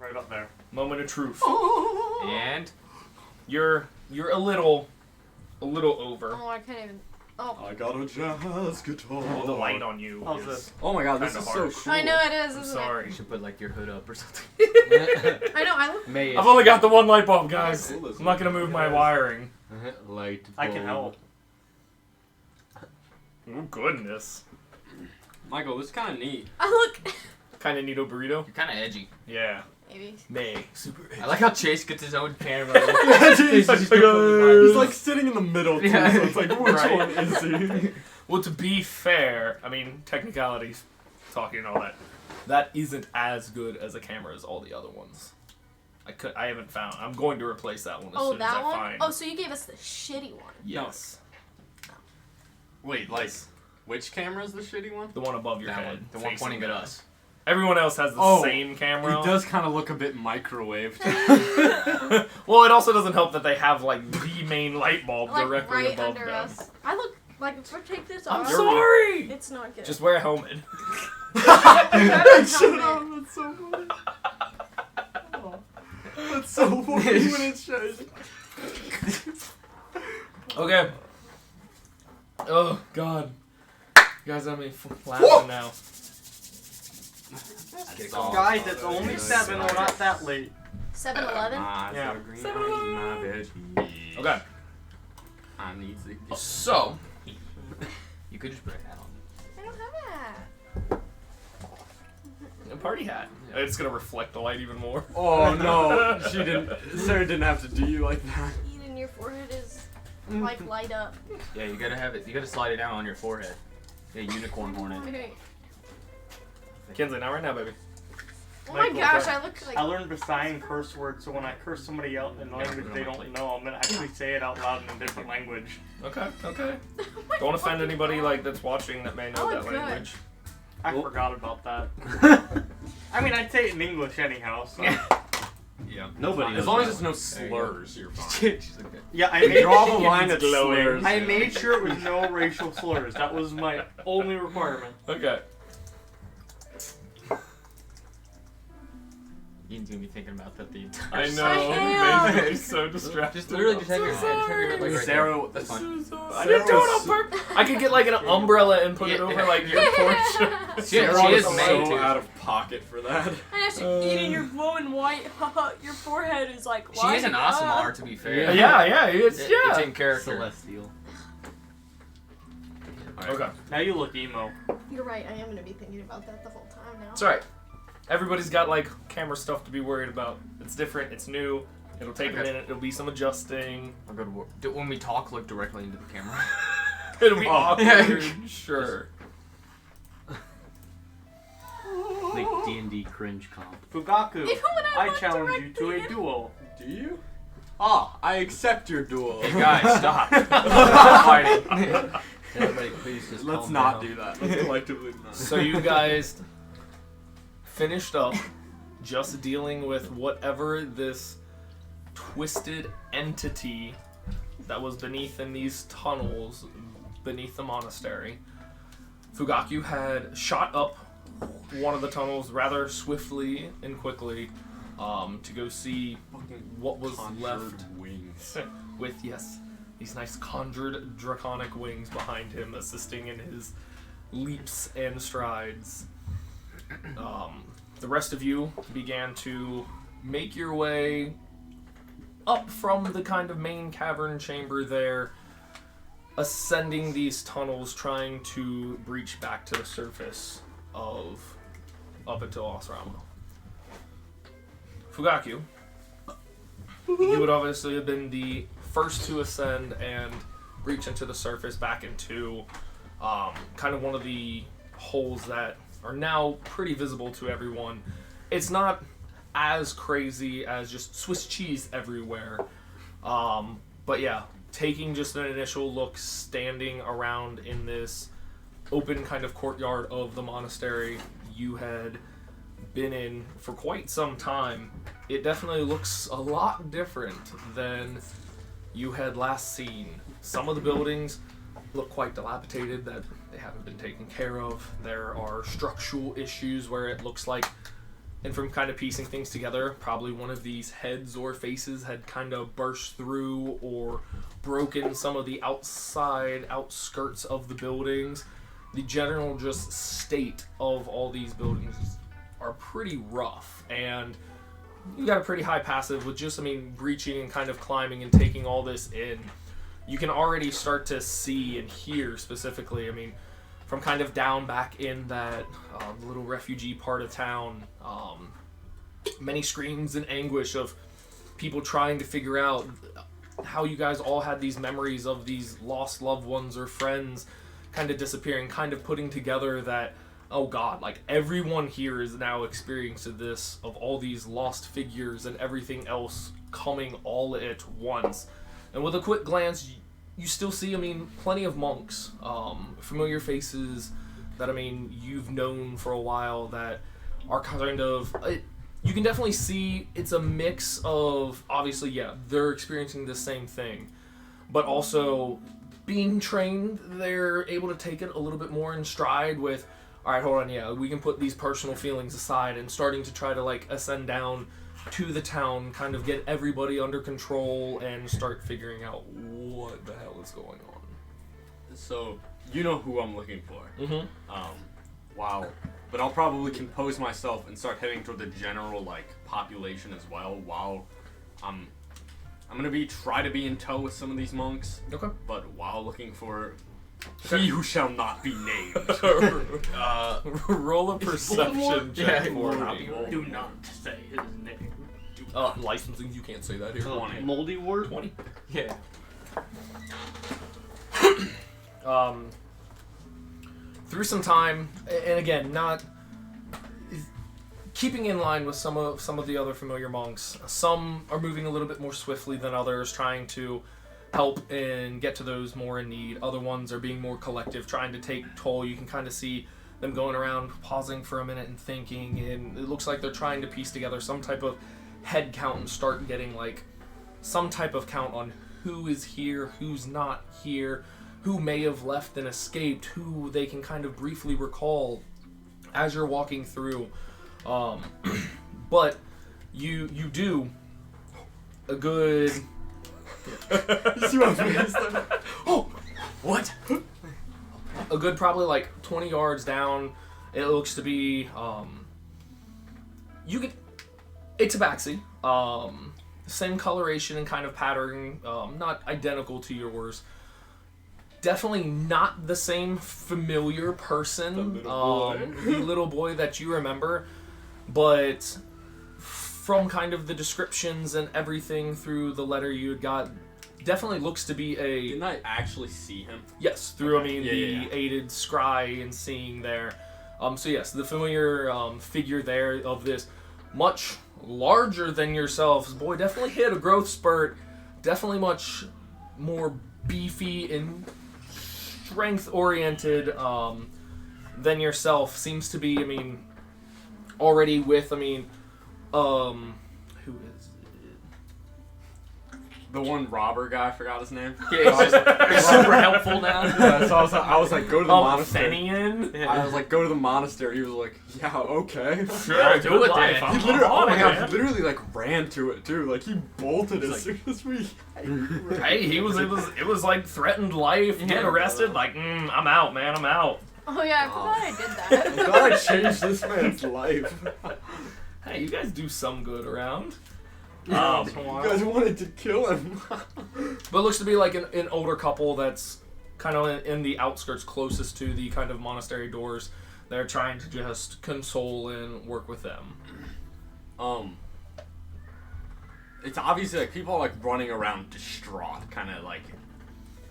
Right up there. Moment of truth. And You're a little over. Oh, I can't even. Oh. I got a jazz guitar. Oh, the light on you How's is... this? Oh my god, this Kinda is harsh. so cool. I know it is, I'm isn't sorry. you should put like your hood up or something. it? I know, I look. May I've only got the one light bulb, guys. Cool, I'm not gonna move my wiring. Light bulb. I can help. Oh, goodness. Michael, this is kind of neat. I look. Kind of neato burrito? You're kind of edgy. Yeah. Maybe. May. Super edgy. I like how Chase gets his own camera. He's He's like sitting in the middle, too, Yeah. so it's like, which Right. one is he? Well, to be fair, I mean, technicalities, talking and all that, that isn't as good as a camera as all the other ones. I haven't found. I'm going to replace that one as Oh, soon as that I one? find. Oh, so you gave us the shitty one. Yes. Wait, like, which camera is the shitty one? The one above your That head. one. The one facing pointing at you. us. Everyone else has the Oh, same camera. It does kind of look a bit microwaved. Well, it also doesn't help that they have, like, the main light bulb Like directly right above under them. us. I look like if I take this I'm off. sorry! It's not good. Just wear a helmet. Grab a Shut helmet. up, that's so funny. Oh, that's so funny when it shows. Okay. Oh, God. You guys have me laughing now. Guys, it's only 7. We're not that late. 7-Eleven? Yeah. Okay. I need to. So, you could just put a hat on. I don't have that. A party hat. It's gonna reflect the light even more. Oh no, she didn't. Sarah didn't have to do you like that. Eating your forehead is like light up. Yeah, you gotta have it. You gotta slide it down on your forehead. Yeah, unicorn hornet. Okay. Kinsley, not right now, baby. Oh my Michael, gosh, okay. I look like. I learned to sign curse words, so when I curse somebody out in a language they don't know, I'm gonna actually say it out loud in a different language. Okay, okay. Oh my Don't offend fucking anybody God. like that's watching that may know Oh, that good. language. I forgot about that. I mean, I'd say it in English anyhow, so. Yeah. Nobody. As long as knows there's that no one. slurs, you're fine. She's like, Yeah, I made, Draw the line at glowing. slurs. I made sure it was no racial slurs. That was my only requirement. Okay. Ian's gonna be thinking about that the entire I know. I am. It makes me so distracted. Just literally just have your head. Just have your head like right Sarah, there. That's fine. I didn't do it on purpose. I could get like an umbrella and put it over like your portion. Sarah She is is made so to. out of pocket for that. And actually, eating your glowing white, your forehead is like She is an lighting awesome up. art, to be fair. Yeah, it's It's in character. Celestial. Okay. Now you look emo. You're right, I am going to be thinking about that the whole time now. It's alright. Everybody's got like camera stuff to be worried about. It's different, it's new, it'll take a Okay. minute, it'll be some adjusing. I'll go to work. When we talk, look directly into the camera. It'll be Oh. awkward, sure. Like D&D cringe comp. Fugaku, Even when I look challenge you to directly a in- duel. Do you? Ah, I accept your duel. Hey guys, stop. Stop fighting. Everybody, please just Let's calm not down. do that. Let's collectively not. So you guys finished up just dealing with whatever this twisted entity that was beneath in these tunnels beneath the monastery. Fugaku had shot up one of the tunnels rather swiftly and quickly to go see what was Conjured left wings. with, yes, these nice conjured draconic wings behind him assisting in his leaps and strides. The rest of you began to make your way up from the kind of main cavern chamber there, ascending these tunnels, trying to breach back to the surface of up into Osrama. Fugaku, you would obviously have been the first to ascend and breach into the surface back into kind of one of the holes that are now pretty visible to everyone. It's not as crazy as just Swiss cheese everywhere. But yeah, taking just an initial look, standing around in this open kind of courtyard of the monastery you had been in for quite some time, it definitely looks a lot different than you had last seen. Some of the buildings look quite dilapidated, that they haven't been taken care of. There are structural issues where it looks like And from kind of piecing things together, probably one of these heads or faces had kind of burst through or broken some of the outskirts of the buildings. The general just state of all these buildings are pretty rough, and you got a pretty high passive with just, breaching and kind of climbing and taking all this in. You can already start to see and hear specifically, from kind of down back in that little refugee part of town, many screams and anguish of people trying to figure out how you guys all had these memories of these lost loved ones or friends kind of disappearing, kind of putting together that, oh god, like everyone here is now experiencing this, of all these lost figures and everything else coming all at once. And with a quick glance, you still see, plenty of monks, familiar faces that, you've known for a while that are kind of, you can definitely see it's a mix of, obviously, yeah, they're experiencing the same thing, but also being trained, they're able to take it a little bit more in stride with, all right, hold on, yeah, we can put these personal feelings aside and starting to try to, ascend down to the town, kind of get everybody under control and start figuring out what the hell is going on. So, you know who I'm looking for. Mm-hmm. Wow. But I'll probably compose myself and start heading toward the general, population as well, while I'm gonna try to be in tow with some of these monks. Okay. But while looking for he who shall not be named. Roll a perception check for Voldemort. me. Do not say his name. Licensing, you can't say that here. 20. Moldy wort? 20. Yeah. Through some time, and again, not keeping in line with some of the other familiar monks. Some are moving a little bit more swiftly than others, trying to help and get to those more in need. Other ones are being more collective, trying to take toll. You can kind of see them going around, pausing for a minute and thinking, and it looks like they're trying to piece together some type of head count and start getting some type of count on who is here, who's not here, who may have left and escaped, who they can kind of briefly recall as you're walking through. But you do a good... Oh! What? A good probably 20 yards down, it looks to be, you could... It's a tabaxi. Same coloration and kind of pattern, not identical to yours. Definitely not the same familiar person, the little boy that you remember, but from kind of the descriptions and everything through the letter you had got, definitely looks to be a... Didn't I actually see him? Yes, through, Okay. the aided scry and seeing there. So yes, the familiar figure there of this much larger than yourselves. Boy, definitely hit a growth spurt. Definitely much more beefy and strength-oriented than yourself. Seems to be, already with, who is it? The one robber guy, I forgot his name. Yeah, he's super helpful now. Yeah, so I was like, go to the monastery. Fenian? I was like, go to the monastery. He was like, yeah, okay. Sure, do it then. He literally, oh my god, he literally ran to it too. He bolted as soon as we. Hey, it was like threatened life, get arrested, I'm out, man, I'm out. Oh yeah, I forgot I did that. I'm glad I changed this man's life. Hey, you guys do some good around. You guys wanted to kill him. But it looks to be like an older couple that's kind of in the outskirts closest to the kind of monastery doors. They're trying to just console and work with them. It's obviously people are running around distraught, kind of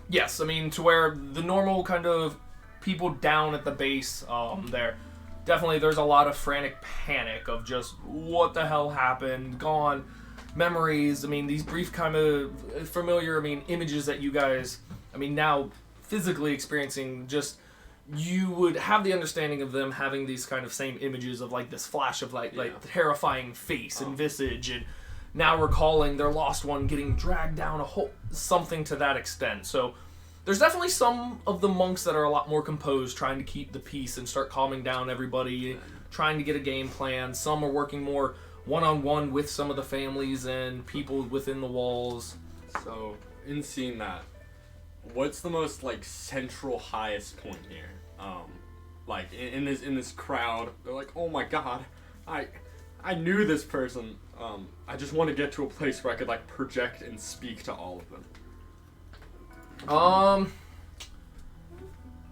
Yes, to where the normal kind of people down at the base there, definitely there's a lot of frantic panic of just what the hell happened, gone, memories, these brief kind of familiar, images that you guys, now physically experiencing, just, you would have the understanding of them having these kind of same images of this flash of terrifying face and visage, and now recalling their lost one getting dragged down something to that extent. So there's definitely some of the monks that are a lot more composed, trying to keep the peace and start calming down everybody, trying to get a game plan. Some are working more one-on-one with some of the families and people within the walls. So, in seeing that, what's the most like central highest point here? Like in this crowd, they're like, oh my god, I knew this person. I just want to get to a place where I could like project and speak to all of them.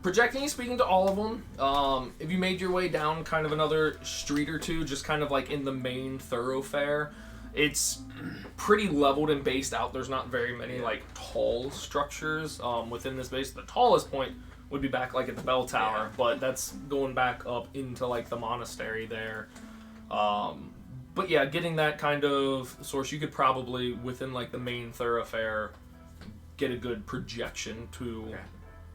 Projecting and speaking to all of them. If you made your way down kind of another street or two, just kind of like in the main thoroughfare, it's pretty leveled and based out. There's not very many like tall structures within this base. The tallest point would be back like at the bell tower, but that's going back up into like the monastery there. But yeah, getting that kind of source, you could probably within like the main thoroughfare get a good projection to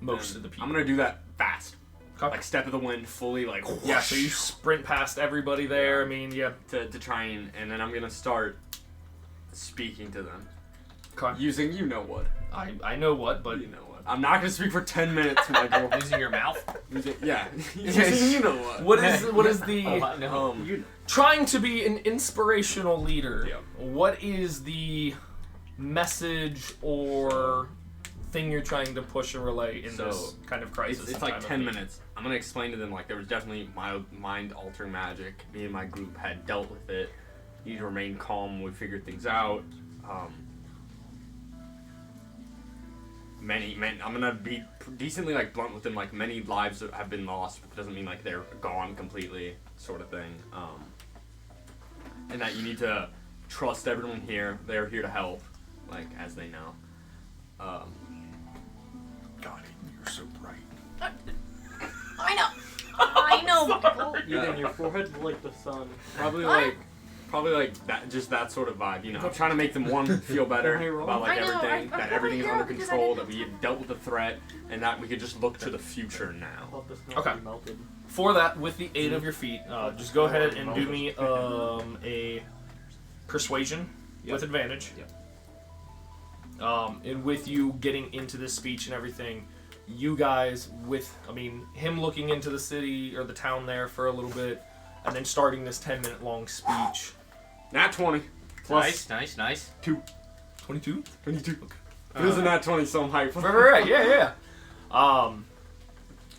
most of the people. I'm gonna do that fast. Okay. Like step of the wind, fully like whoosh, Yeah, so you sprint past everybody there. I mean, yeah. to try and then I'm gonna start speaking to them. Okay. Using you know what. I know what, but You know what. I'm not gonna speak for 10 minutes, Michael. Using your mouth? Yeah. Using you know what. what is the Oh, I know. trying to be an inspirational leader? Yep. What is the message or thing you're trying to push and relay in this kind of crisis? It's like 10 minutes. I'm gonna explain to them like there was definitely mind-altering magic. Me and my group had dealt with it. You need to remain calm when we figured things out. I'm gonna be decently like blunt with them. Like many lives have been lost, but it doesn't mean like they're gone completely, sort of thing. And that you need to trust everyone here. They're here to help, like as they know. God, you're so bright. I know, Michael. Eden, your forehead's like the sun. Probably like that, just that sort of vibe, you know. I'm trying to make them feel better about like I know, everything, I that feel everything is like under because I control, didn't- that we have dealt with the threat, and that we could just look to the future I now. thought the snow Okay. would be melted. For that, with the aid of your feet, just go ahead and do me a persuasion with advantage. And with you getting into this speech and everything, you guys, him looking into the city or the town there for a little bit, and then starting this 10-minute long speech. Nat 20. Plus Nice. 22? 22. It was a nat 20, so I'm hyped. Right, yeah.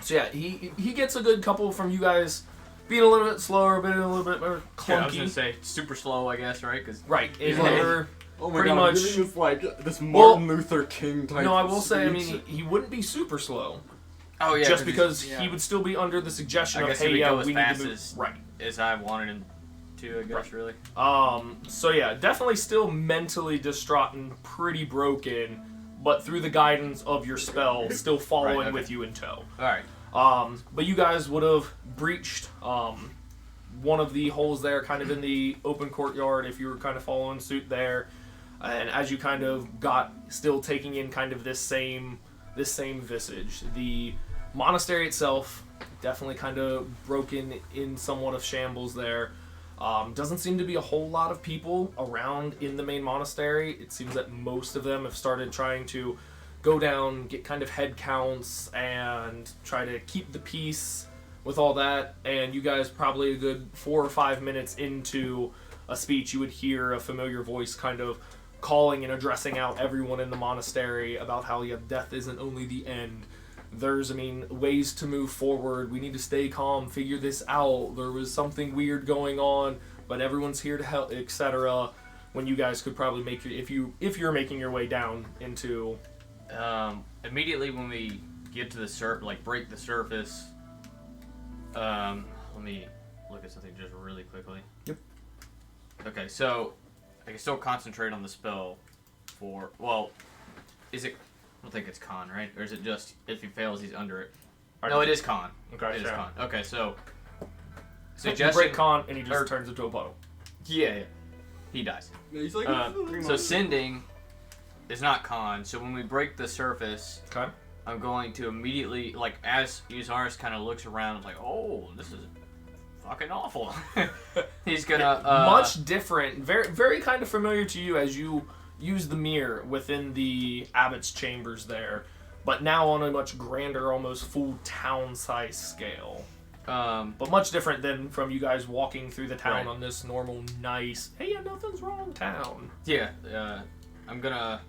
So yeah, he gets a good couple from you guys being a little bit slower, being a little bit more clunky. Yeah, I was gonna say super slow, I guess, right? Cause Right. Yeah. You're Oh my pretty god, much. I'm getting this like this Martin Luther King type. No, I will say, speech. he wouldn't be super slow. oh yeah, just because yeah. he would still be under the suggestion I of, guess hey, he would yeah, go as we need fast to move. as- Right. as I wanted him to, I guess, really. So yeah, definitely still mentally distraught and pretty broken, but through the guidance of your spell, still following Right, okay. with you in tow. All right. But you guys would have breached one of the holes there, kind of in the open courtyard, if you were kind of following suit there. And as you kind of got still taking in kind of this same visage, the monastery itself definitely kind of broken in somewhat of shambles there. Doesn't seem to be a whole lot of people around in the main monastery. It seems that most of them have started trying to go down, get kind of head counts, and try to keep the peace with all that. And you guys probably a good 4 or 5 minutes into a speech, you would hear a familiar voice kind of calling and addressing out everyone in the monastery about how death isn't only the end. There's, ways to move forward. We need to stay calm, figure this out. There was something weird going on, but everyone's here to help, etc. When you guys could probably make if you're making your way down into. Immediately when we get to the break the surface. Let me look at something just really quickly. Yep. Okay, so I can still concentrate on the spell is it? I don't think it's con, right? Or is it just if he fails, he's under it? No, it is con. Okay, It is sure. con. Okay, so You suggestion. break con, and he just turns into a puddle. Yeah. He dies. He's like, So sending is not con. So when we break the surface, Okay. I'm going to immediately, as Uzaris kind of looks around, like, oh, this is fucking awful. He's gonna Much different, very very kind of familiar to you as you use the mirror within the abbot's chambers there, but now on a much grander, almost full town-size scale. But much different than from you guys walking through the town Right. on this normal, nice, hey, yeah, nothing's wrong town. Yeah, I'm gonna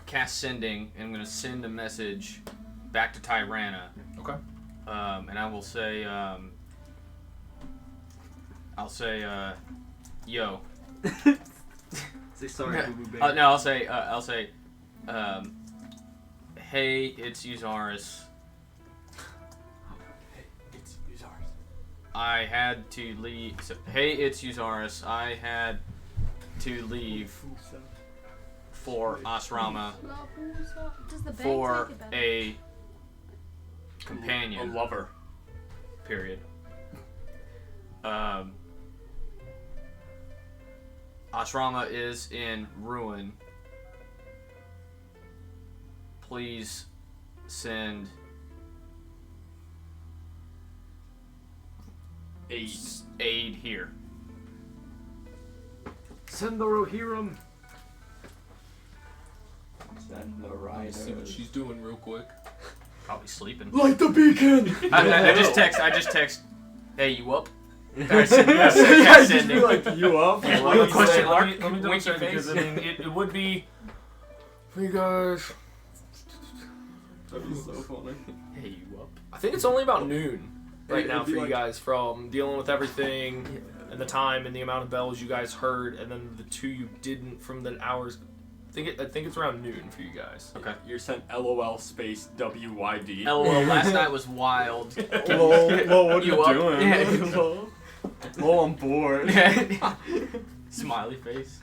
cast sending, and I'm gonna send a message back to Tyrannus. Okay. And I will say, yo. Say sorry, boo boo baby. No, I'll say, hey, it's Uzaris. It's ours. I had to leave. So, hey, it's Uzaris. I had to leave for Asrama Does the bag for take it better? a companion. A lover. Period. Asrama is in ruin. Please send aid here. Send the Rohirrim. Send the Let me see what riders. she's doing real quick. Probably sleeping. Light the beacon! I just text. Hey, you up? Yeah, Sending. just be like, you up? Yeah, Let me question say- mark, Let me double winky check because face. I mean it would be for you guys. That'd be so funny. Hey, you up? I think it's only about noon right It'd now for be you like- guys from dealing with everything and the time and the amount of bells you guys heard, and then the two you didn't from the hours. I think it's around noon for you guys. Okay. You're sent LOL space WYD. LOL, last night was wild. Lol, lol, what are You you up? doing? Yeah. Lol. Lol, I'm bored. Smiley face.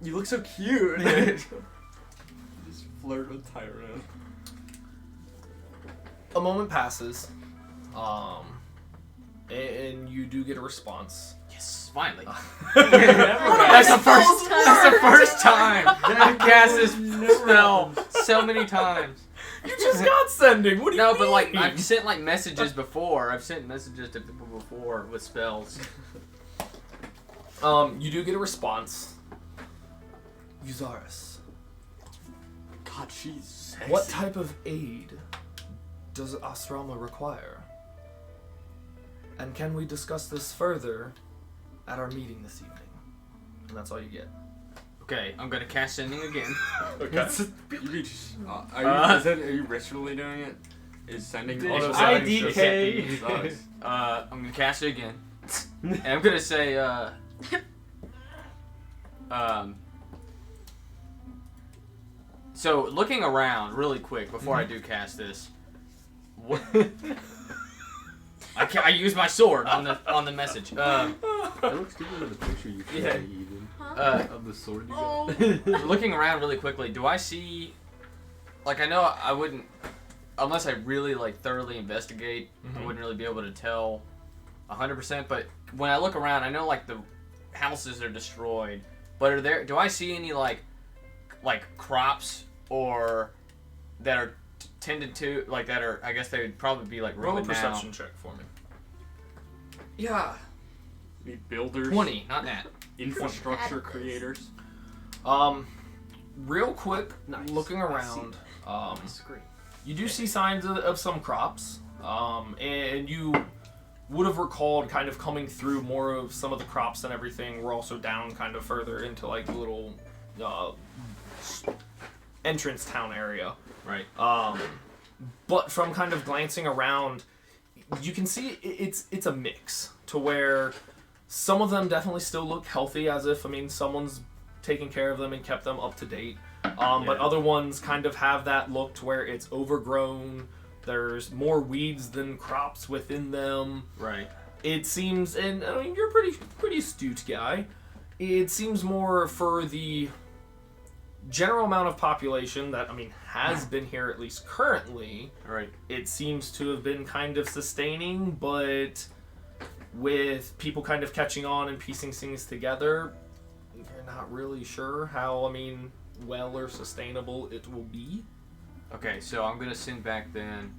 You look so cute. Just flirt with Tyrone. A moment passes, and you do get a response. Yes, finally. That's That's the first time I've cast this spell so many times. You just got sending. What do you No, mean? but like I've sent like messages before. I've sent messages to people before with spells. You do get a response. Uzaris, God, she's sexy. what type of aid does Asrama require? And can we discuss this further at our meeting this evening? And that's all you get. Okay, I'm gonna cast sending again. Okay. Are you ritually doing it? Is sending Auto also sending IDK. I'm gonna cast it again, and I'm gonna say, So looking around really quick before I do cast this, what? I use my sword on the message. That looks good in the picture you showed Yeah. me, Eden. Uh, Of the sword you Oh. got. looking around really quickly, do I see? Like I know I wouldn't, unless I really like thoroughly investigate. I Mhm. wouldn't really be able to tell 100%. But when I look around, I know like the houses are destroyed. But do I see any like crops or that are tended to, like that are, I guess they would probably be like Roll a ruined now. perception check for me. Yeah, Need builders, 20, not that. infrastructure creators. Real quick, Nice. looking around, you do see signs of some crops, and you would have recalled kind of coming through more of some of the crops and everything were also down kind of further into like the little entrance town area. Right. But from kind of glancing around, you can see it's a mix to where some of them definitely still look healthy, as if, I mean, someone's taken care of them and kept them up to date. But other ones kind of have that look to where it's overgrown. There's more weeds than crops within them. Right. It seems, and I mean, you're a pretty astute guy. It seems more for the general amount of population that, I mean, has been here at least currently. Right. It seems to have been kind of sustaining, but with people kind of catching on and piecing things together, you're not really sure how, I mean, well or sustainable it will be. Okay, so I'm gonna send back then.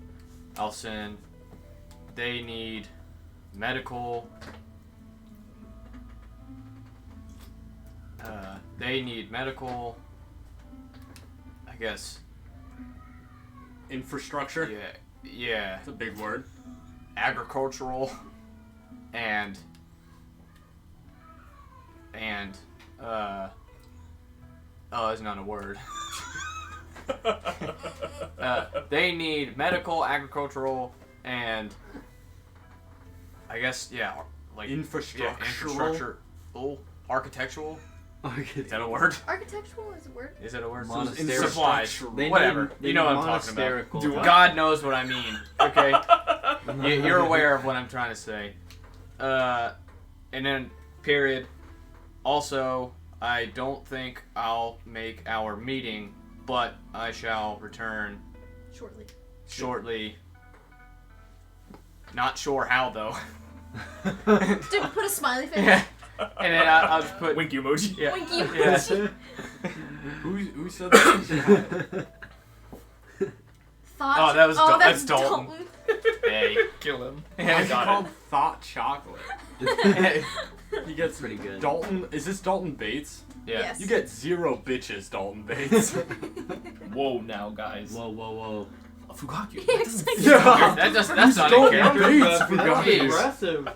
I'll send. They need medical. They need medical. I guess. Infrastructure. Yeah. Yeah, It's a big word. agricultural and oh, it's not a word. They need medical, agricultural, and I guess like Infrastructural. infrastructure. Oh, architectural. Is that a word? Architectural is a word. Is it a word? Monastery. Supplies. They Whatever. Need, You know what I'm talking about. monastical. Do I? God knows what I mean. Okay. You're aware of what I'm trying to say. And then period. Also, I don't think I'll make our meeting, but I shall return shortly. Not sure how though. Dude, put a smiley face. Yeah. And then I'll just put Winky emoji. Yeah. Winky Yeah. emoji. Who said that? Thought. Oh, that was oh, that's that's Dalton. Hey. Kill him. Why Yeah, is it called Thought Chocolate? He gets Pretty good. Dalton. Is this Dalton Bates? Yeah. Yes. You get 0 bitches, Dalton Bates. Whoa, now guys. Whoa, whoa, whoa. Fugaku. He acts like Yeah. That's not Dalton a character. Bates, That for was God's Jeez. sake. aggressive.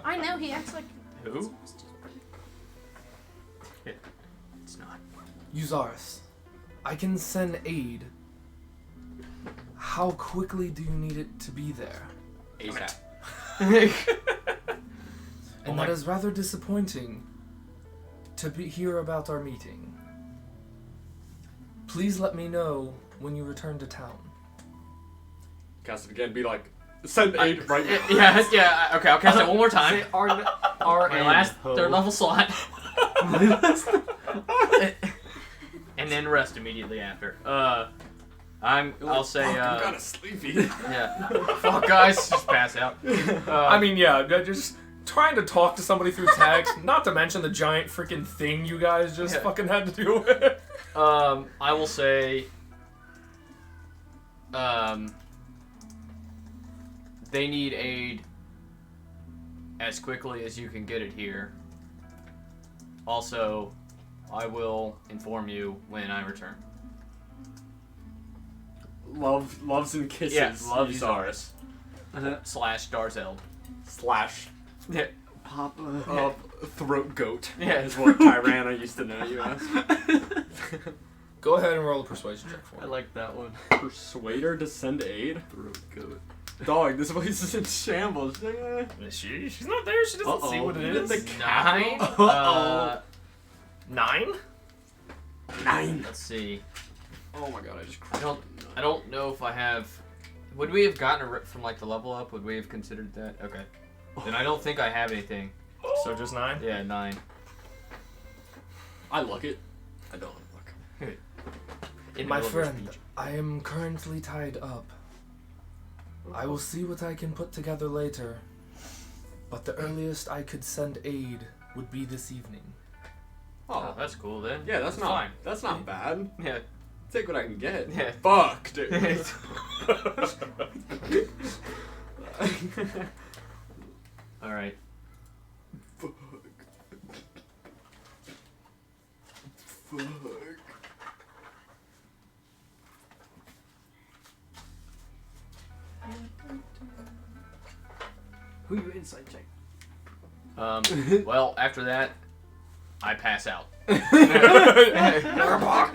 I know he acts like. Who? It's not. Uzaris, I can send aid. How quickly do you need it to be there? ASAP. And that is rather disappointing to hear about our meeting. Please let me know when you return to town. Cast it again. Be like, send aid right now. Yeah. Okay, I'll cast it one more time. Our My last third level slot. And then rest immediately after. I'll say. Fuck, I'm kind of sleepy. Yeah. Fuck, guys, just pass out. I mean, yeah, just trying to talk to somebody through text, not to mention the giant freaking thing you guys just Yeah. fucking had to deal with. I will say. They need aid as quickly as you can get it here. Also, I will inform you when I return. Loves and kisses. Yeah, love Uzaris. Slash Darzeld. Slash Yeah. Papa. throat goat. Yeah. Is what Tyrana used to know you as. Go ahead and roll a persuasion check for I me. like that one. Persuade her to send aid? Throat goat. Dog, this place is in shambles. She's not there. She doesn't see what it is. The 9. Uh-oh. 9? 9. Let's see. Oh my god, I just I don't know if I have. Would we have gotten a rip from like the level up? Would we have considered that? Okay. Then I don't think I have anything. So just 9? Yeah, 9. I look it. I don't look. In My the middle of your friend, speech. I am currently tied up. I will see what I can put together later, but the earliest I could send aid would be this evening. Oh, that's cool then. Yeah, that's not fine. That's not bad. Yeah. Take what I can get. Yeah. Fuck, dude. All right. Fuck. Fuck. Who you inside check? Well, after that, I pass out.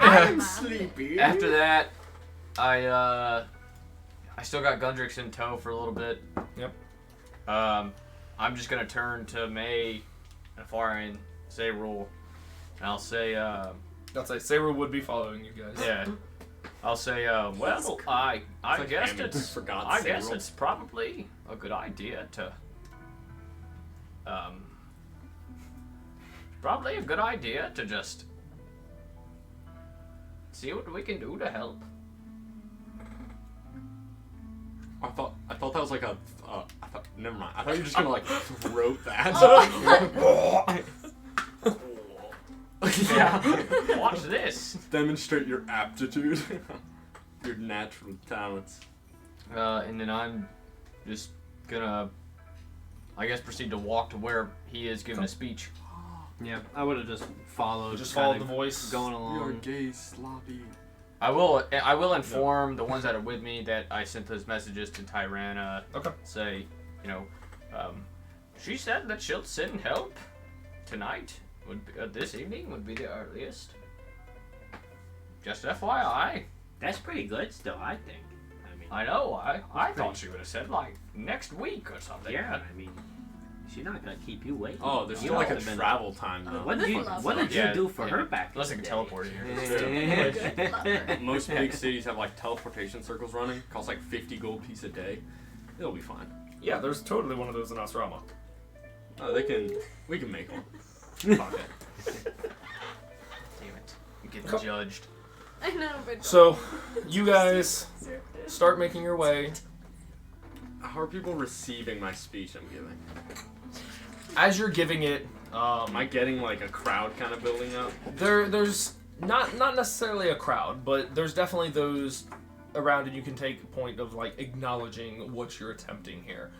I'm sleepy. After that, I still got Gundrix in tow for a little bit. Yep. I'm just gonna turn to May and Farin, say rule, and I'll say, I'll say Saber would be following you guys. yeah. I'll say, well, I like guess Hammond it's forgot I say guess rule. it's probably a good idea to just see what we can do to help. I thought that was like a. Never mind. I thought you were just gonna like throat that. Yeah. Watch this. Demonstrate your aptitude, your natural talents. And then I'm just gonna, I guess, proceed to walk to where he is giving a speech. Yeah, I would have just followed. Just kinda follow the voice. Going You're along. gay, sloppy. I will inform the ones that are with me that I sent those messages to Tyrana. Okay. Say, she said that she'll send help tonight. This evening would be the earliest. Just FYI. That's pretty good still, I think. I mean, I know. I thought pretty- she would have said like next week or something. yeah, I mean, she's not gonna keep you waiting. Oh, there's You still like a must've been- travel time though. What did you Yeah, do for yeah. her back? Unless I in can the teleport day? here. Most big cities have like teleportation circles running. Costs like 50 gold piece a day. It'll be fine. Yeah, there's totally one of those in Asrama. We can make one. Fuck it. Damn it. I'm getting judged. I know, but So, you guys start making your way. How are people receiving my speech I'm giving? As you're giving it, Am I getting like a crowd kind of building up? there's not necessarily a crowd, but there's definitely those around, and you can take a point of like acknowledging what you're attempting here.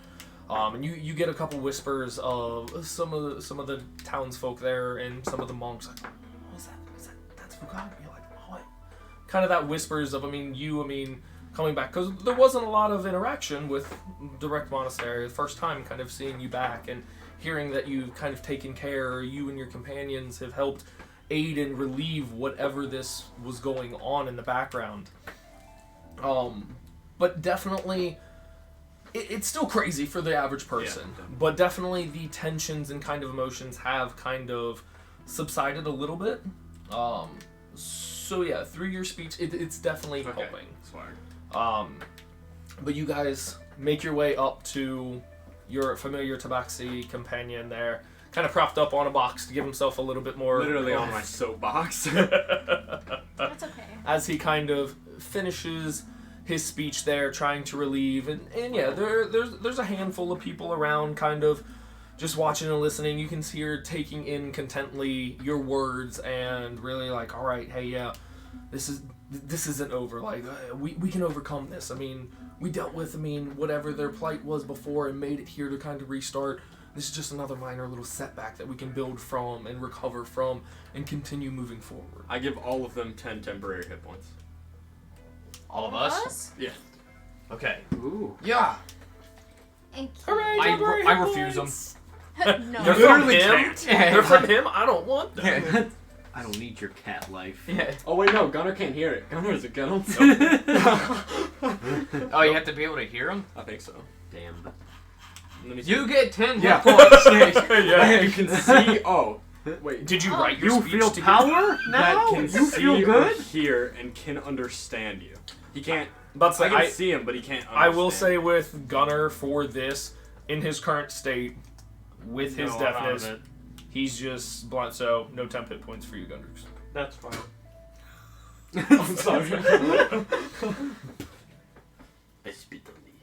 And you get a couple whispers of some of the townsfolk there, and some of the monks like, "What's that? That's Fugad?" You're like, "What?" Kind of that whispers of, coming back, because there wasn't a lot of interaction with Direct Monastery. The first time kind of seeing you back and hearing that you've kind of taken care, you and your companions have helped aid and relieve whatever this was going on in the background. But definitely, it's still crazy for the average person. Yeah. But definitely the tensions and kind of emotions have kind of subsided a little bit. So yeah, through your speech, it's definitely helping. Swag. But you guys make your way up to your familiar Tabaxi companion there, kind of propped up on a box to give himself a little bit more... Literally on my soapbox. that's okay. As he kind of finishes his speech there, trying to relieve, and yeah, there's a handful of people around kind of just watching and listening. You can see her taking in contently your words and really like, all right, hey, yeah, this isn't over. Like, we can overcome this. I mean, we dealt with, whatever their plight was before and made it here to kind of restart. This is just another minor little setback that we can build from and recover from and continue moving forward. I give all of them 10 temporary hit points. All of us? Yeah. Okay. Ooh. Yeah. Hooray, I temporary I hit refuse them. points. No. They're from him. They're from him. I don't want them. Yeah. I don't need your cat life. Yeah. Oh wait, no, Gunnar can't hear it. Gunnar is a gun. Oh, you have to be able to hear them? I think so. Damn. Let me see. You get 10 Yeah. hit points. Yeah. You can see. Oh, wait. Did you write your You speech feel together? power That now? can You see feel or good? hear and can understand you. He can't. But I can see him, but he can't. I will understand. say with Gunnar for this, in his current state, with his No, I'm out of deafness, it. he's just blunt. So no temp hit points for you, Gunners. That's fine. I'm sorry.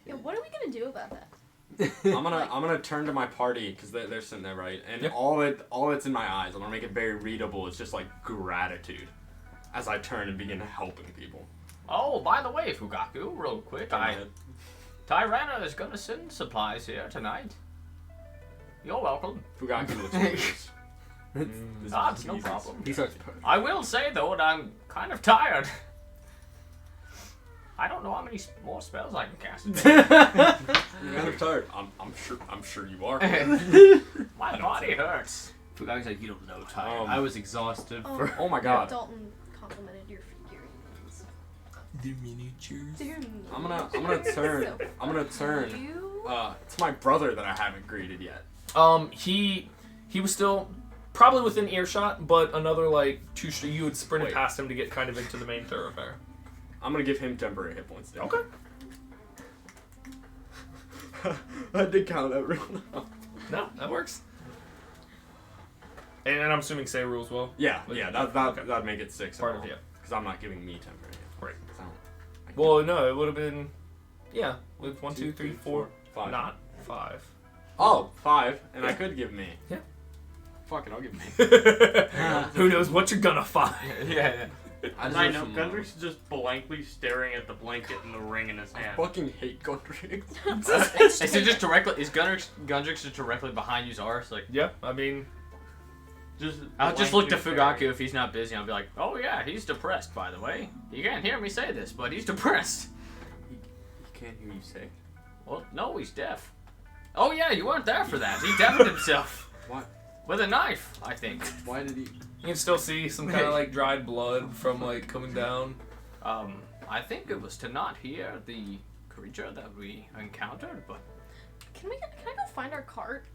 Yeah, what are we gonna do about that? I'm gonna turn to my party because they're sitting there, right? And Yep. all that's in my eyes, I'm gonna make it very readable. It's just like gratitude as I turn and begin helping people. Oh, by the way, Fugaku, real quick, Go ahead. Tyrana is gonna send supplies here tonight. You're welcome. Fugaku looks furious. Ah, it's no problem. He starts. I will say though that I'm kind of tired. I don't know how many more spells I can cast today. You're kind of tired. I'm sure you are. My body hurts. Fugaku's like, you don't know, Tyler. Um, I was exhausted Oh. for. Oh my god. Dalton complimented your figurines. The miniatures. Dude. I'm gonna turn. So I'm gonna turn. You? To my brother that I haven't greeted yet. He was still probably within earshot, but another like you had sprinted Wait. past him to get kind of into the main thoroughfare. I'm gonna give him temporary hit points. Too. Okay. I did count that real now. No, that works. And I'm assuming say rules well. Yeah, Okay. that'd make it 6. Part of it. Because I'm not giving me temporary. Right. 'Cause I don't- Well, no, it would have been, yeah, with 1, 2, 3, 4, 5. not 5. Oh, 5, and I could give me. Yeah. Fuck it, I'll give me. Who knows what you're gonna find? Yeah. I know Gundry's just blankly staring at the blanket and the ring in his I hand. fucking hate Gundry. Is it just directly? Is Gundrix just directly behind you's arse? Like, Yeah, I mean, I'll just look to blank Fugaku fairy. if he's not busy. I'll be like, oh yeah, he's depressed, by the way. You can't hear me say this, but he's depressed. He can't hear you say. Well, no, he's deaf. Oh yeah, you weren't there for that. He deafened himself. What? With a knife, I think. Why did he? You can still see some kind of like dried blood from like coming down. I think it was to not hear the creature that we encountered, but Can I go find our cart?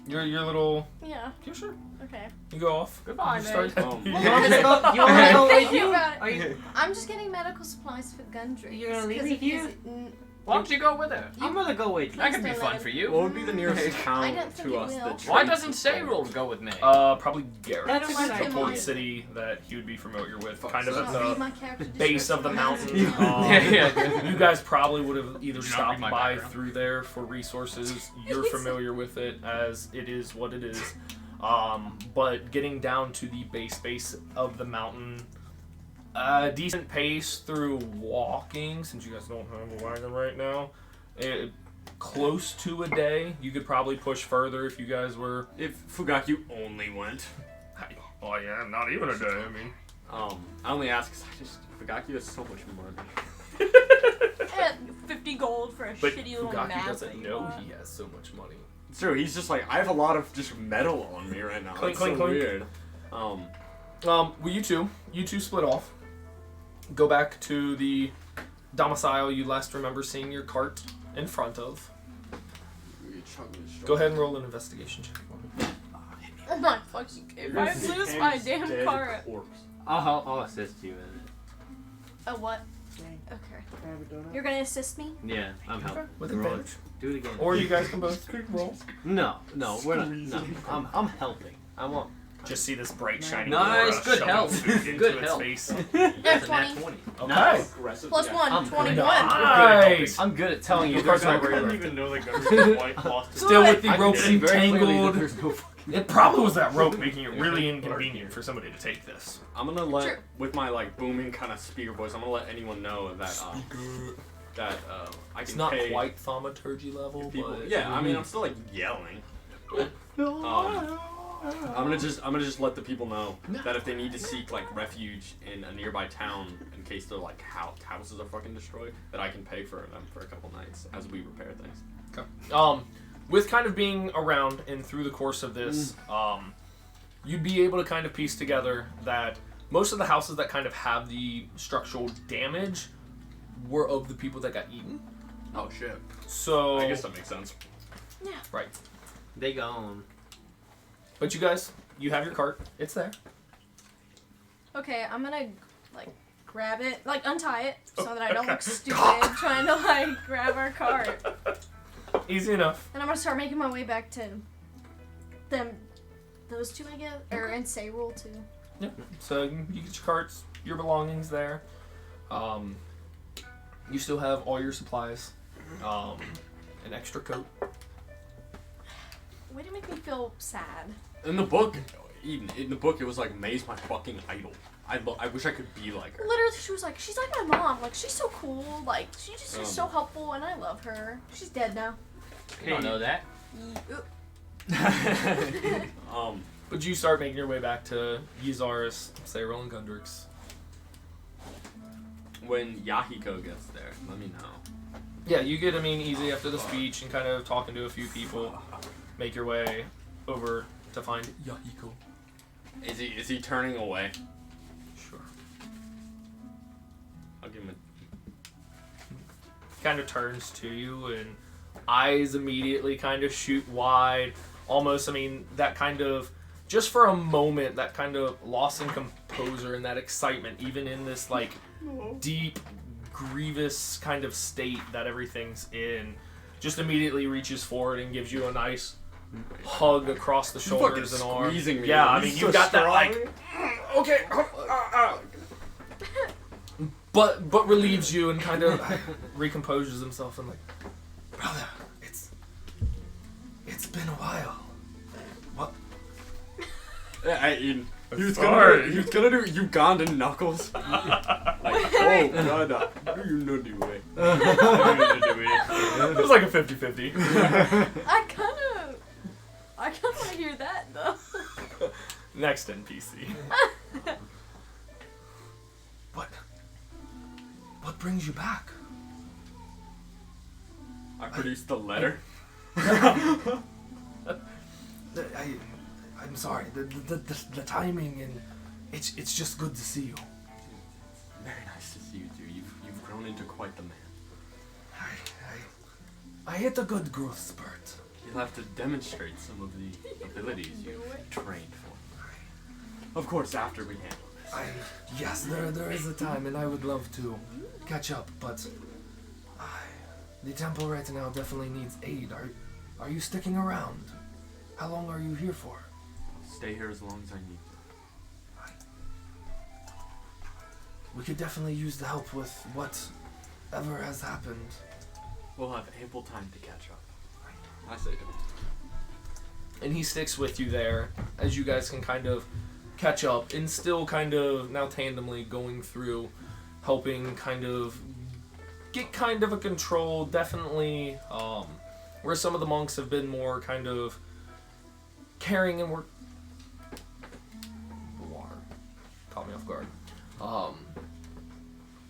Your little. Yeah. Yeah, sure. Okay. You go off. goodbye, You mate. start- Oh. You want me to go? You want me to go Think with you? about it. Are you? I'm just getting medical supplies for Gundry. You're gonna leave 'cause me if he's- here? Why don't you go with her? I'm gonna go with you. That could be don't fun let for him- you. What would be the nearest I town don't think to it us? will. that Why trades doesn't with Sayril go with me? Probably Garrett. That's Don't let what The him port leave. city that he would be familiar with. Fuck, Kind of so at I'll read the my character base of the description. mountain. Yeah. You guys probably would have either Did you not stopped read my by background? through there for resources. You're familiar with it as it is what it is. But getting down to the base of the mountain, decent pace through walking, since you guys don't have a wagon right now. Close to a day. You could probably push further if you guys were. If Fugaku only went. Oh yeah, not even a day. I mean, I only ask because Fugaku has so much money. I had 50 gold for a but shitty little Fugaku map. doesn't that you know bought. he has so much money. It's true. He's just like, I have a lot of just metal on me right now. Clink, That's so clink, clink. weird. Well, you two split off. Go back to the domicile you last remember seeing your cart in front of. Go ahead and roll an investigation check. Oh my fucking if I lose my damn cart. I'll assist you in it. Oh, what? Okay. You're gonna assist me? Yeah, I'm helping. With Roll it. advantage. Do it again. Or you guys can both roll. No, we're not. No, I'm helping. I want. Just see this bright shining Nice, aura good shoving health. food into Good its health. face. Yeah, That's a 20. nat 20. Okay. Nice. Plus I'm 1, good. 21. Nice. I'm good at telling you. Of There's course, no I I didn't way. even know that Gundry's wife lost his Still with the I can ropes see very clearly that entangled. there's no fucking. It probably was that rope making it really inconvenient for somebody to take this. I'm gonna let, True. with my like booming kind of speaker voice, I'm gonna let anyone know that I It's can not pay quite thaumaturgy level, people. but Yeah, I mean I'm still like yelling. I'm gonna just let the people know that if they need to seek like refuge in a nearby town in case their like houses are fucking destroyed, that I can pay for them for a couple nights as we repair things. With kind of being around and through the course of this, you'd be able to kind of piece together that most of the houses that kind of have the structural damage were of the people that got eaten. Oh shit. So I guess that makes sense. right. They gone. But you guys, you have your cart. It's there. Okay, I'm gonna, like, grab it, like, untie it, so that I don't Okay. look stupid trying to, like, grab our cart. Easy enough. And I'm gonna start making my way back to those two, I guess, or and Sayrul too. Yeah. So you get your carts, your belongings there. You still have all your supplies. An extra coat. Way to make me feel sad. In the book, Eden, in the book it was like May's my fucking idol. I wish I could be like her. Literally, she was like, she's like my mom. Like, she's so cool. Like, she's just is so helpful, and I love her. She's dead now. You don't know that. But you start making your way back to Yzaris, Sayril, and Gundrix. When Yahiko gets there, let me know. Yeah, you get, easy after the speech and kind of talking to a few people. Make your way over to find Yahiko. Is he turning away? Sure. I'll give him Kind of turns to you and eyes immediately kind of shoot wide. Almost, that kind of, just for a moment, that kind of loss in composure and that excitement, even in this, like, deep, grievous kind of state that everything's in, just immediately reaches forward and gives you a nice hug across the shoulders and arms. squeezing me. Yeah, He's you've so got that, strong. like, okay, but relieves you and kind of recomposes himself and like, brother, it's been a while. What? Eden. He was sorry. gonna do Ugandan knuckles. Like, oh god, you know the way. It was like a 50-50. I kind of want to hear that though. Next NPC. What brings you back? I produced the letter. I'm sorry. The timing and it's just good to see you. Very nice to see you too. You've grown into quite the man. I hit a good growth spurt. You'll have to demonstrate some of the abilities you've trained for. Of course, after we handle this. Yes, there is a time, and I would love to catch up, but the temple right now definitely needs aid. Are you sticking around? How long are you here for? Stay here as long as I need to. We could definitely use the help with whatever has happened. We'll have ample time to catch up. I say don't. And he sticks with you there as you guys can kind of catch up and still kind of now tandemly going through helping kind of get kind of a control, definitely where some of the monks have been more kind of caring and work. Water caught me off guard.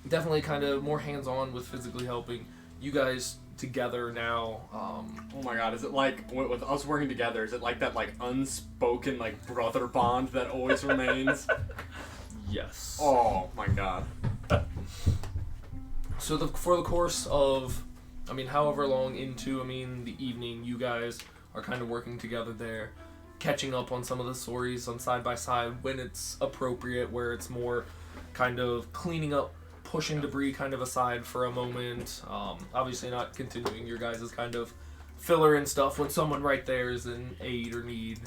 Definitely kind of more hands-on with physically helping. You guys together now. Oh my god, is it like with us working together? Is it like that like unspoken like brother bond that always remains? Yes. Oh my god. So for the course of, however long into, the evening, you guys are kind of working together there, catching up on some of the stories on side by side when it's appropriate, where it's more kind of cleaning up, pushing debris kind of aside for a moment. Obviously not continuing your guys' kind of filler and stuff when someone right there is in aid or need.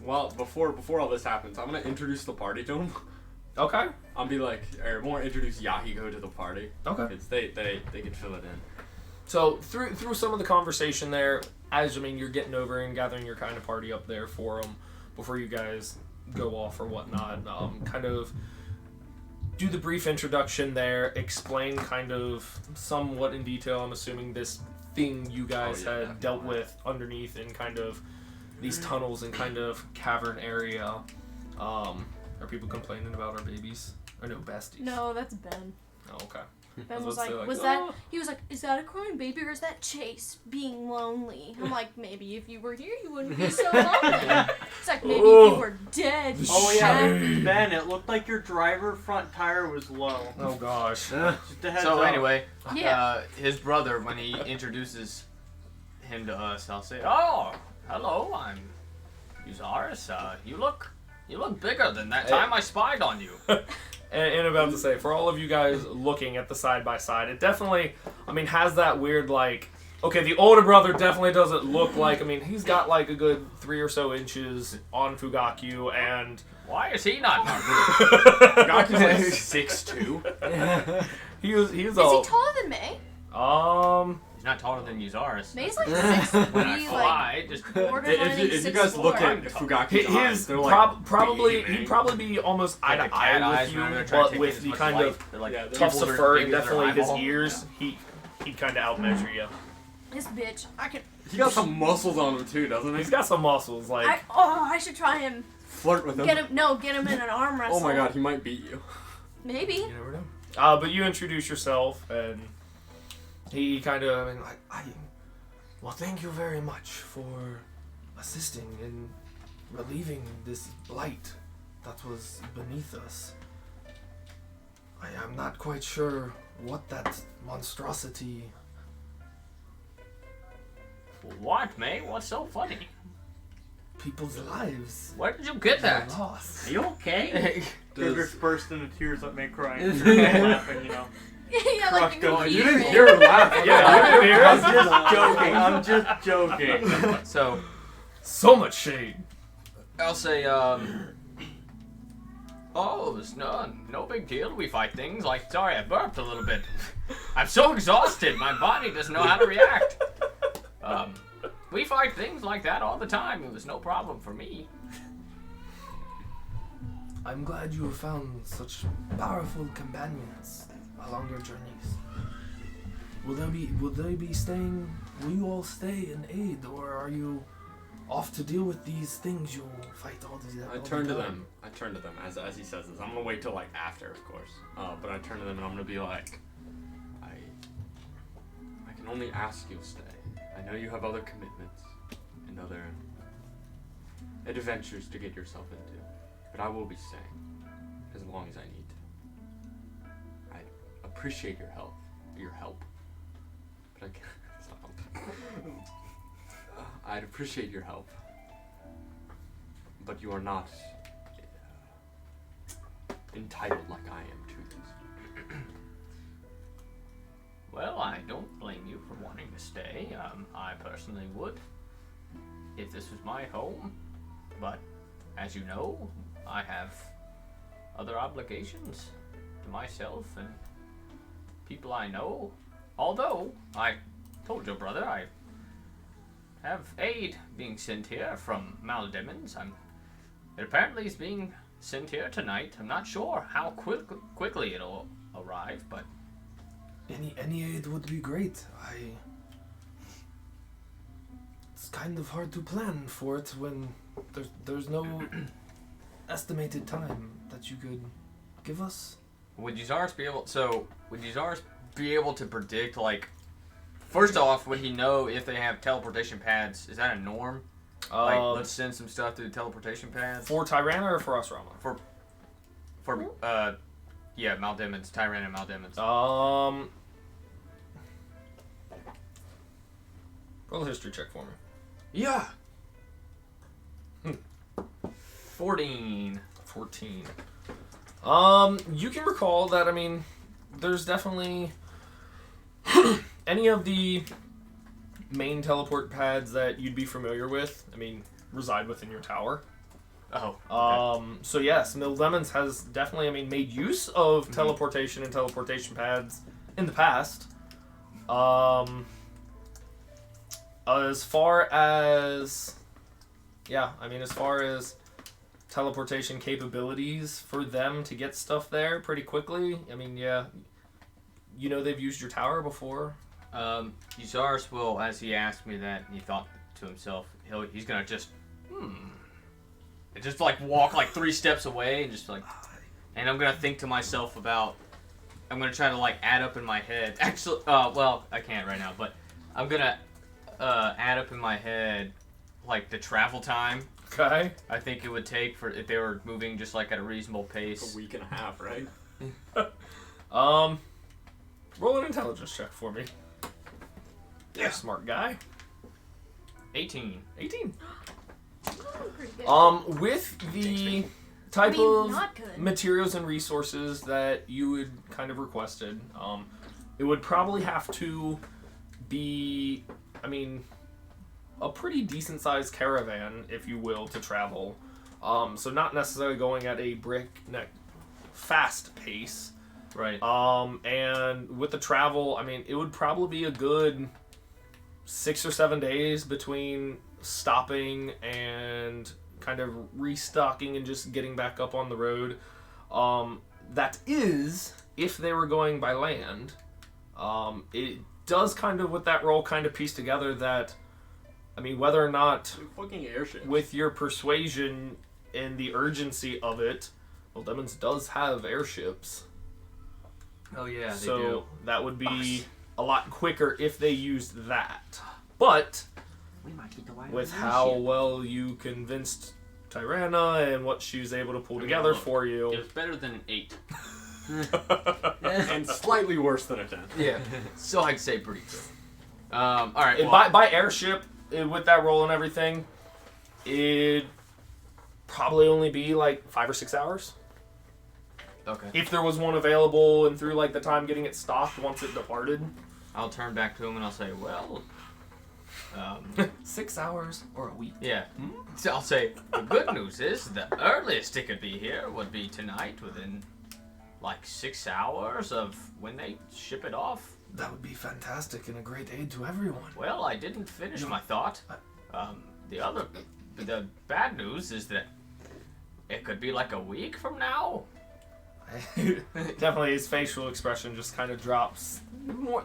Well, before all this happens, I'm gonna introduce the party to him. Okay. I'll be like, or more introduce Yahiko to the party. Okay. Because they can fill it in. So through some of the conversation there, as you're getting over and gathering your kind of party up there for them before you guys go off or whatnot, kind of do the brief introduction there, explain kind of somewhat in detail, I'm assuming this thing you guys had dealt with underneath in kind of these tunnels and kind of cavern area. Are people complaining about our babies? Or no, besties? No, that's Ben. Oh, okay. Ben was Let's like, say, was that? He was like, is that a crying baby or is that Chase being lonely? I'm like, maybe if you were here, you wouldn't be so lonely. It's like maybe if you were dead. Oh yeah, Shame. Ben, it looked like your driver front tire was low. Oh gosh. Just a heads So up. anyway, Yeah. his brother, when he introduces him to us, I'll say, "Oh, hello, I'm Uzaris. You look bigger than that time I spied on you." And about to say, for all of you guys looking at the side by side, it definitely, has that weird okay, the older brother definitely doesn't look like, he's got like a good 3 or so inches on Fugaku, and Why is he not in our group? Fugaku's like 6'2". he was Is he all, taller than May? He's not taller than Uzaris. May's like 6'3", When I like fly, just borderlining If you guys look 6'4". at Fugaku's eyes, his they're like probably beaming. he'd probably be almost eye like to the cat eye eyes with you, when they're trying to but take with as the much kind light. of They're like Yeah, they're tufts of pupils are fur big and as their definitely his eyeball. ears, he'd kind of outmeasure you. This bitch, I could. He got some muscles on him too, doesn't he? He's got some muscles, like I should try him. Flirt with him. Get him in an arm wrestle. Oh my god, he might beat you. Maybe. you never know. But you introduce yourself, and he kind of, well, thank you very much for assisting in relieving this blight that was beneath us. I am not quite sure what that monstrosity. What, May? What's so funny? People's lives Where did you get were that? lost. Are you okay? Goodrich burst into tears that made crying. Laughing, Yeah, like you Crushed can up. You hear didn't it. hear him laugh. Yeah, you didn't hear I'm it. just joking. So, So much shade. I'll say, oh, it's no big deal. We fight things like, sorry, I burped a little bit. I'm so exhausted, my body doesn't know how to react. We fight things like that all the time. It was no problem for me. I'm glad you have found such powerful companions along your journeys. Will you all stay in aid, or are you off to deal with these things. You'll fight all these. I turn to them as he says this. I'm gonna wait till like after, of course. But I turn to them and I'm gonna be like, I can only ask you to stay. I know you have other commitments and other adventures to get yourself into, but I will be staying as long as I need to. I appreciate your help, but I can't stop. I'd appreciate your help, but you are not entitled like I am to this. Well, I don't blame you for wanting to stay. I personally would, if this was my home. But, as you know, I have other obligations to myself and people I know. Although, I told your brother I have aid being sent here from Maldemons. It apparently is being sent here tonight. I'm not sure how quickly it'll arrive, but Any aid would be great. It's kind of hard to plan for it when there's no estimated time that you could give us. would Yuzarus be able? So would Yuzarus be able to predict? Like, first off, would he know if they have teleportation pads? Is that a norm? Like, let's send some stuff through the teleportation pads. For Tirana or for us, Rama? Yeah, Maldemons, Tyrant and Maldemons. Roll a history check for me. Yeah. 14. 14. You can recall that, I mean, there's definitely any of the main teleport pads that you'd be familiar with, I mean, reside within your tower. Oh. Okay. So yes, Mildemons has definitely, I mean, made use of teleportation and teleportation pads in the past. As far as teleportation capabilities for them to get stuff there pretty quickly, I mean, yeah, you know they've used your tower before. Yuzarus will, as he asked me that, he thought to himself, he's gonna just, and just like walk like 3 steps away and just like, and I'm gonna think to myself about, I'm gonna try to like add up in my head. Actually, well, I can't right now, but I'm gonna add up in my head like the travel time. Okay. I think it would take for if they were moving just like at a reasonable pace. A week and a half, right? Roll an intelligence check for me. Yeah. Smart guy. 18. 18. Pretty good. With the type I mean, of not good. materials and resources that you would kind of requested, it would probably have to be, I mean, a pretty decent sized caravan, if you will, to travel. So not necessarily going at a breakneck fast pace. Right. And with the travel, I mean, it would probably be a good 6 or 7 days between stopping and kind of restocking and just getting back up on the road. That is, if they were going by land. It does kind of, with that roll, kind of piece together that, I mean, whether or not Fucking airship. with your persuasion and the urgency of it, well, Demons does have airships. Oh yeah, they So do. that would be a lot quicker if they used that. But We might get the white with one. how well you convinced Tirana and what she was able to pull together look, for you. It was better than an 8. And slightly worse than a 10. Yeah. So I'd say pretty good. All right. And Well, by airship, with that roll and everything, it'd probably only be like 5 or 6 hours. okay. If there was one available and through like the time getting it stocked once it departed. I'll turn back to him and I'll say, well, 6 hours or a week. yeah. So I'll say, the good news is the earliest it could be here would be tonight within like 6 hours of when they ship it off. That would be fantastic and a great aid to everyone. Well, I didn't finish my thought. The bad news is that it could be like a week from now. Definitely his facial expression just kind of drops.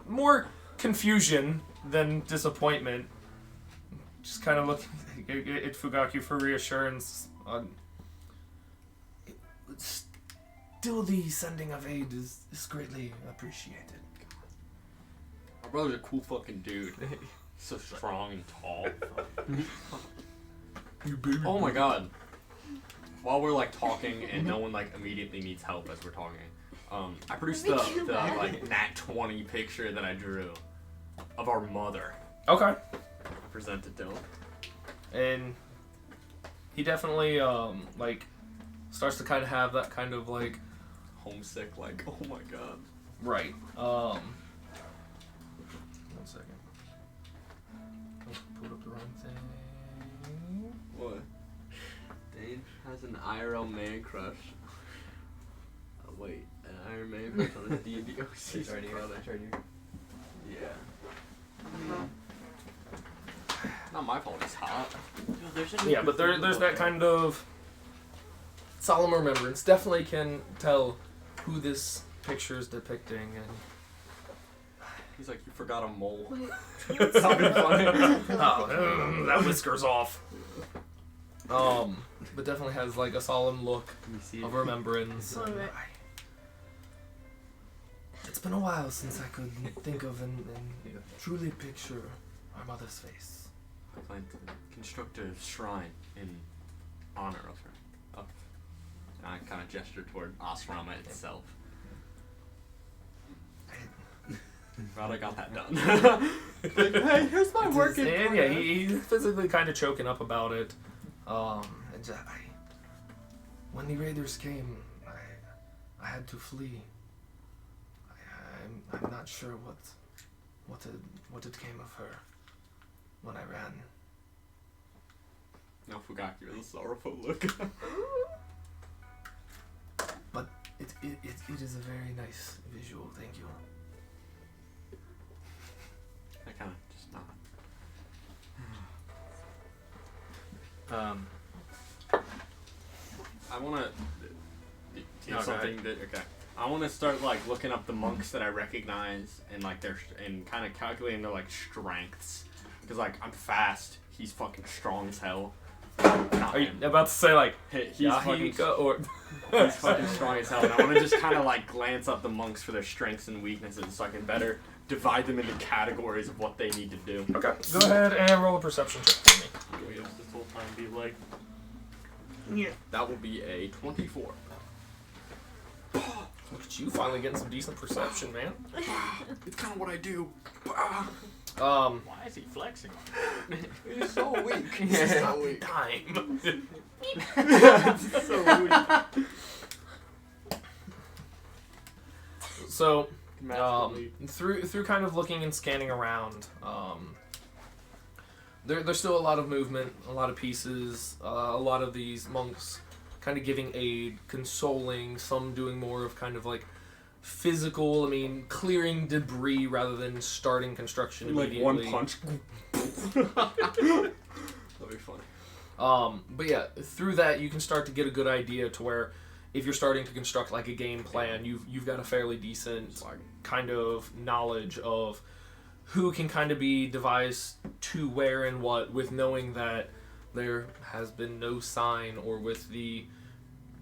More confusion than disappointment. just kind of look at Fugaku for reassurance. Still, the sending of aid is greatly appreciated. My brother's a cool fucking dude. So strong and tall. Oh my god. While we're like talking and no one like immediately needs help as we're talking, I produced the like nat 20 picture that I drew of our mother. Okay. Presented to him. And he definitely like starts to kind of have that kind of like Homesick, like, oh my god. right. 1 second. Oh, pulled up the wrong thing. What? Dane has an IRL man crush. Oh, wait, an Iron Man crush on his D&D OC brother. Yeah. Not my fault, he's hot. Yeah, but there's that kind of solemn remembrance. Definitely can tell who this picture is depicting, and He's like, you forgot a mole. Wait, That'll be funny. that whisker's off. But definitely has like a solemn look of remembrance. Wait, wait. It's been a while since I could think of and truly picture our mother's face. I plan to construct a shrine in honor of her. And I kind of gesture toward Asrama itself. Glad I got that done. Like, hey, here's my work in And yeah, he's physically kind of choking up about it. And when the raiders came, I had to flee. I'm not sure what it came of her when I ran. No, Fugaki with a sorrowful look. But it is a very nice visual. Thank you. I kind of just nod. I want to do Okay. something that I want to start like looking up the monks that I recognize and like and kind of calculating their like strengths because like I'm fast, he's fucking strong as hell. Not Are you him. about to say like He's fucking Yahika or he's fucking strong as hell, and I want to just kind of like glance up the monks for their strengths and weaknesses so I can better divide them into categories of what they need to do. Okay, go ahead and roll a perception check for me. We have this whole time be like, That will be a 24. Look at you finally getting some decent perception, man. It's kind of what I do. Why is he flexing? He's so weak. He's so weak. Time. So weak. So, massively. through kind of looking and scanning around, there's still a lot of movement, a lot of pieces, a lot of these monks kind of giving aid, consoling, some doing more of kind of like physical, clearing debris rather than starting construction Like immediately. one punch. That'd be funny. But yeah, through that you can start to get a good idea to where if you're starting to construct like a game plan, you've got a fairly decent kind of knowledge of who can kind of be devised to where and what, with knowing that there has been no sign, or with the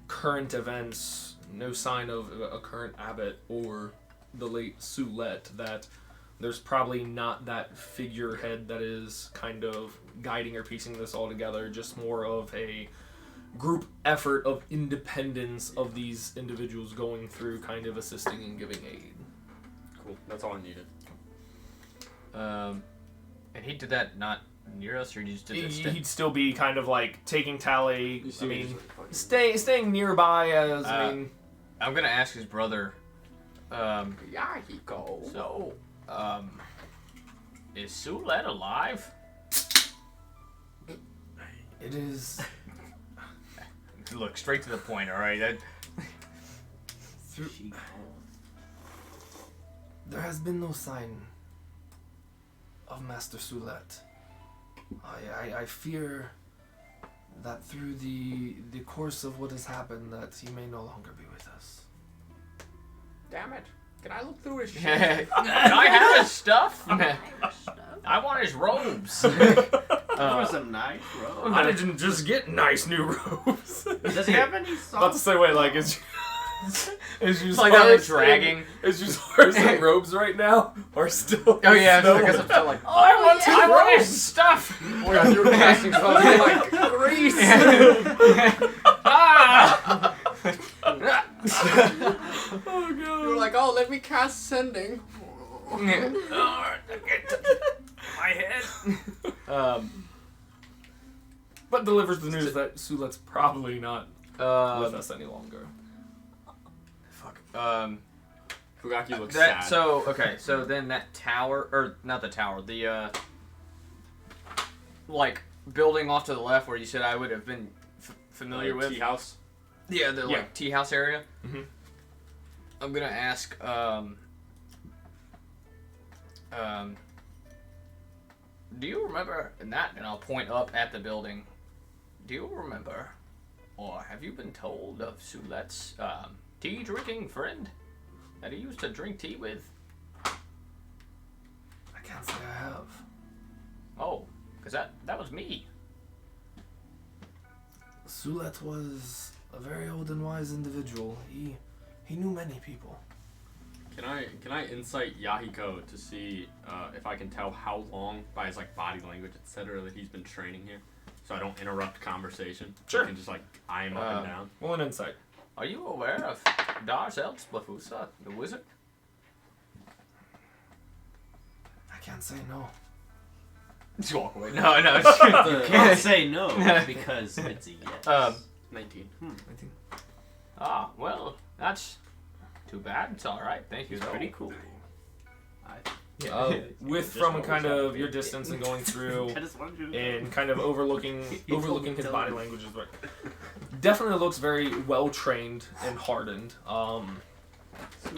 current events, no sign of a current abbot or the late Soulette, that there's probably not that figurehead that is kind of guiding or piecing this all together, just more of a group effort of independence of these individuals going through kind of assisting and giving aid. Cool. That's all I needed. And he did that not near us, or he just did it? He'd still be kind of like taking tally. You see me just, like, fucking- Staying nearby as I'm gonna ask his brother. Yahiko. So, is Soulette alive? it is Look straight to the point. All right. through. There has been no sign of Master Soulette. I fear that through the course of what has happened, that he may no longer be with us. Damn it. Can I look through his shit? Can I have his stuff? Irish stuff. I want his robes. was a nice robe. I didn't just get nice new robes. Does he have any About to socks? say, wait, like, is you It's like that, like, dragging. Is you in robes right now, or still? Oh yeah, still I guess I'm still like. Oh, I want yeah. this stuff. Oh yeah, you were casting spells. You're like Grease. Ah! Oh You're like, oh, let me cast sending. My head. But delivers the news that Sulet's probably not with us any longer. Fuck. Fugaki looks That sad. so okay. So then that tower, or not the tower, the like building off to the left where you said I would have been familiar with. tea house. Yeah, the Yeah. like tea house area. Mhm. I'm gonna ask. Do you remember in that? And I'll point up at the building. Do you remember, or have you been told of Sulet's tea drinking friend that he used to drink tea with? I can't say I have. Oh, because that was me. Sulet was a very old and wise individual. He knew many people. Can I insight Yahiko to see if I can tell how long by his like body language, etc., that he's been training here, so I don't interrupt conversation. Sure. I can just like eye him up and down. Roll an insight. Are you aware of Darzel Splafusa, the wizard? I can't say no. Just walk away. No. You can't say no because it's a yes. 19. Well, that's too bad. It's all right. Thank you. He's though. pretty cool. With from kind of your distance and going through I just wanted you to and kind of overlooking told me his to body tell language as well. Definitely looks very well trained and hardened.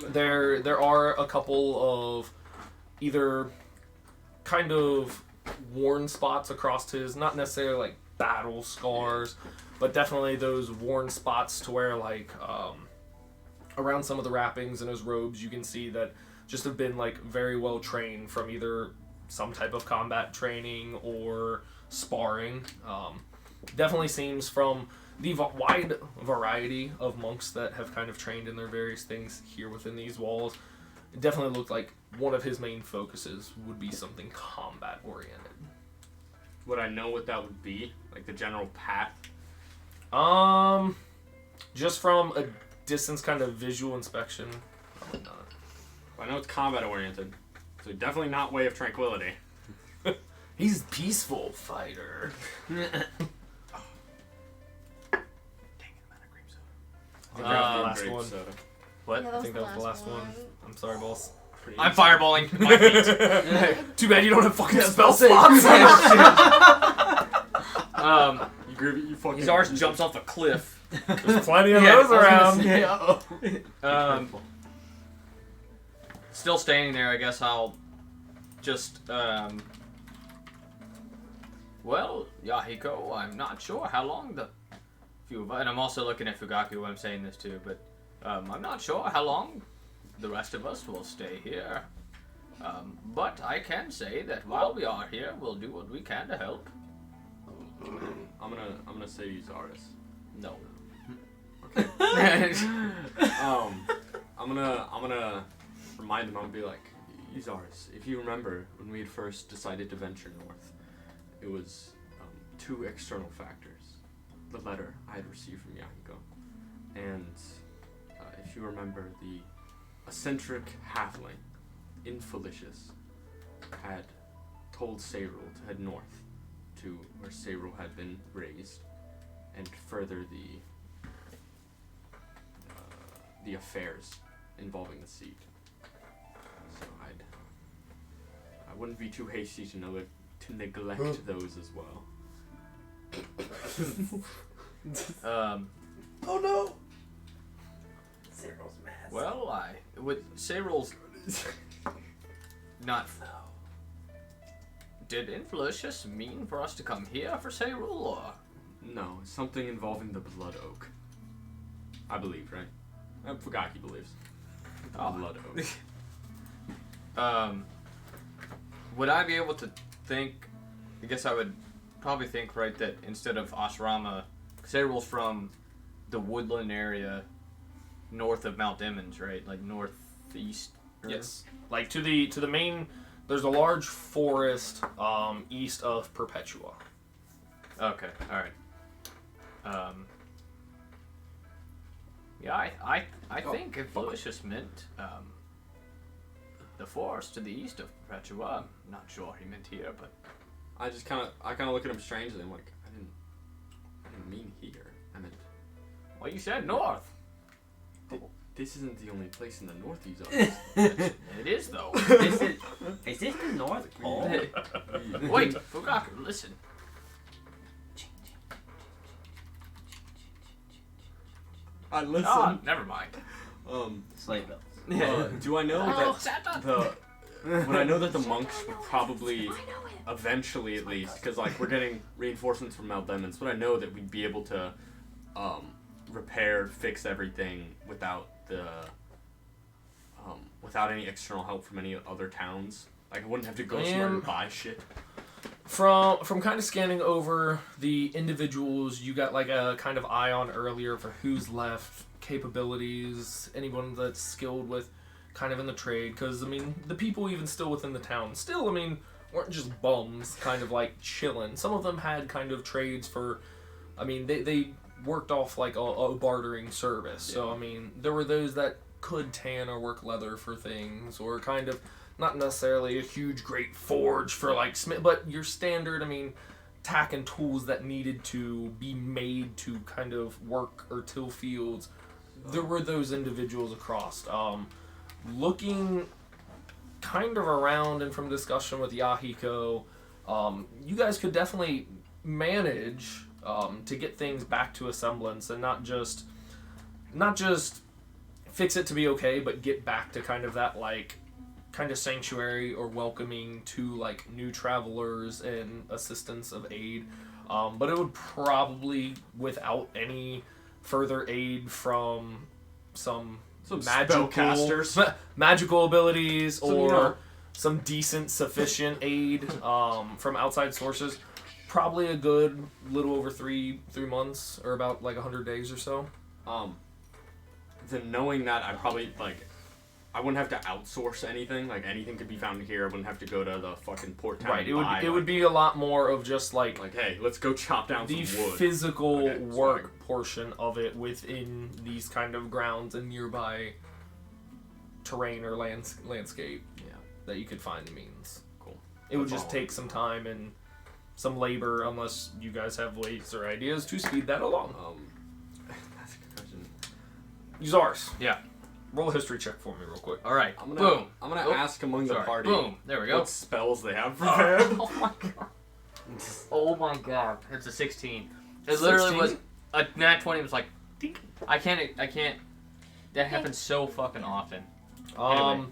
There are a couple of either kind of worn spots across his, not necessarily like battle scars, but definitely those worn spots to where like around some of the wrappings in his robes you can see that just have been like very well trained from either some type of combat training or sparring. Definitely seems from the wide variety of monks that have kind of trained in their various things here within these walls. It definitely looked like one of his main focuses would be something combat oriented. Would I know what that would be? Like the general path? Just from a distance kind of visual inspection, probably not. I know it's combat oriented, so definitely not Way of Tranquility. He's a peaceful fighter. Last Grape one. soda. What? Yeah, I that think was that was the last one. I'm sorry, boss. Pretty I'm easy. fireballing my feet. Too bad you don't have fucking spell slots. You fucking. Zars jumps off a cliff. There's plenty of Yeah, those I was around. gonna Still standing there, I guess I'll just, well, Yahiko, I'm not sure how long the few of us, and I'm also looking at Fugaku when I'm saying this too, but I'm not sure how long the rest of us will stay here. But I can say that while we are here, we'll do what we can to help. I'm gonna say Zaris. No. I'm gonna remind him. I'm gonna be like, Zaris, if you remember when we had first decided to venture north, it was two external factors. The letter I had received from Yahiko, and if you remember, the eccentric halfling, Infelicious, had told Sayrul to head north to where Sayrul had been raised, and further the affairs involving the seed. So I wouldn't be too hasty to neglect those as well. Oh no! Cyril's mad. Well, with Sayrul's not. Did Infelicious mean for us to come here for Sayrul, or? No, something involving the Blood Oak. I believe, right? Fugaki believes. Oh. Blood Oak. Would I be able to think? I guess I would probably think, right, that instead of Asrama, Sayrul's from the woodland area north of Mount Emmons, right? Like northeast. Yes. Like to the main. There's a large forest east of Perpetua. Okay. All right. Yeah, I think if Lucius meant the forest to the east of Perpetua, I'm not sure he meant here, but I kind of look at him strangely. I'm like, I didn't mean here. I meant. well, you said north. This isn't the only place in the northeast. It is though. Is this the North Pole? Wait, Fugaku, listen. I listen. Oh, never mind. Sleigh bells. Do I know Oh. that would I know that the monks would probably eventually, at least, because like we're getting reinforcements from Mount Emmons, would I know that we'd be able to repair, fix everything without without any external help from any other towns? Like I wouldn't have to go somewhere and buy shit. From kind of scanning over the individuals, you got like a kind of eye on earlier for who's left, capabilities, anyone that's skilled with kind of in the trade. Because I mean, the people even still within the town, still I mean, weren't just bums, kind of like chilling. Some of them had kind of trades for, I mean, they worked off like a bartering service. Yeah. So I mean, there were those that could tan or work leather for things, or kind of. Not necessarily a huge, great forge for like smith, but your standard, I mean, tack and tools that needed to be made to kind of work or till fields. There were those individuals across. Looking kind of around and from discussion with Yahiko, you guys could definitely manage to get things back to a semblance and not just fix it to be okay, but get back to kind of that like kind of sanctuary or welcoming to like new travelers and assistance of aid, but it would probably without any further aid from some magical abilities or some decent sufficient aid from outside sources, probably a good little over three months or about like 100 days or so. Then knowing that, I probably like I wouldn't have to outsource anything. Like anything could be found here. I wouldn't have to go to the fucking port town. Right. It would be a lot more of just like hey, let's go chop down the some wood. Physical work portion of it within these kind of grounds and nearby terrain or landscape. Yeah. That you could find the means. Cool. It would just take some time and some labor, unless you guys have ways or ideas to speed that along. That's a good question. Uzars. Yeah. Roll a history check for me real quick. All right. I'm Boom. gonna ask among the party. Boom. There we go. What spells they have prepared. Oh my god. Oh my god. It's a 16. It literally was a nat 20 was like, dink. I can't. That happens so fucking often. Anyway.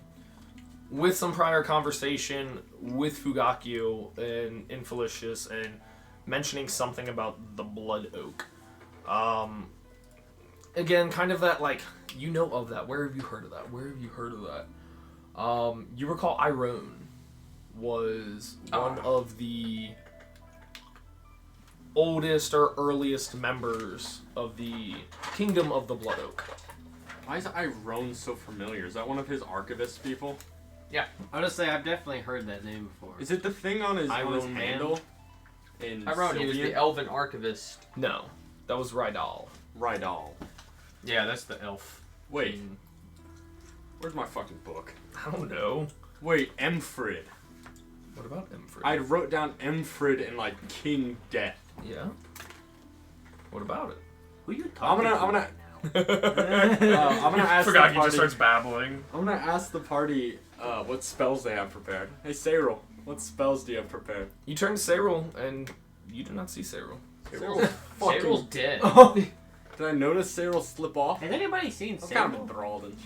With some prior conversation with Fugaku and Infelicious and mentioning something about the Blood Oak. Again, kind of that like, you know of that. Where have you heard of that? Where have you heard of that? You recall Irone was one of the oldest or earliest members of the Kingdom of the Blood Oak. Why is Irone so familiar? Is that one of his archivist people? Yeah. I would say I've definitely heard that name before. Is it the thing on his Irone handle? In Irone, he was the elven archivist. No, that was Rydal. Rydal. Yeah, that's the elf. Wait. Where's my fucking book? I don't know. Wait, Emfrid. What about Emfrid? I wrote down Emfrid and like King Death. Yeah. What about it? Who are you talking to? I'm gonna ask the party. He just starts babbling. I'm gonna ask the party what spells they have prepared. Hey, Cyril, what spells do you have prepared? You turn to Cyril, and you do not see Cyril. Cyril's dead. Did I notice Cyril slip off? Has anybody seen I'm kind of Cyril? enthralled and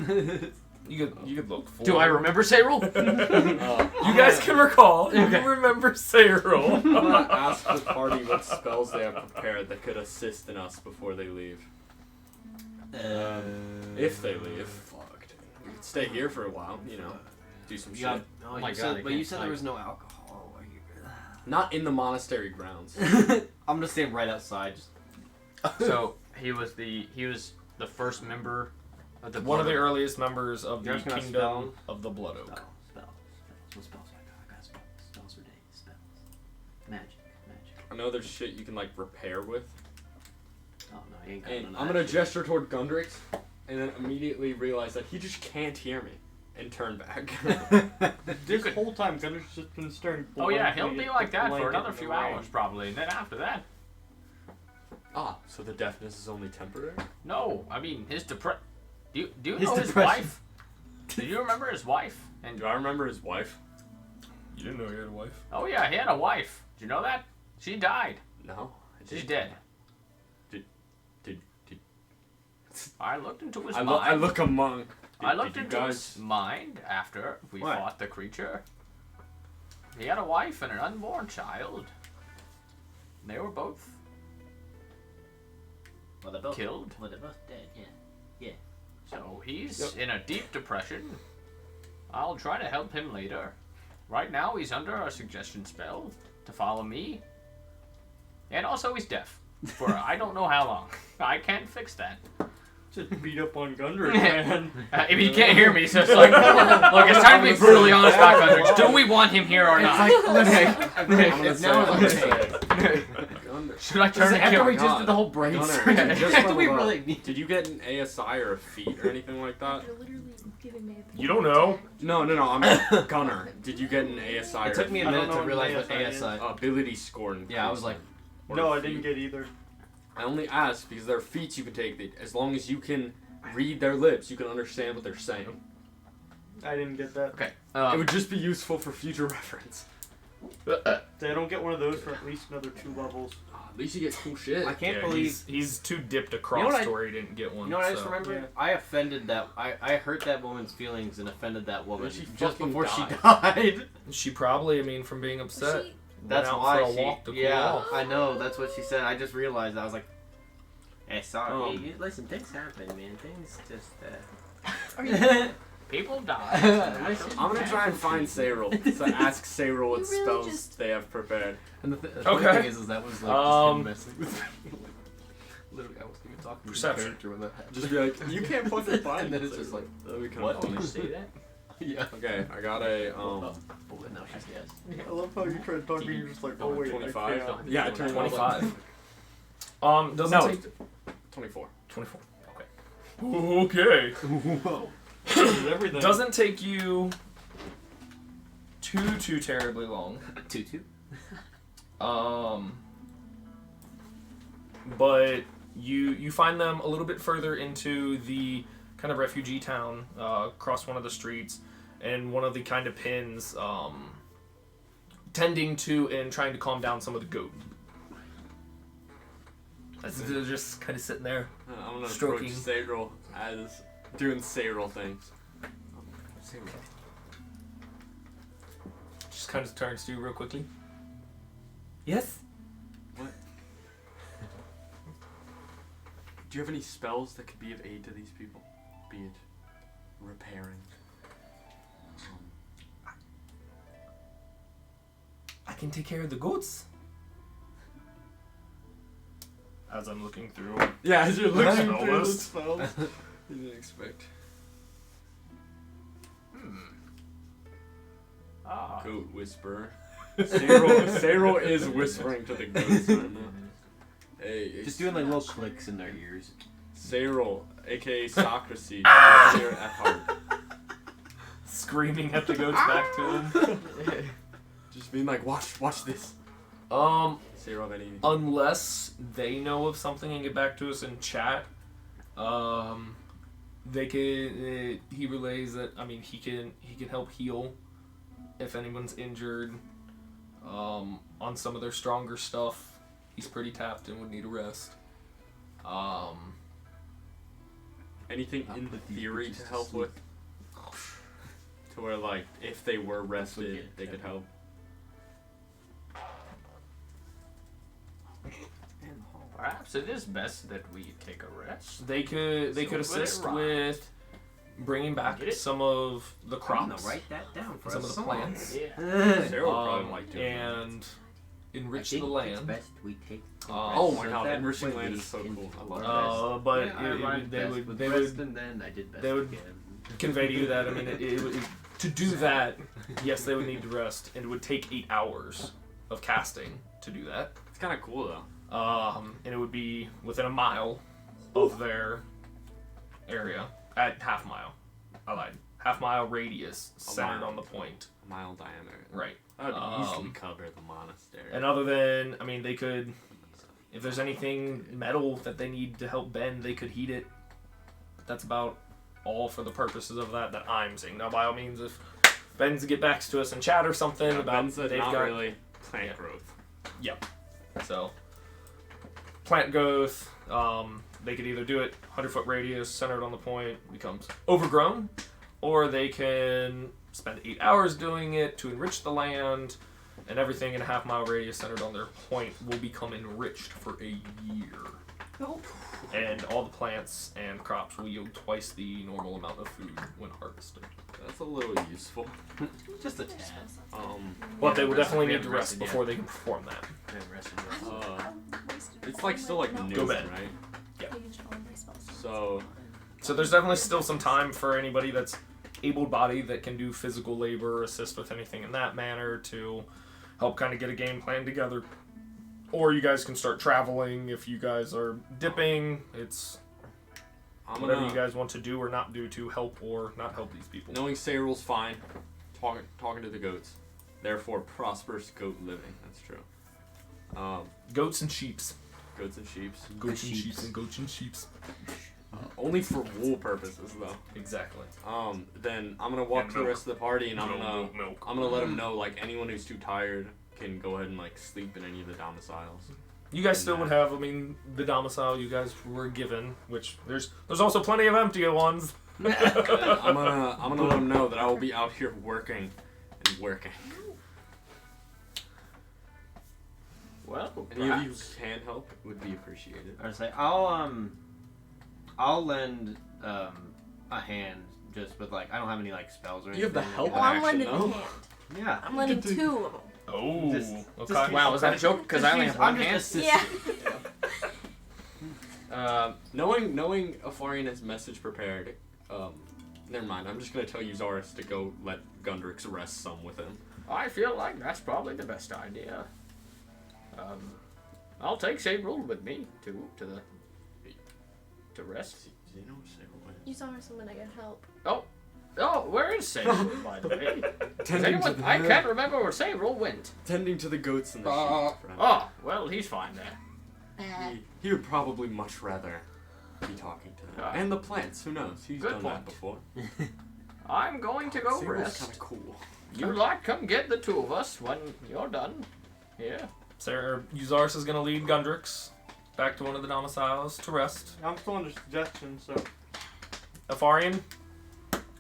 shit. You could look for Do I remember Cyril? You guys can recall. You can remember Cyril. I'm gonna ask the party what spells they have prepared that could assist in us before they leave. If they leave, fucked. We could stay here for a while, you know, do some shit. Oh my you God, said, I but you can't said type. there was no alcohol. Not in the monastery grounds. I'm gonna stand right outside. Just... So he was the first member of the One of the Blood Oak. earliest members of the You're asking about Kingdom spells? of the Blood Oak. Spells. What spells I got spells. Spells for days. Spells. Magic. I know there's shit you can like repair with. Oh no, you ain't got And none of I'm that gonna shit. gesture toward Gundrix, and then immediately realize that he just can't hear me, and turn back. This whole time, Gunner's just been staring. Oh yeah, he'll blankly be at like the that for blanket another in the few rain. hours probably, and then after that, So the deafness is only temporary? no. I mean his Do you His know his depression. wife? Do you remember his wife? And Do I remember his wife? You didn't know he had a wife? oh yeah, he had a wife. Did you know that? She died. No. I She's didn't. dead. Did- I looked into his I mind. look a monk. I looked Did you into guys... his mind after we What? fought the creature. He had a wife and an unborn child. They were both Well, they're both killed. Well, they're both dead. Yeah. So he's in a deep depression. I'll try to help him later. Right now he's under a suggestion spell to follow me. And also he's deaf. For I don't know how long. I can't fix that. Just beat up on Gunner, man. If you can't hear me, so it's like, look, it's time to be brutally honest about Gundrich. Do we want him here or not? It's now like, Should I turn after and we kill just did the whole brain Gunner, surgery, just do we leveled up. really need? Did you get an ASI or a feat or anything like that? You're literally giving me a You don't know. No, I'm Gunner. Did you get an ASI or It took me a I don't minute know to realize what what an ASI ASI. ability score? Yeah, I was like, or No, I feat? didn't get either. I only asked because there are feats you can take that as long as you can read their lips, you can understand what they're saying. I didn't get that. Okay. It would just be useful for future reference. I don't get one of those for at least another 2 levels. At least you get cool shit. I can't Yeah, believe. he's too dipped You know across what I- to where he didn't get one. You know what I just so. remembered? Yeah. I offended that. I hurt that woman's feelings and offended that woman she just fucking before she died. died. She probably, I mean, from being upset, She, That's went out why for a she. walk to cool Yeah, off. I know. That's what she said. I just realized. I was like, "Hey, sorry." Listen, things happen, man. Things just. are you? People die. I'm gonna try and find Sayril. So ask Sayril what You really spells just- they have prepared. And the funny Okay. thing is that was like just him messing with me. Literally, I wasn't even talking to the Perception. character when that happened. Just be like, you can't fucking find And then it's just like, that'd be kinda what? funny. Did you say that? Yeah. Okay, I got a But now she's dead. I love how you try to talk to me, you're just like, oh wait, 25. I can't. Yeah, I turned 25. Doesn't No. take 24. 24. Okay. Everything. Doesn't take you too terribly long. 2-2. But you find them a little bit further into the kind of refugee town, across one of the streets, and one of the kind of pins tending to and trying to calm down some of the goat. They're just kind of sitting there. I'm gonna Stroking. approach Sayril as doing Sayril things. Just kind of turns to you real quickly. Yes? Do you have any spells that could be of aid to these people? Be it repairing. I can take care of the goats. As I'm looking through. Yeah, as you're looking Spell through the list. spells, you didn't expect. Ah. Goat whisperer. Sayril is whispering to the goats right now. Hey, Just doing like little clicks in their ears. Sayril, aka Socrates, here at heart. Screaming at the goats back to him. Just being like, watch this. Sayril, have any? Unless they know of something and get back to us in chat, they can. He relays that. I mean, he can help heal if anyone's injured. On some of their stronger stuff, he's pretty tapped and would need a rest. Anything in the theory to help with? To where, like, if they were rested, they could help. Perhaps it is best that we take a rest. They could So assist right. with bringing back Get it? some of the I'm gonna crops, write that down for some us. of the plants. Yeah. Sayril would probably like doing that. and enrich I the think it's land. best we take. Oh my So god, that enriching way land we is so can cool. I love it. But Yeah, I arrived best with they rest, would and then I did best they would- again. convey to you that, I mean, to do that, yes, they would need to rest, and it would take 8 hours of casting to do that. It's kind of cool though. And it would be within a mile of their area, at half mile. I lied. Half mile radius centered mile. on the point. A mile diameter. Right. That would easily Um, cover the monastery. And other than, I mean, they could, if there's anything metal that they need to help bend, they could heat it. But that's about all for the purposes of that I'm seeing. Now, by all means, if Ben's get back to us and chat or something Yeah, about Ben's a they've not got really plant Yeah. growth. so plant growth. They could either do it 100-foot radius centered on the point, becomes overgrown, or they can spend 8 hours doing it to enrich the land, and everything in a half-mile radius centered on their point will become enriched for a year. Oh. And all the plants and crops will yield twice the normal amount of food when harvested. That's a little useful. Just a tad. But they would We definitely need haven't to rest rested yet. before they can perform that. I haven't rested yet. It's like still like new, Go bed. right? Used all my spells. So There's definitely still some time for anybody that's able-bodied that can do physical labor, assist with anything in that manner to help kind of get a game plan together. Or you guys can start traveling if you guys are dipping. It's I'm whatever gonna, you guys want to do or not do to help or not help these people. knowing Sayrul's fine, talking to the goats. Therefore, prosperous goat living. That's true. Goats and sheeps. Goats and sheeps. Goats and sheeps. sheeps and goats and sheeps. Only for wool purposes, though. Exactly. Then I'm gonna walk And to the milk. rest of the party, and I'm gonna Milk. let them know like anyone who's too tired can go ahead and like sleep in any of the domiciles. You guys still would have, I mean, the domicile you guys were given, which there's also plenty of empty ones. I'm gonna let them know that I will be out here working and working. Well, Any of you perhaps. who can help would be appreciated. I was like, I'll lend a hand just with like I don't have any like spells or anything. You have the help Oh, I'm action, lending a though. hand. Yeah. I'm lending 2 of them. Oh, Just okay. Wow, was that a joke? Because I only have one I'm hand. just Yeah. Knowing Afarian has message prepared, never mind. I'm just gonna tell you Zaris to go let Gundrix rest some with him. I feel like that's probably the best idea. I'll take Sabril with me to rest. Do you know what Sayrul is? You saw her someone I can help. Oh, where is Sabril, by the way? Does Tending to anyone, I can't remember where Sabril went. Tending to the goats and the sheep. friend. Oh, well, he's fine there. He would probably much rather be talking to them. And the plants, who knows? He's Good done that point. before. I'm going to go Sayrul's rest. kind of cool. You lot come get the two of us when you're done. Yeah. Sarah, Uzaris is going to lead Gundrix back to one of the domiciles to rest. I'm still under suggestion, so Afarian,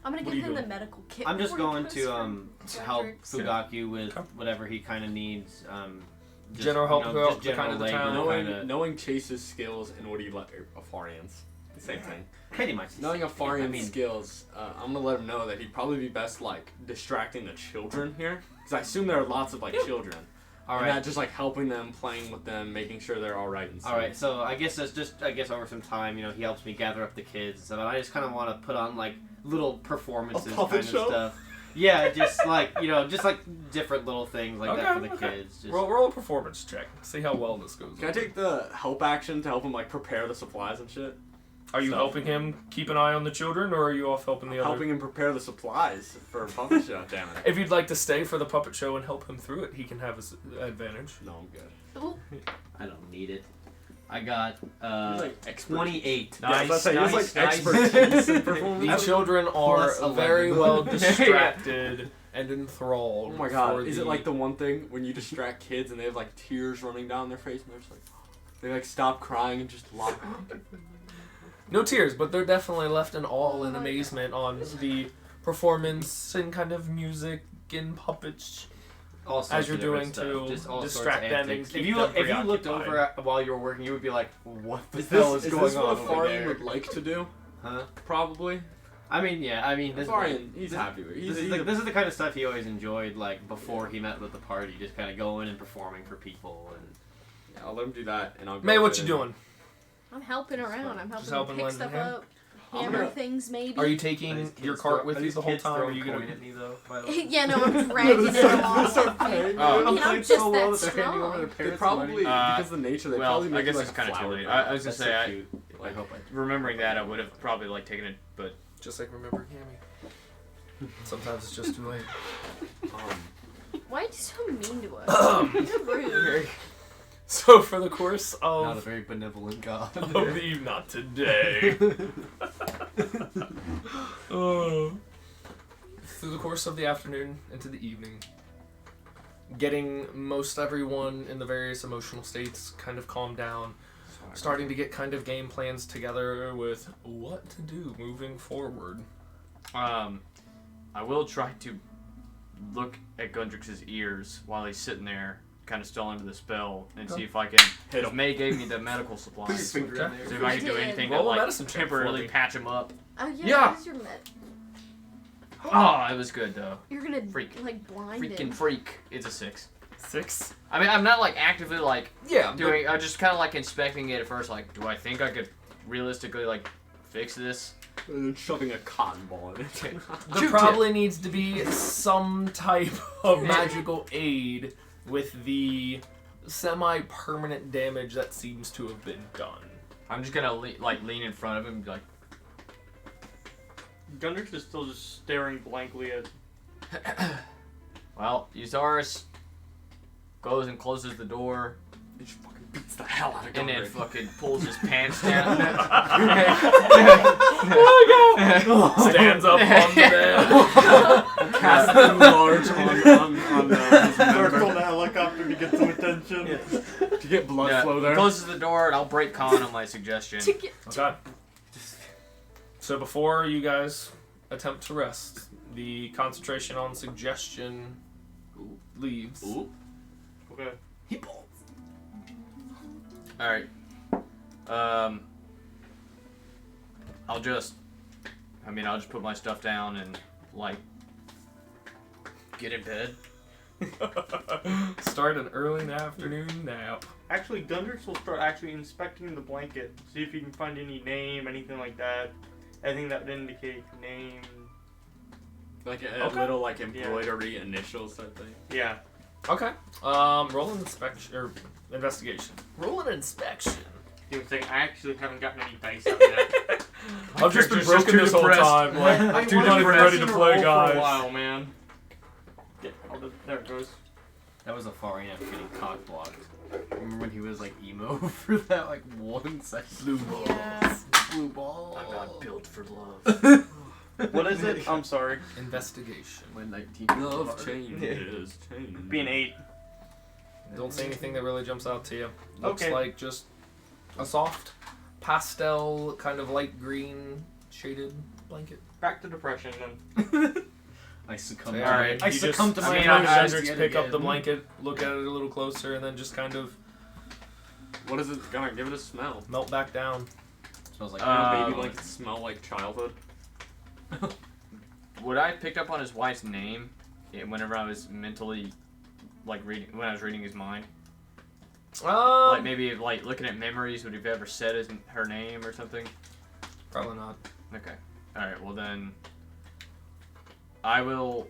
I'm gonna What give are him you the doing? medical kit. I'm just before he going goes to help Gundrix. Fugaku with Okay. whatever he kind of needs. Just, General help just throughout the general kind of the labor, town. kinda- Knowing Chase's skills and what he let Afarian's. Same thing. pretty much. Knowing Afarian's I mean- skills, I'm gonna let him know that he'd probably be best like distracting the children here, because I assume there are lots of like children. All And right. not just like helping them, playing with them, making sure they're all right and safe. All right, so I guess that's just over some time, he helps me gather up the kids and stuff. And I just kind of want to put on like little performances, A puppet kind of show? stuff. Yeah, just like just like different little things like that for the Okay. kids. Just, roll a performance check. See how well this goes. Can I take the help action to help him like prepare the supplies and shit? Are you So- helping him keep an eye on the children, or are you off helping the other? Helping him prepare the supplies for a puppet show. Damn it. If you'd like to stay for the puppet show and help him through it, he can have his advantage. No, I'm good. Ooh, I don't need it. I got He's like expert. 28. Yeah, I was about to say, he has, Nice, like nice. expertise in The performance. children are Plus 11. very well distracted and enthralled. Oh my god, for is it like the one thing when you distract kids and they have like tears running down their face and they're just like, they like stop crying and just lock. No tears, but they're definitely left in awe and Oh my amazement on the performance and kind of music and puppets All sorts as you're of different doing stuff. to Just all distract sorts of them and antics. keep If you them if you looked preoccupied. over while you were working, you would be like, "What the Is hell this is going what on over Afarian there?" would like to do? Huh? Probably. I mean, yeah. I mean, this He's happy with it. This is the kind of stuff he always enjoyed. Like before he met with the party, just kind of going and performing for people. And Yeah, I'll let him do that, and I'll go. May, what ahead you and- doing? I'm helping around. I'm Just helping helping pick stuff Lyndon, up, hammer things maybe. Are you taking your cart with you the whole time? Or are you going gonna? at me though? By the way? Yeah, no, I'm dragging it along. Oh. I mean, I'm just that strong. They probably because of the nature. They probably I make guess you, it's like, kind of too flower late. crown. I was gonna That's say, so I cute. I hope I. remembering that, I would have probably like taken it, but Just like remember Cammy. Sometimes it's just too late. Why are you so mean to us? You're rude. So for the course Not a of very benevolent god. not today. Through the course of the afternoon into the evening, getting most everyone in the various emotional states kind of calmed down, starting to get kind of game plans together with what to do moving forward. I will try to look at Gundrix's ears while he's sitting there, kind of still under the spell, and see if I can. Because May gave me the medical supplies. Put your finger in See there. if I can do did. anything to Roll a like medicine check for temporarily me. patch him up. Oh yeah, Yeah. Where's your med? Oh, it was good though. You're gonna Freak. like blind him. Freaking freak. It's a 6. 6. I mean, I'm not like actively like Yeah. doing. I'm just kind of like inspecting it at first. Like, do I think I could realistically like fix this? And then shoving a cotton ball in it. There probably needs to be some type of magical aid with the semi-permanent damage that seems to have been done. I'm just gonna lean in front of him and be like, Gundrix is still just staring blankly at. well, Eusaurus goes and closes the door, He just fucking beats the hell out of and then Gundrix. fucking pulls his pants down. Stands up on the bed. Casting large on his Circle member the helicopter to get some attention. to get blood Yeah, flow he there. closes the door, and I'll break con on my suggestion. To get Okay. So before you guys attempt to rest, the concentration on suggestion leaves. Okay. All right. I'll just put my stuff down and like get in bed. Start an early afternoon nap. Actually, Gundrix will start actually inspecting the blanket. See if he can find any name, anything like that. Anything that would indicate name. Like a Okay. little like embroidery initials type thing. Yeah. Okay. Roll an inspection or investigation. Roll an inspection. He was saying, I actually haven't gotten any dice out yet. I've just been character's broken too this whole depressed. time. Like, I'm too not even ready to play, For a guys. while, man. Yeah, there it goes. That was a far enough getting cock blocked. Remember when he was like emo for that like 1 second? Blue balls. yeah. Blue ball. I'm not built for love. What is it? I'm sorry. Investigation. When 19 Love changes. Be an 8. Don't say anything that really jumps out to you. Looks Okay. like just a soft pastel kind of light green shaded blanket. Back to depression then. I succumb. So, to alright, I you succumb just, to my Hendrix emotions yet pick up the again. blanket, look at it a little closer, and then just kind of What is it gonna give it a smell? melt back down. Smells like Baby blankets smell like childhood. Would I picked up on his wife's name whenever I was mentally like reading when I was reading his mind? Like maybe like looking at memories, would have ever said her name or something? Probably not. Okay. All right. Well then, I will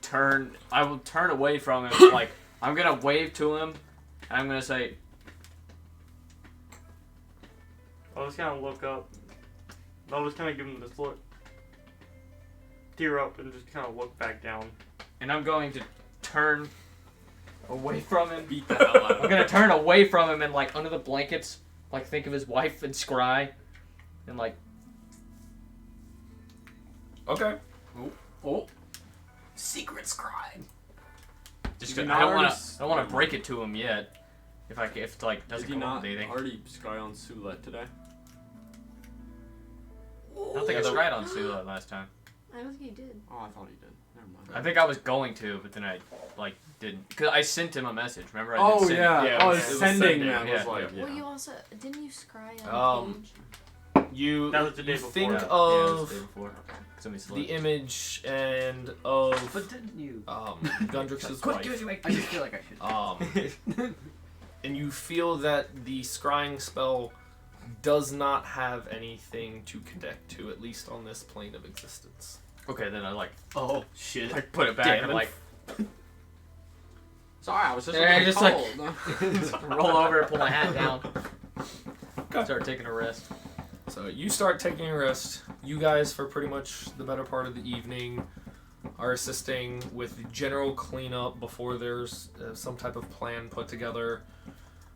turn away from him. Like I'm gonna wave to him, and I'm gonna say, I'll just kind of look up. I'll just kind of give him this look. Tear up and just kind of look back down. and I'm going to turn away from him. Beat the hell out of I'm gonna turn away from him and like under the blankets, like think of his wife and scry, and like Okay. Oh. secret scribe. just Did I you don't not wanna already- break it to him yet. If it like doesn't Did you come up not with anything. already scry on Sulet today? I don't think I scryed on Sula last time. I don't think he did. Oh, I thought he did. Never mind. I think I was going to, but then I like didn't. Cause I sent him a message. Remember? I Oh did send yeah. it. Yeah, Oh, it was sending sending, that yeah, was like Well, you also didn't you scry on Um, page? You That was the day you before. think Yeah, it was of the day before. Somebody the slept. image and of But didn't you? Gundrix's Quit wife. giving me. I just feel like I should. And you feel that the scrying spell does not have anything to connect to, at least on this plane of existence. Okay, then I like Oh shit. put it back Damn and it. like Sorry, I was just Yeah, looking just cold. roll over and pull my hat down. Start taking a rest. So you start taking a rest. You guys, for pretty much the better part of the evening, are assisting with the general cleanup before there's some type of plan put together.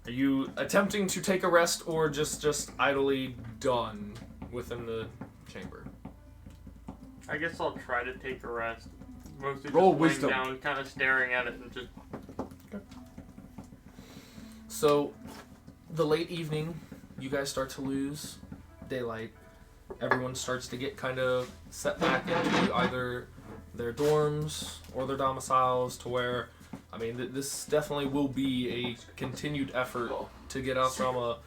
Are you attempting to take a rest or just idly done within the chamber? I guess I'll try to take a rest. Mostly Roll just wisdom. laying down, kind of staring at it and just. So, the late evening, you guys start to lose daylight. Everyone starts to get kind of set back into either their dorms or their domiciles to where, I mean, this definitely will be a continued effort to get Alstrama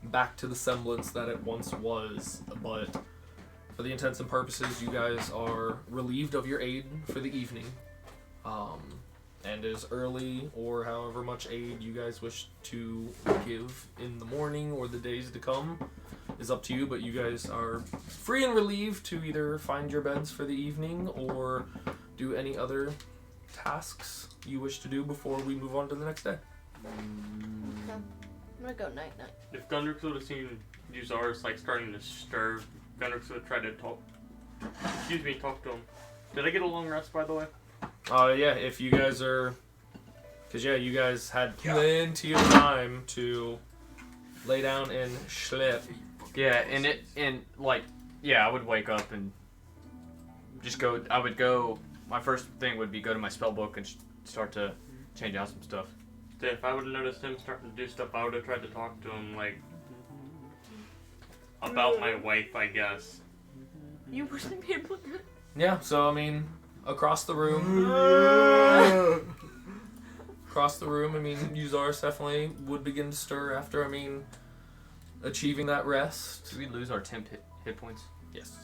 back to the semblance that it once was. But for the intents and purposes, you guys are relieved of your aid for the evening. And as early or however much aid you guys wish to give in the morning or the days to come is up to you, but you guys are free and relieved to either find your beds for the evening or do any other tasks you wish to do before we move on to the next day. I'm gonna go night night. If Gundrix would have seen Uzaris like starting to stir, Gundrix would have tried to talk to him. Did I get a long rest, by the way? Yeah, if you guys are... Because, yeah, you guys had plenty of time to lay down and schlep. Yeah, I would wake up and just go. I would go. My first thing would be go to my spell book and start to change out some stuff. So if I would have noticed him starting to do stuff, I would have tried to talk to him, like, about my wife, I guess. You wouldn't be able to. Yeah, so, I mean, across the room... Across the room, I mean, Uzaris definitely would begin to stir after, I mean, achieving that rest. Do we lose our temp hit points? Yes.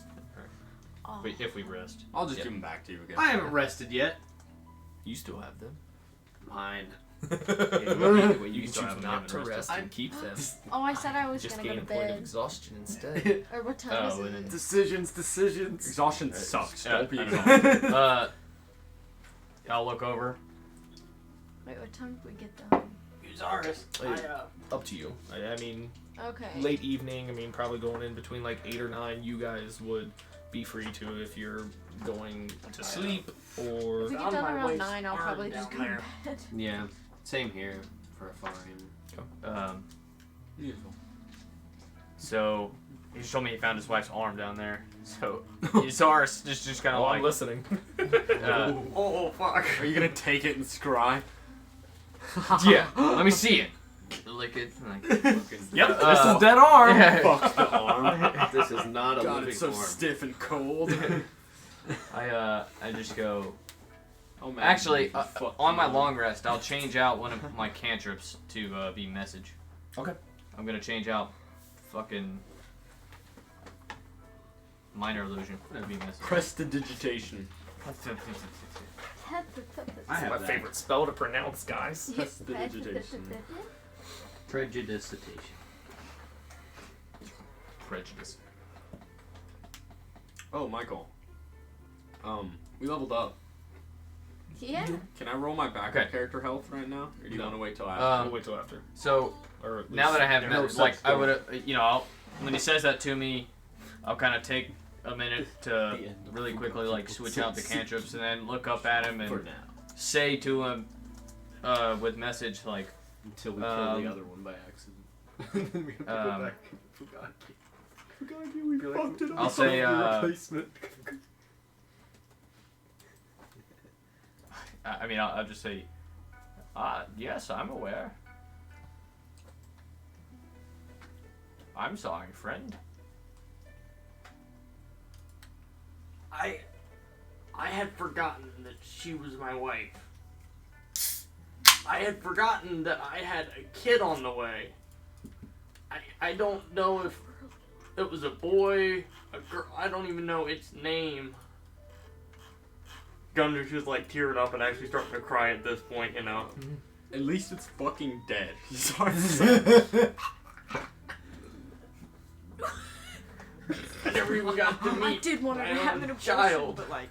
Oh. If we rest. I'll just Yep. give them back to you again. I haven't rested yet. You still have them. Mine. You You choose still haven't not even to rested. rest and keep them. Oh, I said I was Just gonna gain go a to point of bed. exhaustion instead. Or what time Oh, is and it? then- Decisions. Exhaustion sucks. Don't be I exhausted. I'll look over. Wait, what time did we get done? Uzaris. Up to you. I mean, Okay. late evening, I mean, probably going in between like 8 or 9, you guys would be free to if you're going to sleep or... If we get Found done my around wife's 9, I'll arm probably just down go there. to bed. Yeah. Same here for a fine. Beautiful. So he just told me he found his wife's arm down there. So Uzaris just kind of Oh, like I'm listening. Oh, fuck. Are you gonna take it and scry? yeah. Let me see it. Lick it. Like, Yep, Uh, this is dead arm. yeah. Fuck the arm. This is not a God, living it's so form. stiff and cold. I just go. Oh, man. Actually, Fuck on my the arm. long rest, I'll change out one of my cantrips to be message. Okay. I'm gonna change out fucking minor illusion to be message. Prestidigitation. I have My that. favorite spell to pronounce, guys. Prestidigitation. Prejudication. Prejudice. Oh, Michael. We leveled up. Yeah. Can I roll my backup Okay. character health right now, or do you No. want to wait till after? We'll wait till after. So Or at now that I have least- message, like I would, when he says that to me, I'll kind of take a minute to really quickly like switch out the cantrips and then look up at him For and now. say to him with message like, Until we kill Um, the other one by accident. Then we have to go um, back. Forgot you. We fucked it up. I'll say, replacement. I mean, I'll just say, yes, I'm aware. I'm sorry, friend. I had forgotten that she was my wife. I had forgotten that I had a kid on the way. I don't know if It was a boy, a girl. I don't even know its name. Gunner's just like tearing up and actually starting to cry at this point, you know. At least it's fucking dead. Sorry. I never even got to I meet did want my to have an own abortion, child. but like,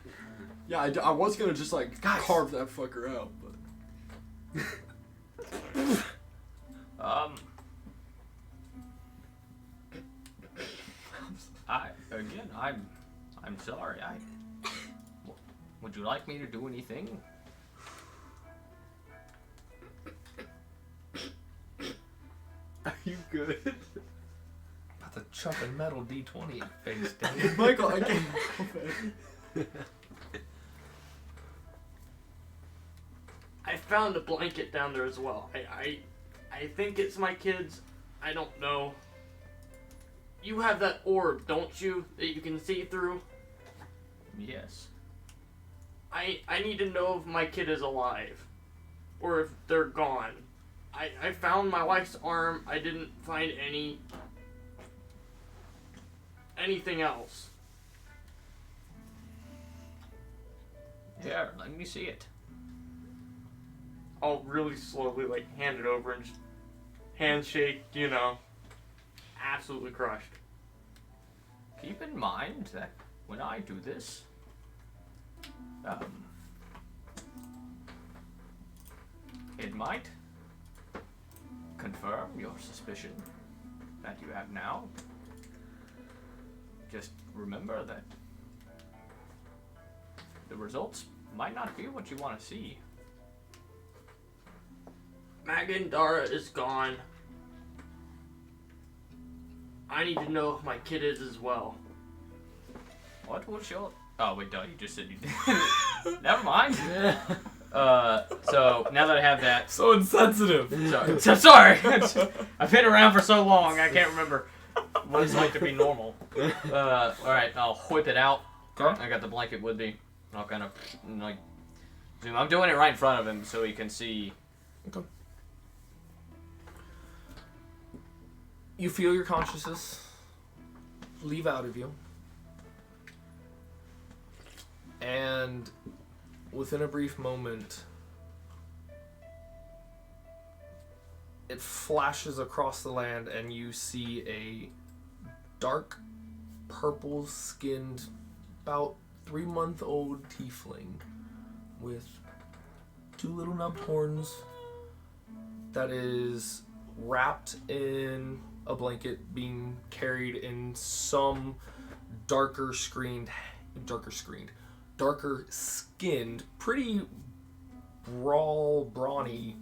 Yeah, I was gonna just like Guys. carve that fucker out, but I'm sorry. Would you like me to do anything? Are you good? About to chuck a metal D20 at face, Dave. Michael, I can't. I found a blanket down there as well. I think it's my kid's. I don't know. You have that orb, don't you? That you can see through? Yes. I need to know if my kid is alive. Or if they're gone. I found my wife's arm. I didn't find anything else. Here, let me see it. I'll really slowly like hand it over and just handshake, you know. Absolutely crushed. Keep in mind that when I do this, it might confirm your suspicion that you have now. Just remember that the results might not be what you want to see. Magandara is gone. I need to know if my kid is as well. What was your... Oh, wait, duh, you just said you did. Never mind. So, now that I have that... So insensitive. Sorry. I've been around for so long, I can't remember what it's like to be normal. Alright, I'll whip it out. Okay. I got the blanket with me. I'll kind of, like, zoom. I'm doing it right in front of him so he can see. Okay. You feel your consciousness leave out of you. And within a brief moment, it flashes across the land and you see a dark purple skinned, about 3-month-old tiefling with 2 little nubbed horns that is wrapped in a blanket being carried in some darker skinned, pretty brawny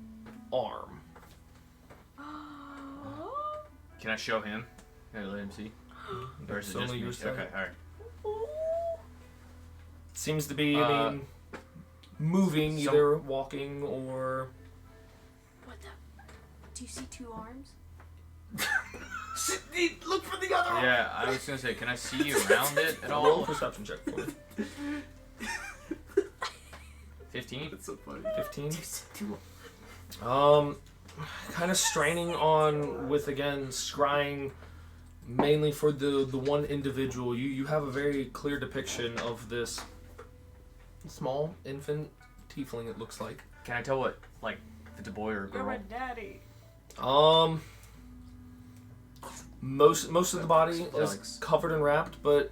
arm. Can I show him? Can I let him see? Or is it It's just only me? your sight. Okay, alright. Seems to be, I mean, moving, some- either walking or... what the? Do you see 2 arms? Look for the other one. Yeah, I was gonna say, can I see around it at Roll a all? perception check for me. 15? That's so funny. 15? Kind of straining on with, again, scrying mainly for the one individual. You have a very clear depiction of this small infant tiefling, it looks like. Can I tell what, like, if it's a boy or a You're girl? my daddy. Most of the body Yeah, is like- covered and wrapped, but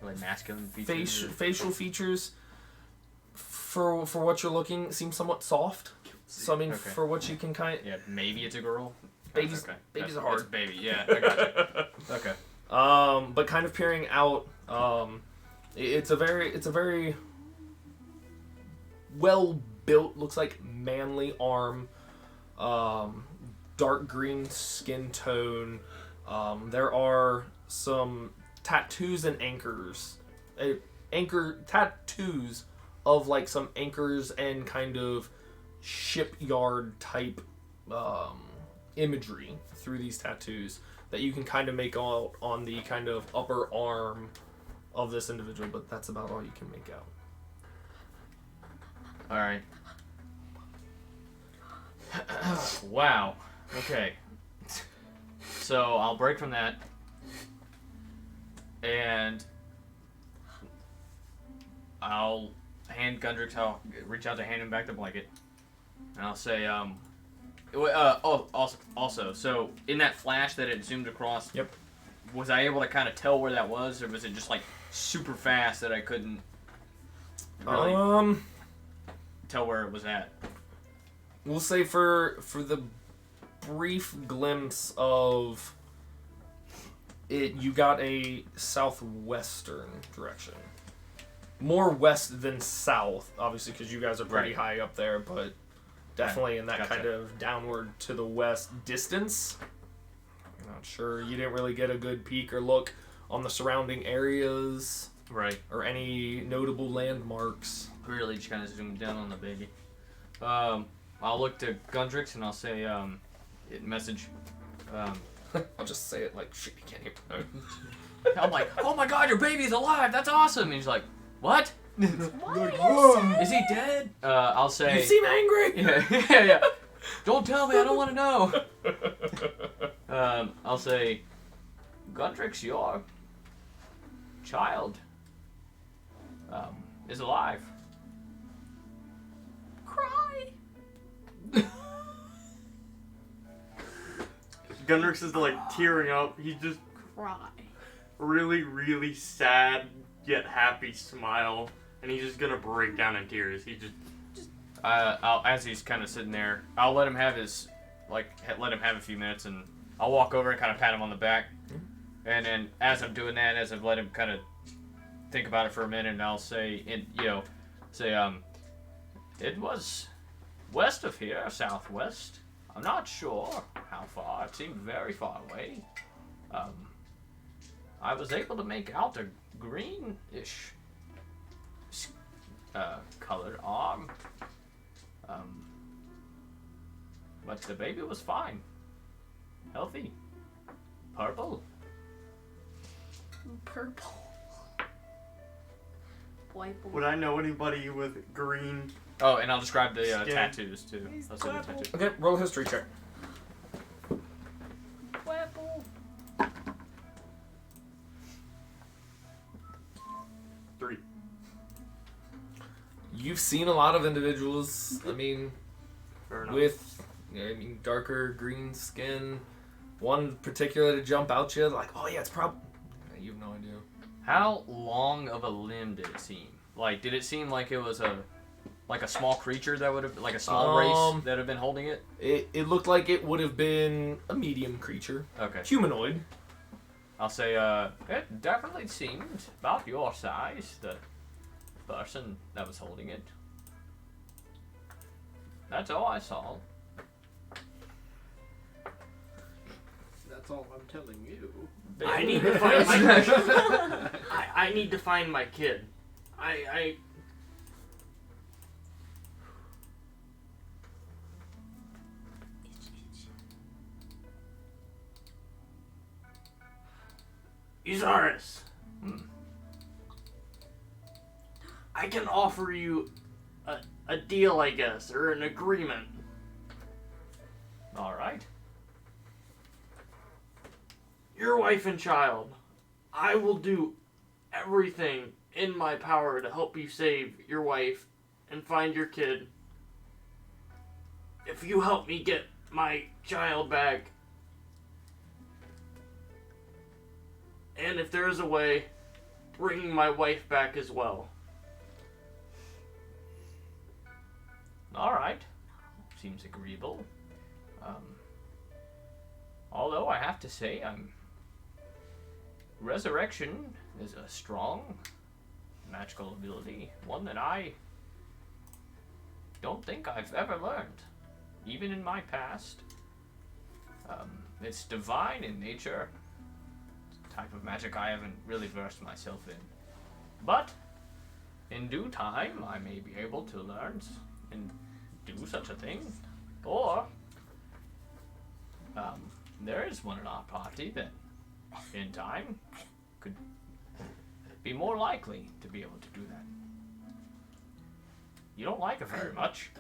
Like masculine features? facial features for what you're looking seem somewhat soft. So I mean, Okay. for what you can kind Yeah, maybe it's a girl. Babies- Okay. babies That's- are hard. It's a baby, yeah, I gotcha. Okay. but kind of peering out, it's a very well built, looks like manly arm, dark green skin tone. There are some tattoos and anchors, tattoos of like some anchors and kind of shipyard type imagery through these tattoos that you can kind of make out on the kind of upper arm of this individual, but that's about all you can make out. Alright. Wow. Okay. So I'll break from that. and I'll hand Gundrix. I'll reach out to hand him back the blanket, and I'll say, also, so in that flash that it zoomed across, Yep. was I able to kind of tell where that was, or was it just like super fast that I couldn't really tell where it was at? We'll say for the brief glimpse of it, you got a southwestern direction. More west than south, obviously, because you guys are pretty Right. high up there, but definitely in that Gotcha. kind of downward to the west distance. I'm not sure. You didn't really get a good peek or look on the surrounding areas Right. or any notable landmarks. Really just kind of zoomed down on the baby. I'll look to Gundrix and I'll say, message. I'll just say it like shit. He can't hear. I'm like, oh my god, your baby's alive! That's awesome! And he's like, what? What are you Is he dead? I'll say. You seem angry. Yeah. Don't tell me, I don't want to know. I'll say, Gundrix, your child is alive. Cry. Gunrix is like tearing up. He's just Cry. really, really sad yet happy smile, and he's just gonna break down in tears. He just As he's kind of sitting there, I'll let him have his, let him have a few minutes, and I'll walk over and kind of pat him on the back. And then as I'm doing that, as I've let him kind of think about it for a minute, and I'll say, it was west of here, southwest. I'm not sure how far. It seemed very far away. I was able to make out a greenish colored arm. But the baby was fine. Healthy. Purple. Purple. Purple. would I know anybody with green? Oh, and I'll describe the Skin. tattoos too. He's I'll say the purple. tattoos. Okay, roll a history check. Purple. 3. You've seen a lot of individuals. I mean, Fair enough. with darker green skin. One particular to jump out to you, like, oh yeah, it's probably. You have no idea. How long of a limb did it seem? Like, did it seem like it was a small creature that would have, like a small race that have been holding it? It looked like it would have been a medium creature, Okay. humanoid. I'll say, it definitely seemed about your size, the person that was holding it. That's all I saw. That's all I'm telling you. I need to find my. I need to find my kid. I. Uzaris. I can offer you a deal, I guess, or an agreement. All right. Your wife and child. I will do everything in my power to help you save your wife and find your kid. If you help me get my child back, and if there is a way, bringing my wife back as well. All right. Seems agreeable. Although I have to say, resurrection is a strong magical ability, one that I don't think I've ever learned, even in my past. It's divine in nature. It's a type of magic I haven't really versed myself in. But in due time, I may be able to learn and do such a thing. Or there is one in our party that, in time, could be more likely to be able to do that. You don't like her very much.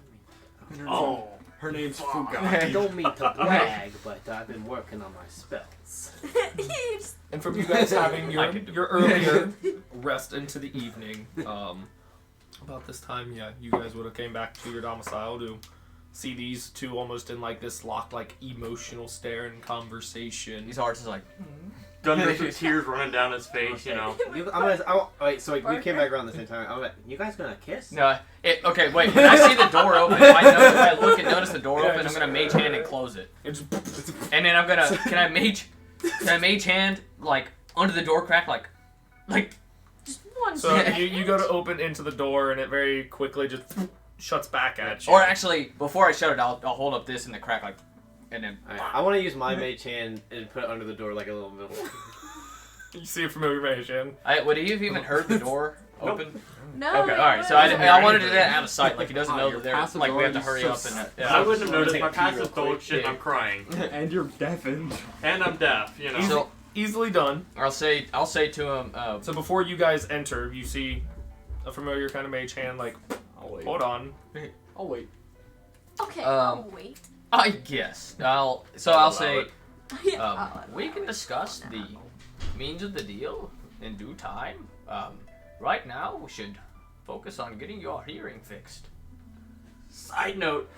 Oh, Her name's fuck. I Fuga. don't mean to brag, but I've been working on my spells. And from you guys having your earlier rest into the evening, about this time, yeah, you guys would have came back to your domicile to see these two almost in like this locked, like emotional stare and conversation. These hearts is like. Gundrick's with tears running down his face, you know. Wait, so we came back around the same time. You guys gonna kiss? No. Okay, wait. When I see the door open, if I look and notice the door open, I'm gonna mage hand and close it. And then I'm gonna. Can I mage hand like under the door crack like. Just one So second. you go to open into the door and it very quickly just shuts back at you. Or actually, before I shut it, I'll hold up this in the crack like, and then. Alright, I want to use my mage hand and put it under the door like a little middle. You see a familiar mage hand. Would he have even heard the door open? No. Okay, all right. So I wanted to do that out of sight, like he doesn't know Your that they're passive like we have to ability hurry is up so and. I wouldn't have I'm gonna noticed take my a pee passive real told quick. shit and Yeah. I'm crying. And you're deafened. And I'm deaf, you know. So Easily done. I'll say to him. So before you guys enter, you see a familiar kind of mage hand like, I'll wait. hold on. I'll wait. Okay, Um, I'll wait. I guess I'll allow say. it. We can discuss the means of the deal in due time. Right now, we should focus on getting your hearing fixed. Side note,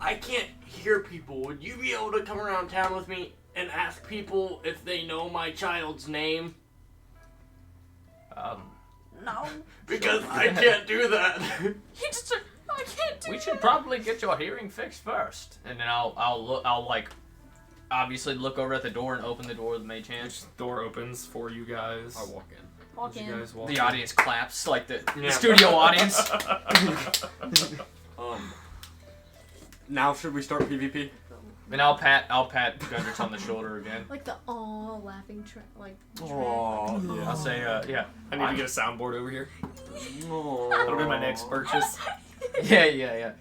I can't hear people. Would you be able to come around town with me and ask people if they know my child's name? No. Because I can't do that. He just. I can't do We that. should probably get your hearing fixed first, and then I'll like obviously look over at the door and open the door with the mage hand. Which door opens for you guys. I'll walk in. Walk As you in. guys walk The in. audience claps, like the Yeah. studio audience. Now should we start PvP? And I'll pat Gundrix on the shoulder again. Like the laughing track. Oh, yeah. I'll say, yeah. I need to get a soundboard over here. Oh. That'll be my next purchase. Yeah.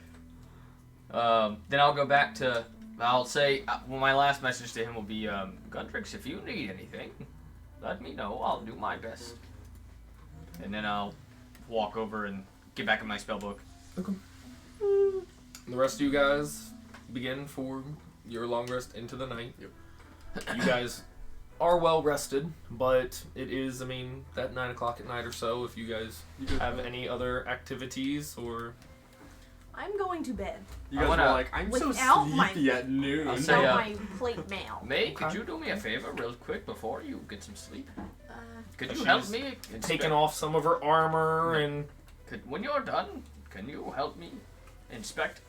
Then I'll go back to. I'll say my last message to him will be, Gundrix, if you need anything, let me know. I'll do my best. And then I'll walk over and get back in my spellbook. The rest of you guys begin for your long rest into the night. Yep. You guys are well rested, but it is, that 9 o'clock at night or so. If you guys have any other activities or... I'm going to bed. You guys wanna- were like, I'm so Without my- sleepy at noon. I'll say, Without uh, my plate mail. May, could you do me a favor real quick before you get some sleep? Could you She's help me? taking off some of her armor and... When you're done, can you help me inspect?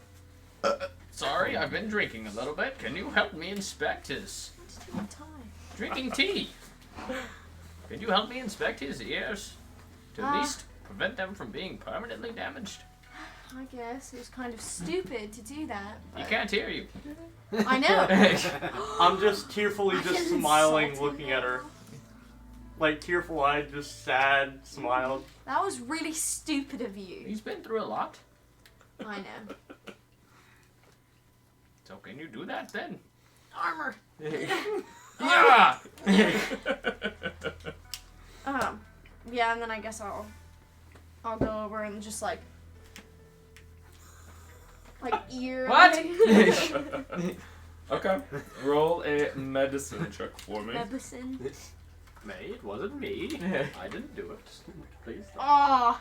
Sorry, I've been drinking a little bit. Can you help me inspect his Just give me time. drinking tea? Can you help me inspect his ears? To at least prevent them from being permanently damaged? I guess it was kind of stupid to do that. He but- can't hear you. I know. I'm just tearfully I just can smiling, insult him looking at her. now. Like, tearful-eyed, just sad, smiled. That was really stupid of you. He's been through a lot. I know. So can you do that then? Armor. Yeah! Yeah, and then I guess I'll go over and just like ear. What? Okay. Roll a medicine check for me. Medicine. May, it wasn't me. I didn't do it. Please. Oh.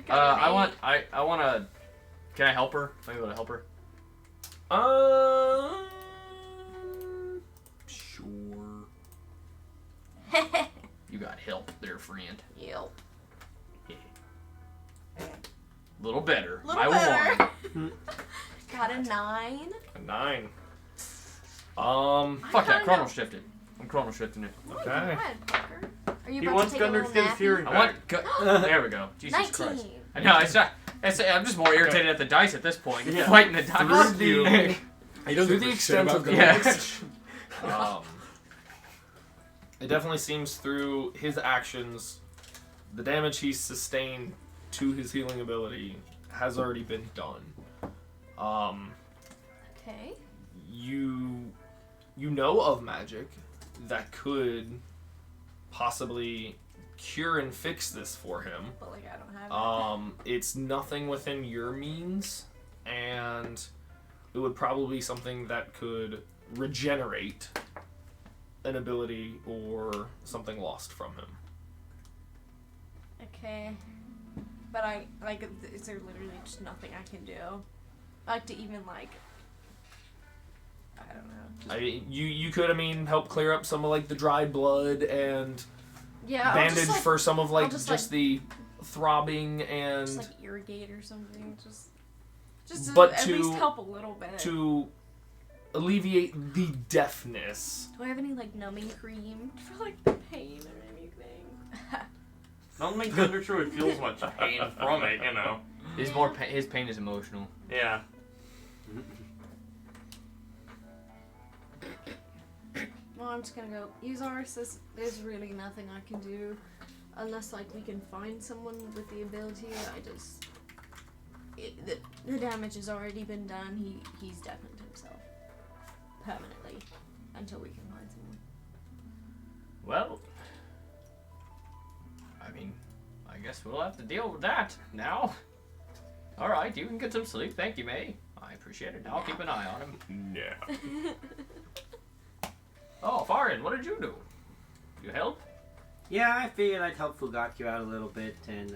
I want to. Can I help her? Am I able to help her? Sure. You got help there, friend. Yep. Little better. Little by better. one. Got a 9. A 9. Fuck that. Chrono shifted. I'm chrono shifting it. Okay. Go ahead, Parker. Are you He about wants to take a Gundrix little to get his nap? hearing I back. want. There we go. Jesus 19. Christ. I know. I'm just more irritated at the dice at this point. Yeah. Fighting the dice. Through the, He to doesn't the give a shit extent about of the the Yeah. damage, it definitely seems through his actions, the damage he's sustained to his healing ability has already been done. Okay. You know of magic that could possibly cure and fix this for him. But like I don't have it. It's nothing within your means. and it would probably be something that could regenerate an ability or something lost from him. Okay. But is there literally just nothing I can do? Like to even I don't know. You could, help clear up some of the dried blood and Yeah, bandage for some of I'll just, the throbbing and just irrigate or something. Just But at to- least help a little bit. to alleviate the deafness. Do I have any numbing cream for the pain or anything? I don't think Thunder truly feels much pain from it, His pain is emotional. Yeah. Well, I'm just gonna go. Usaris, there's really nothing I can do unless we can find someone with the ability. The damage has already been done. He's deafened himself permanently until we can find someone. Well, I guess we'll have to deal with that now. All right, you can get some sleep. Thank you, May. I appreciate it. I'll keep an eye on him. Yeah. Oh, Farin, what did you do? You help? Yeah, I figured I'd help Fugaku out a little bit, and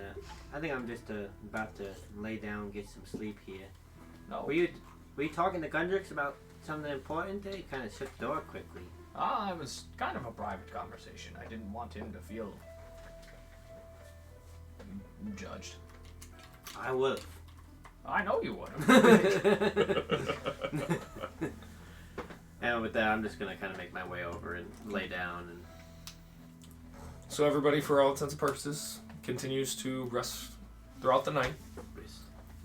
I think I'm just about to lay down and get some sleep here. No. Were you talking to Gundrix about something important? They kind of shut the door quickly. It was kind of a private conversation. I didn't want him to feel judged. I would. I know you would. And with that, I'm just gonna kind of make my way over and lay down and. So everybody, for all intents and purposes, continues to rest throughout the night.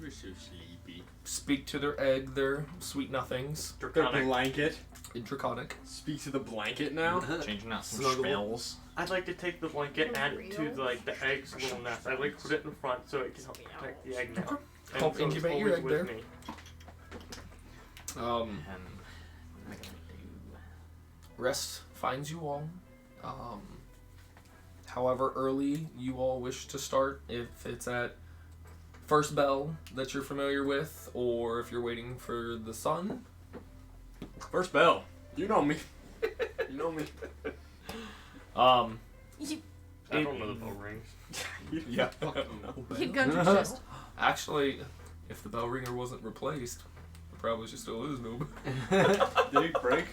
We're so sleepy. Speak to their egg, their sweet nothings. The Draconic. blanket. In Draconic. Speak to the blanket now. Changing out some Snuggle. spells. I'd like to take the blanket, add it to Real? the egg's little nest. I'd like to put it in the front so it can help protect the egg now. And Help so it's incubate your always egg with there. me. And what am I gonna do? Rest finds you all. However early you all wish to start, if it's at first bell that you're familiar with, or if you're waiting for the sun. First bell. You know me. You know me. I don't know the bell rings. Yeah. You Gundrix just. Actually, if the bell ringer wasn't replaced, it probably should still is no. Did it break?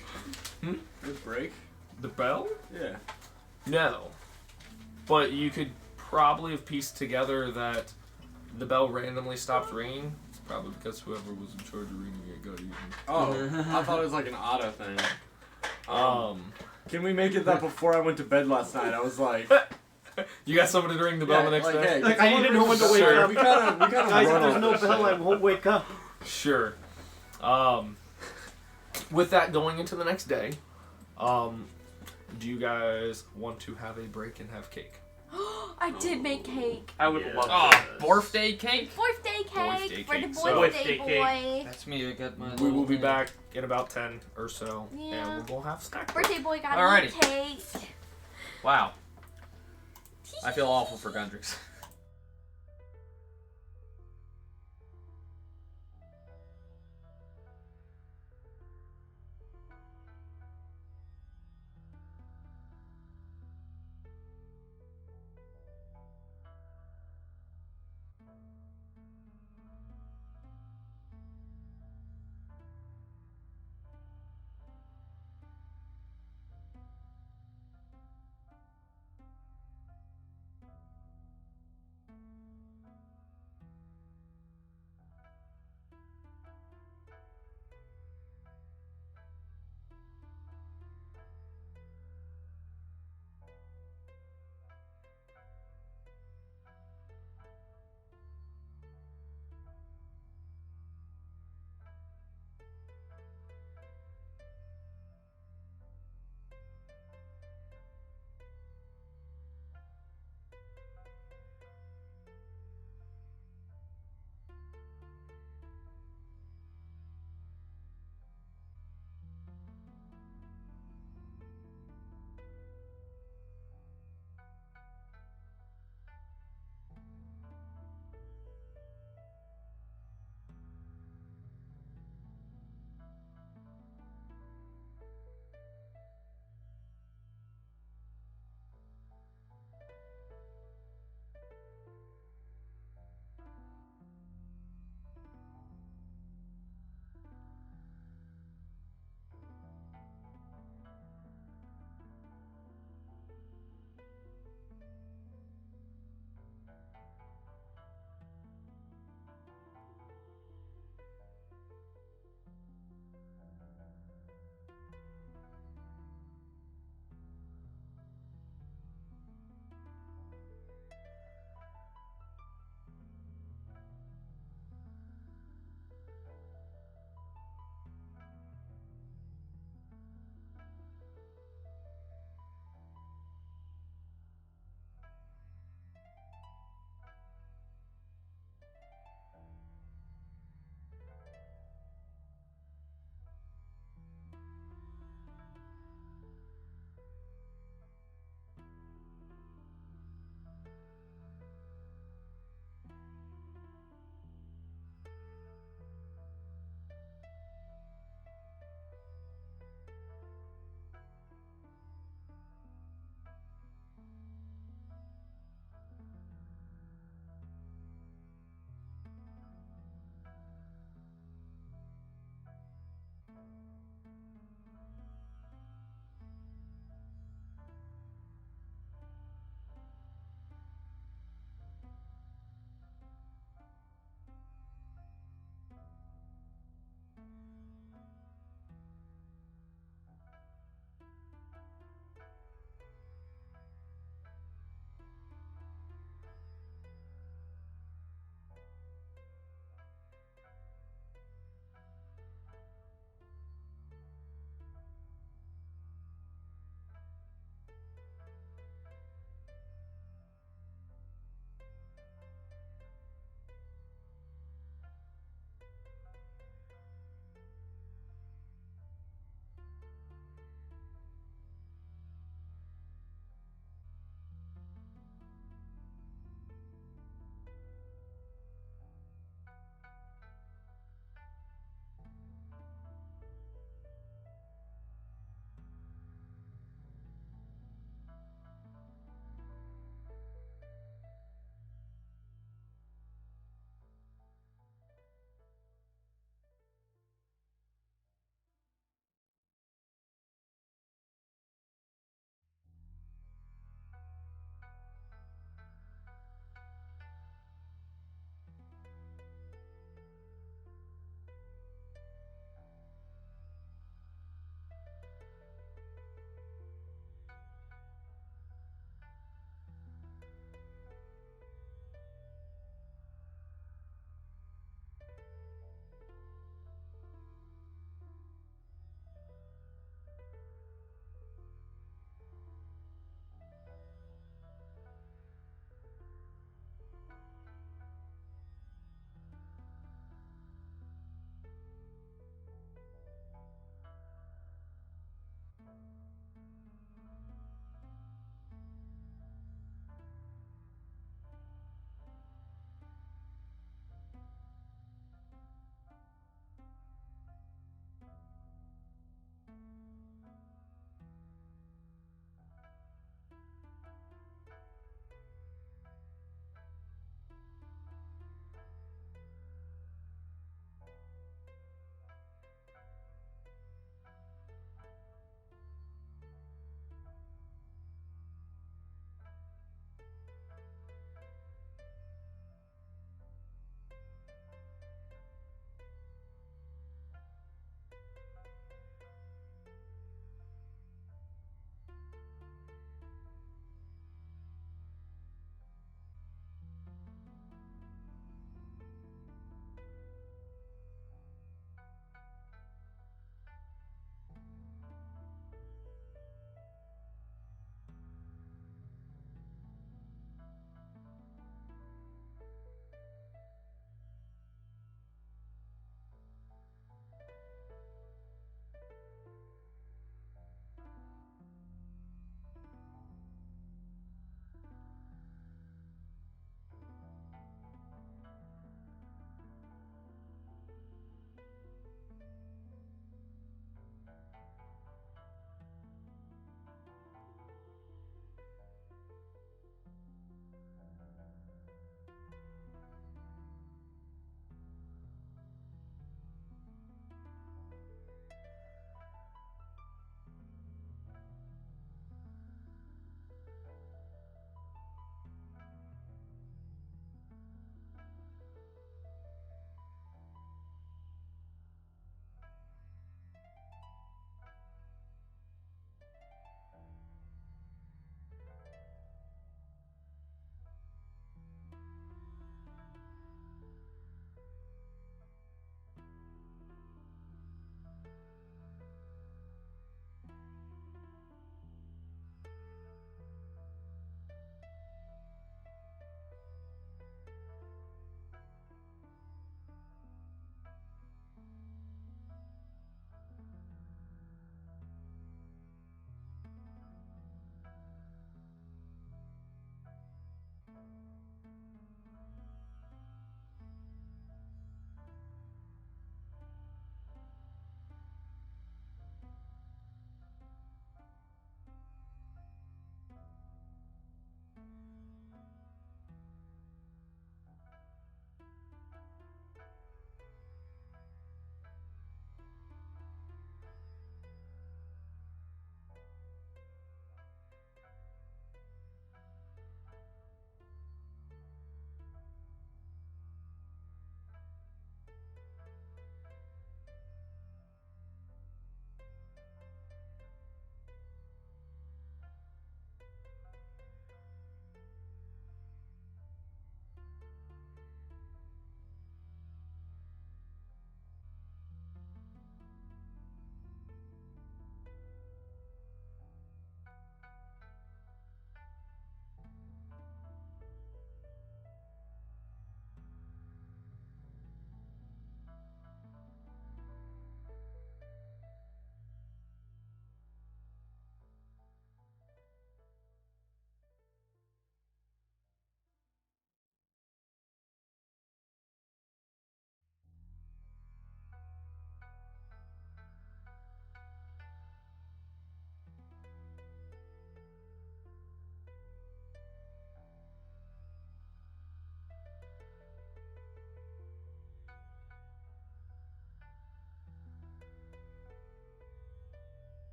Hmm? Did it break? The bell? Yeah. No. But you could probably have pieced together that the bell randomly stopped ringing. It's probably because whoever was in charge of ringing it got eaten. Oh, I thought it was like an auto thing. Can Can we make it that before I went to bed last night, I was like, you got somebody to ring the bell the next day? hey, Like, I need to know when to wake Sure. up. We kind of Guys, if run there's on no this bell, I shit. won't wake up. Sure. With that going into the next day, do you guys want to have a break and have cake? I did make cake. I would Yeah. love Oh, to. birthday cake? Birthday Birthday cake for the cake. So- birthday Birthday boy. That's me. I got my. We will be back in about 10 or so, Yeah. and we'll go have snack. Birthday boy got Alrighty. a cake. Wow. I feel awful for Gundrix.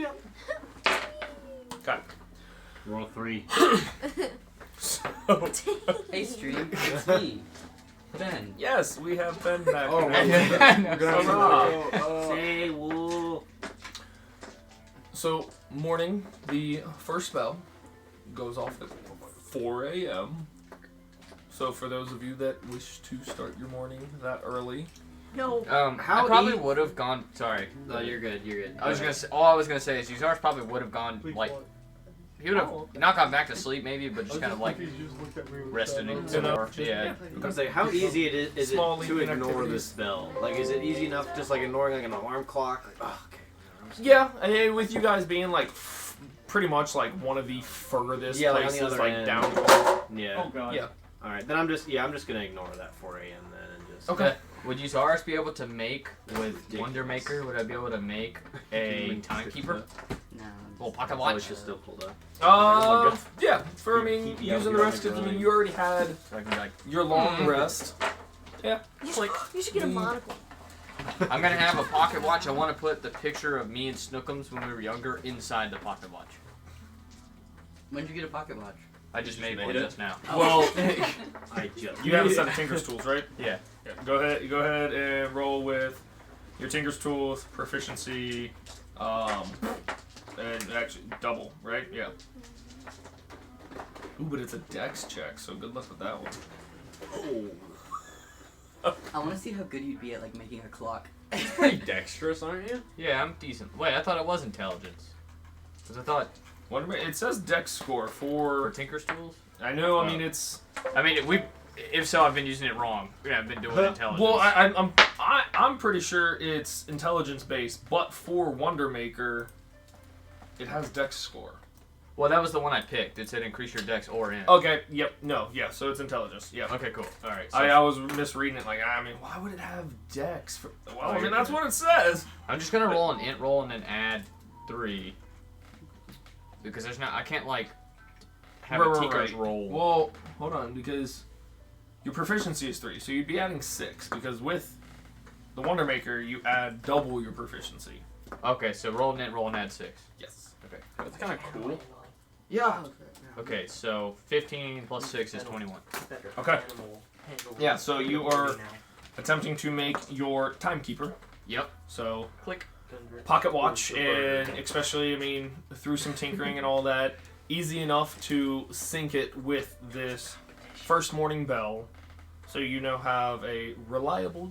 chip. Okay. Roll 3. So, Hey, stream. It's me, Ben. yes, we have Ben back. Oh, now. Hurrah. Say woo. So, morning, the first bell goes off at 4 a.m. So, for those of you that wish to start your morning that early, No. I probably would have gone. Sorry. No, you're good. You're good. I was gonna say. All I was gonna say is Uzars probably would have gone like. He would have not gone back to sleep maybe, but just kind of like rested some more. Yeah. I was like, how easy is it Small to leaping ignore activities. this bell? Like, is it easy enough just like ignoring like an alarm clock? Like, oh, okay. yeah, and with you guys being like pretty much like one of the furthest Yeah, like on the places other like end. down. Yeah. Oh god. Yeah. All right, then I'm just gonna ignore that 4 a.m. then and just. Okay. Would Uzars be able to make with Wonder Maker? Would I be able to make a timekeeper? No. Little pocket Oh, it's watch. just still pulled up. Yeah. For I mean, Keep you using up the here rest on of the you, grind. you already had So I can be like, your long rest. Yeah. You should get a monocle. I'm gonna have a pocket watch. I want to put the picture of me and Snookums when we were younger inside the pocket watch. When did you get a pocket watch? I just made one made it? just now. Well, I just. you have a set of Tinker's tools, right? Yeah. Yeah. Go ahead and roll with your Tinker's tools proficiency, and actually double, right? Yeah. Ooh, but it's a dex check, so good luck with that one. I want to see how good you'd be at like making a clock. Pretty dexterous, aren't you? Yeah, I'm decent. Wait, I thought it was intelligence. Cause I thought It says dex score for for. Tinker's tools. I know. I mean, it's. I mean, if so, I've been using it wrong. Yeah, I've been doing intelligence. Well, I'm pretty sure it's intelligence based, but for Wonder Maker, it has dex score. Well, that was the one I picked. It said increase your dex or in. Okay. Yep. No. Yeah. So it's intelligence. Yeah. Okay, cool. All right. So I was misreading it. Like, I mean, why would it have dex? Well, I mean, that's what it says. I'm just gonna roll an int roll and then add 3. Because there's not. I can't like have a Tinker's roll. Well, hold on, because your proficiency is 3, so you'd be adding 6. Because with the Wonder Maker, you add double your proficiency. Okay, so roll an int roll and add 6. Yes. Okay. That's kind of cool. Yeah. Okay, so 15 plus 6 is 21. Okay. Yeah. So you are attempting to make your timekeeper. Yep. So Click. pocket watch, and especially, I mean, through some tinkering and all that, easy enough to sync it with this first morning bell, so you now have a reliable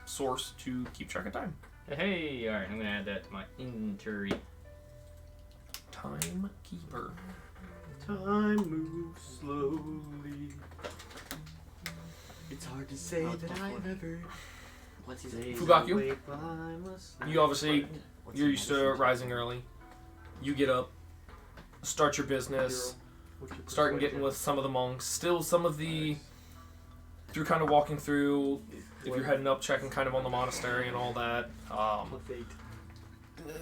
source to keep track of time. Hey, all right. I'm gonna add that to my inventory. Timekeeper. Time moves slowly. It's hard to say that I've ever. What's his name? Fugaku? You obviously, you're used to rising early. You get up, start your business, start getting with some of the monks. Still, some of the, through kind of walking through, if you're heading up, checking kind of on the monastery and all that.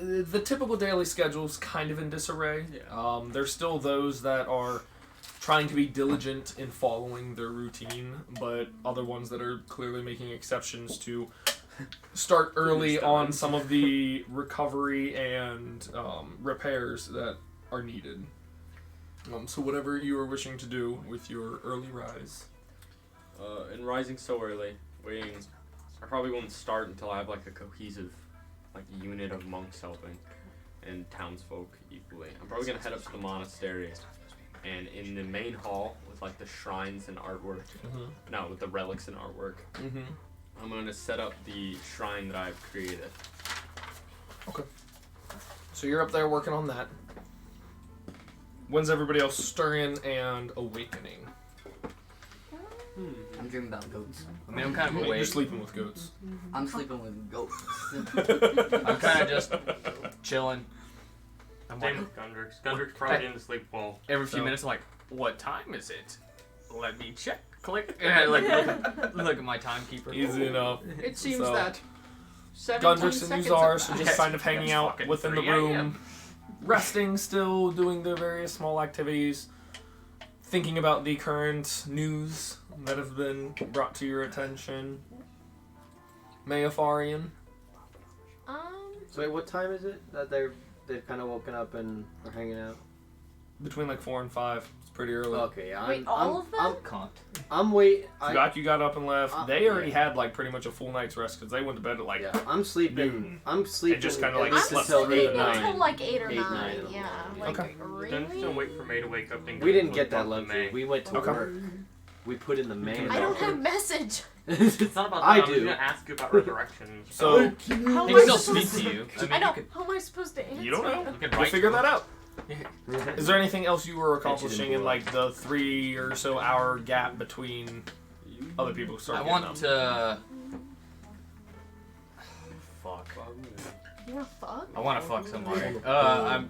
The typical daily schedule's kind of in disarray. There's still those that are trying to be diligent in following their routine, but other ones that are clearly making exceptions to start early on some of the recovery and repairs that are needed. So whatever you are wishing to do with your early rise. And rising so early, I probably won't start until I have like a cohesive, like unit of monks helping, and townsfolk equally. I'm probably gonna head up to the monastery, and in the main hall with like the shrines and artwork, no, with the relics and artwork, I'm gonna set up the shrine that I've created. Okay. So you're up there working on that. When's everybody else stirring and awakening? I'm dreaming about goats. I mean, I'm kind of You're awake. sleeping with goats. I'm sleeping with goats. I'm kind of just chilling. I'm like, Same with Gundrix. Gundrix probably didn't sleep well. every few So- minutes, I'm like, what time is it? Let me check. Click. And I like look at my timekeeper. Easy enough. It seems So- that 17 Gundrix and seconds Uzars have are just kind of hanging It's out fucking within the 3 room, a.m. resting still, doing their various small activities, thinking about the current news that have been brought to your attention. Mayafarian. So wait, what time is it that they're They've kind of woken up and are hanging out. Between like 4 and 5. It's pretty early. Okay, yeah. Wait, all of them? I'm waiting. You got up and left. They already had like pretty much a full night's rest because they went to bed at like. Yeah, I'm sleeping. noon. I'm sleeping. And just kinda, like, I'm slept until through the sleeping night. until like 8 or 8, 9. 9 in the Yeah. morning. Like, Okay. Then just really? gonna wait for May to wake up. And We didn't go get that talk to luxury. May. We went to Okay. work. We put in the man. I don't have message. It's not about that. I I was do. gonna ask you about resurrection. So How He am can I still supposed speak to you. I mean, I you know. could, How am I supposed to answer? you don't know. you could We'll write figure to that him. out. Is there anything else you were accomplishing in like the 3 or so hour gap between other people I starting? want to. Fuck. You wanna fuck? I want to fuck somebody. I'm.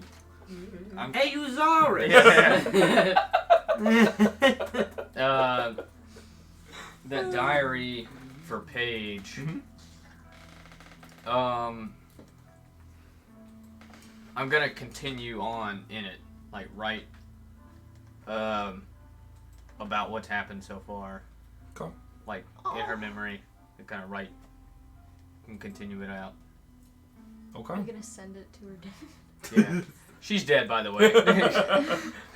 Hey, you Zara! That diary for Paige. I'm gonna continue on in it, like write about what's happened so far. Cool. Like in her memory, and kind of write and continue it out. Okay. I'm gonna send it to her. Yeah. She's dead, by the way.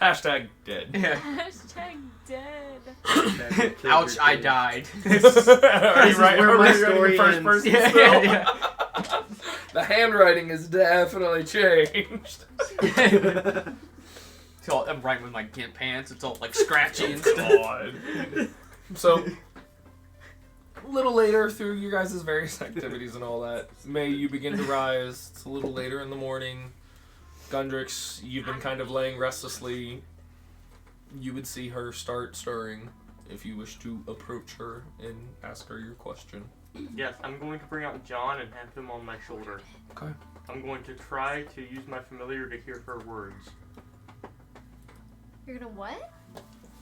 Hashtag dead. Yeah. Hashtag dead. Ouch! I died. Are you right? where Are my you writing story first ends. person Yeah, still? yeah, The handwriting is definitely changed. So I'm writing with my gimp pants. It's all like scratchy and stuff. God. So, a little later through your guys' various activities and all that, May, you begin to rise. It's a little later in the morning. Gundrix, you've been kind of laying restlessly. You would see her start stirring if you wish to approach her and ask her your question. Yes, I'm going to bring out John and have him on my shoulder. Okay. I'm going to try to use my familiar to hear her words. You're gonna what?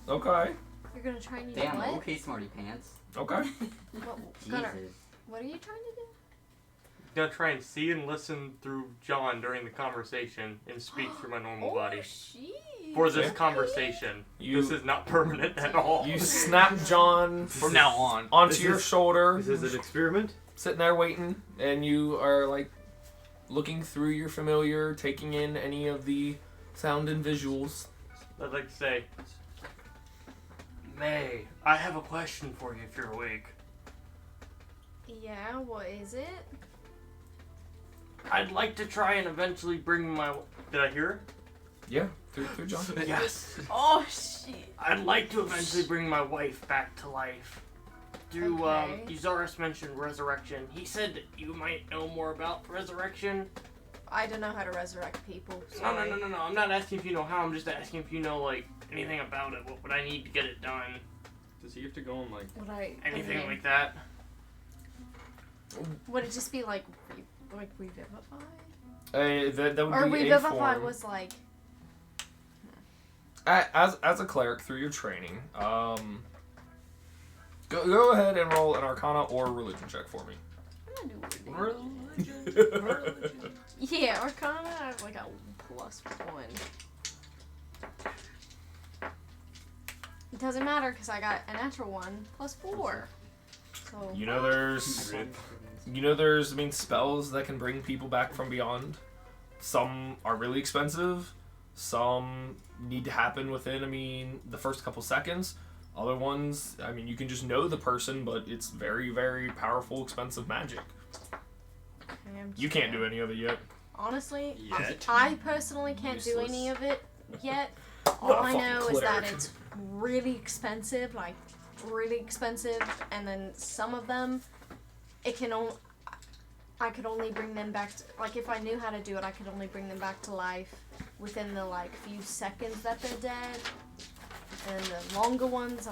Okay. You're gonna try and use Damn, what? okay, smarty pants. Okay. What, Jesus. Gunnar, what are you trying to do? I'm gonna try and see and listen through John during the conversation and speak through my normal body. Shit. For this Okay. conversation. You- This is not permanent at all. You snap John From now on. onto This your is- shoulder, This is an experiment. sitting there waiting, and you are like looking through your familiar, taking in any of the sound and visuals. I'd like to say, May, I have a question for you if you're awake. Yeah, what is it? I'd like to try and eventually bring my... Did I hear Yeah, through John. it? Yes. Oh shit. I'd like to eventually bring my wife back to life. Through, Okay. Euzaris mentioned resurrection. He said that you might know more about resurrection. I don't know how to resurrect people. No, Sorry. no. I'm not asking if you know how. I'm just asking if you know, like, anything about it. What would I need to get it done? Does he have to go on like? Would I? Anything okay. like that? Would it just be like revivify? That would Or be a revivify form. was like. As a cleric through your training, go ahead and roll an Arcana or religion check for me. I'm gonna do religion. Religion. Yeah, Arcana. I have like a +1. It doesn't matter because I got a natural 1 +4. So. You know there's spells that can bring people back from beyond. Some are really expensive. Some need to happen within, the first couple seconds. Other ones, you can just know the person, but it's very, very powerful, expensive magic. Okay, I'm You just can't gonna- do any of it yet. Honestly, Yet. I personally can't do Useless. any of it yet. Not All a I fucking know is that cleric. it's really expensive, like really expensive, and then some of them, I could only bring them back to, like if I knew how to do it, I could only bring them back to life within the few seconds that they're dead. And the longer ones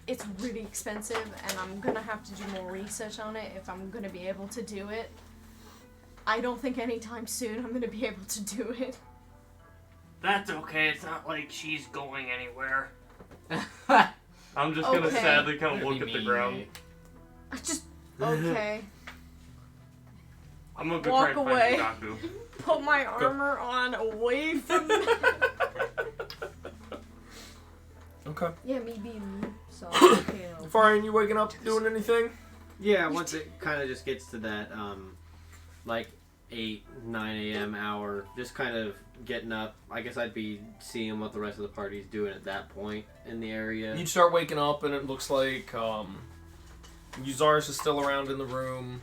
it's really expensive, and I'm gonna have to do more research on it if I'm gonna be able to do it. I don't think anytime soon I'm gonna be able to do it. That's okay. It's not like she's going anywhere. I'm just gonna Okay. sadly kind of That'd look be at the mean, ground. mate. I just okay. I'm gonna go Walk try and away. find Fugaku. Put my armor on away from me. Okay. Yeah, me being me. So you know. Farian, you waking up doing anything? Yeah, once it kind of just gets to that, like, 8, 9 a.m. hour, just kind of getting up. I guess I'd be seeing what the rest of the party's doing at that point in the area. You'd start waking up, and it looks like Yuzaris is still around in the room.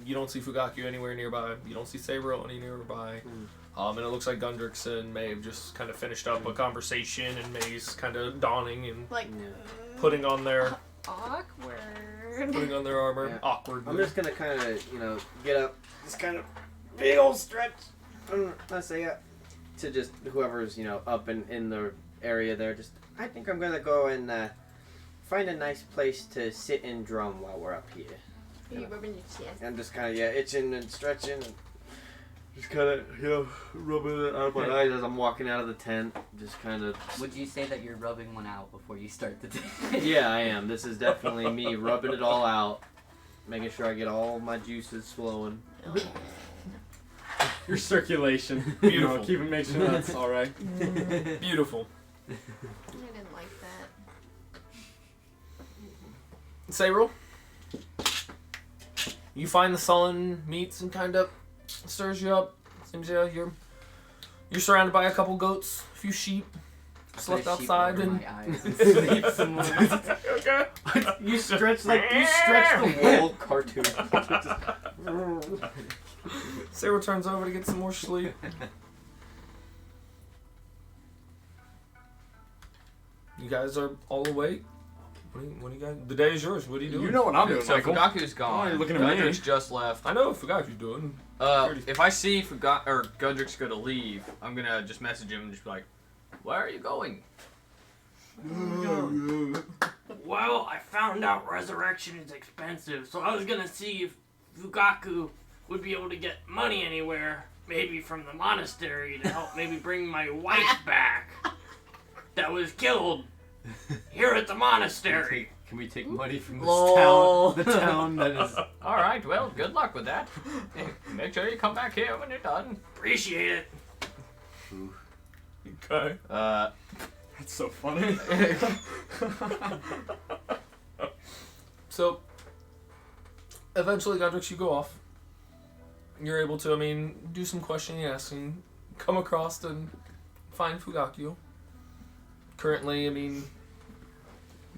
You don't see Fugaku anywhere nearby. You don't see Sabro any nearby. And it looks like Gundrix and May have just kind of finished up a conversation, and May's kind of donning and Like, putting on their awkward. armor. Yeah. Awkward. I'm just gonna kind of, get up, just kind of big old stretch. Let's say to just whoever's, up in the area there. I think I'm gonna go and find a nice place to sit and drum while we're up here. Are you rubbing your chest? I'm just kind of itching and stretching and just kind of rubbing it out of my eyes as I'm walking out of the tent. Just kind of. Would you say that you're rubbing one out before you start the day? Yeah, I am. This is definitely me rubbing it all out, making sure I get all my juices flowing. Your circulation. Beautiful. Make sure that's all right. Beautiful. I didn't like that. Sabro, you find the sullen meats and kind of stirs you up. Seems you're surrounded by a couple goats, a few sheep. Slept outside and sleep some more. okay. You stretch the wall cartoon. Sabro turns over to get some more sleep. You guys are all awake. What do you guys? The day is yours. What are you doing? You know what I'm doing, So Michael. Fugaku's Why gone. are you looking at me? Gundrix just left. I know. I forgot what you're doing. If I see Gundrix gonna leave, I'm gonna just message him and just be like, "Where are you going?" Well, I found out resurrection is expensive, so I was gonna see if Fugaku would be able to get money anywhere, maybe from the monastery, to help maybe bring my wife back that was killed here at the monastery. Can we take money from this Lol. town? The town that is. All right. Well, good luck with that. Make sure you come back here when you're done. Appreciate it. Okay. That's so funny. So, eventually, Gundrix, you go off. You're able to, do some questioning and asking, come across and find Fugaku. Currently,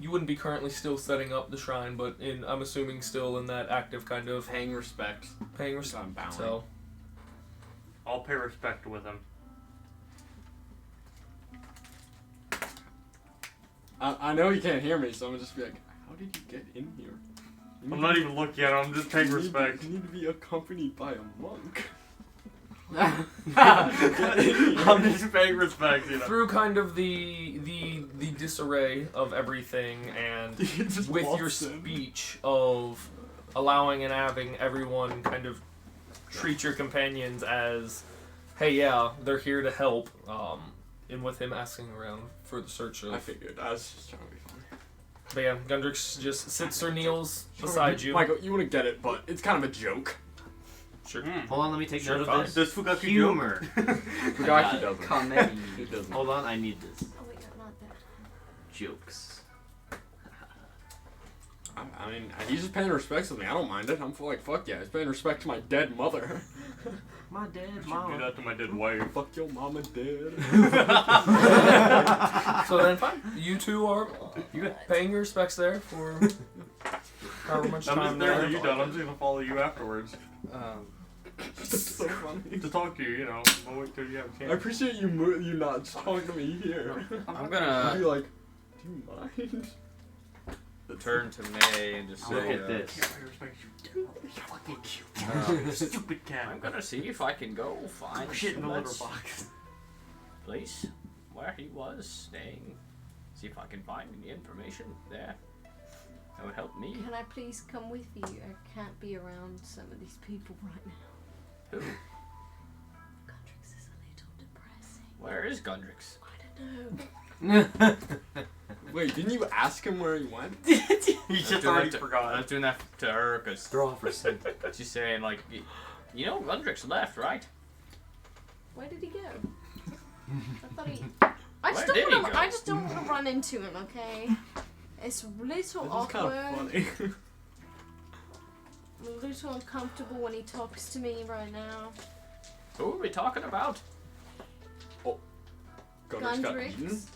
you wouldn't be currently still setting up the shrine, but I'm assuming still in that active kind of Paying respect. paying respect. I'm bowing. So, I'll pay respect with him. I know you can't hear me, so I'm gonna just be like, how did you get in here? I'm not even looking at him, I'm just paying respect. You need to be accompanied by a monk. I'm just paying respect, through kind of the disarray of everything, and Just with your walks in. speech of allowing and having everyone kind of treat your companions as, hey, yeah, they're here to help, and with him asking around for the search of... I figured. I was just trying to be funny. But yeah, Gundrix just sits or kneels beside you. Michael, you want to get it, but it's kind of a joke. Sure. Hold on, let me take Sure, note fine. of this. Does Fugaku Humor. Fugaku doesn't. Comedy. He doesn't. Hold on, I need this. Oh wait, not that. Jokes. I mean, he's just paying respect to me. I don't mind it. I'm like, fuck yeah, he's paying respect to my dead mother. My dead Do mom. that to my dead wife. Fuck your mama dead. So then, fine. You two are paying your respects there for however much I'm time just there there. when you're done. I'm just gonna follow you afterwards. That's so funny. To talk to you, I'll wait till you have a I chance. appreciate you not just talking to me here. I'm I'd gonna be like, do you mind? turn to May and just Look say, at this. I respect you. Fucking cute. Stupid cat. I'm gonna see if I can go find Shit in the litter that box. place where he was staying. See if I can find any information there. That would help me. Can I please come with you? I can't be around some of these people right now. Who? Gundrix is a little depressing. Where is Gundrix? I don't know. Wait, didn't you ask him where he went? He I was just doing already that to- I forgot. was doing that to her because Throw off her scent. she's saying like, you know, Gundrix left, right? Where did he go? I thought he. I Where just did don't he want to. go? I just don't want to run into him. Okay. It's a little This is awkward. kind of funny. I'm a little uncomfortable when he talks to me right now. Who are we talking about? Gunner's got eaten? Gundrix.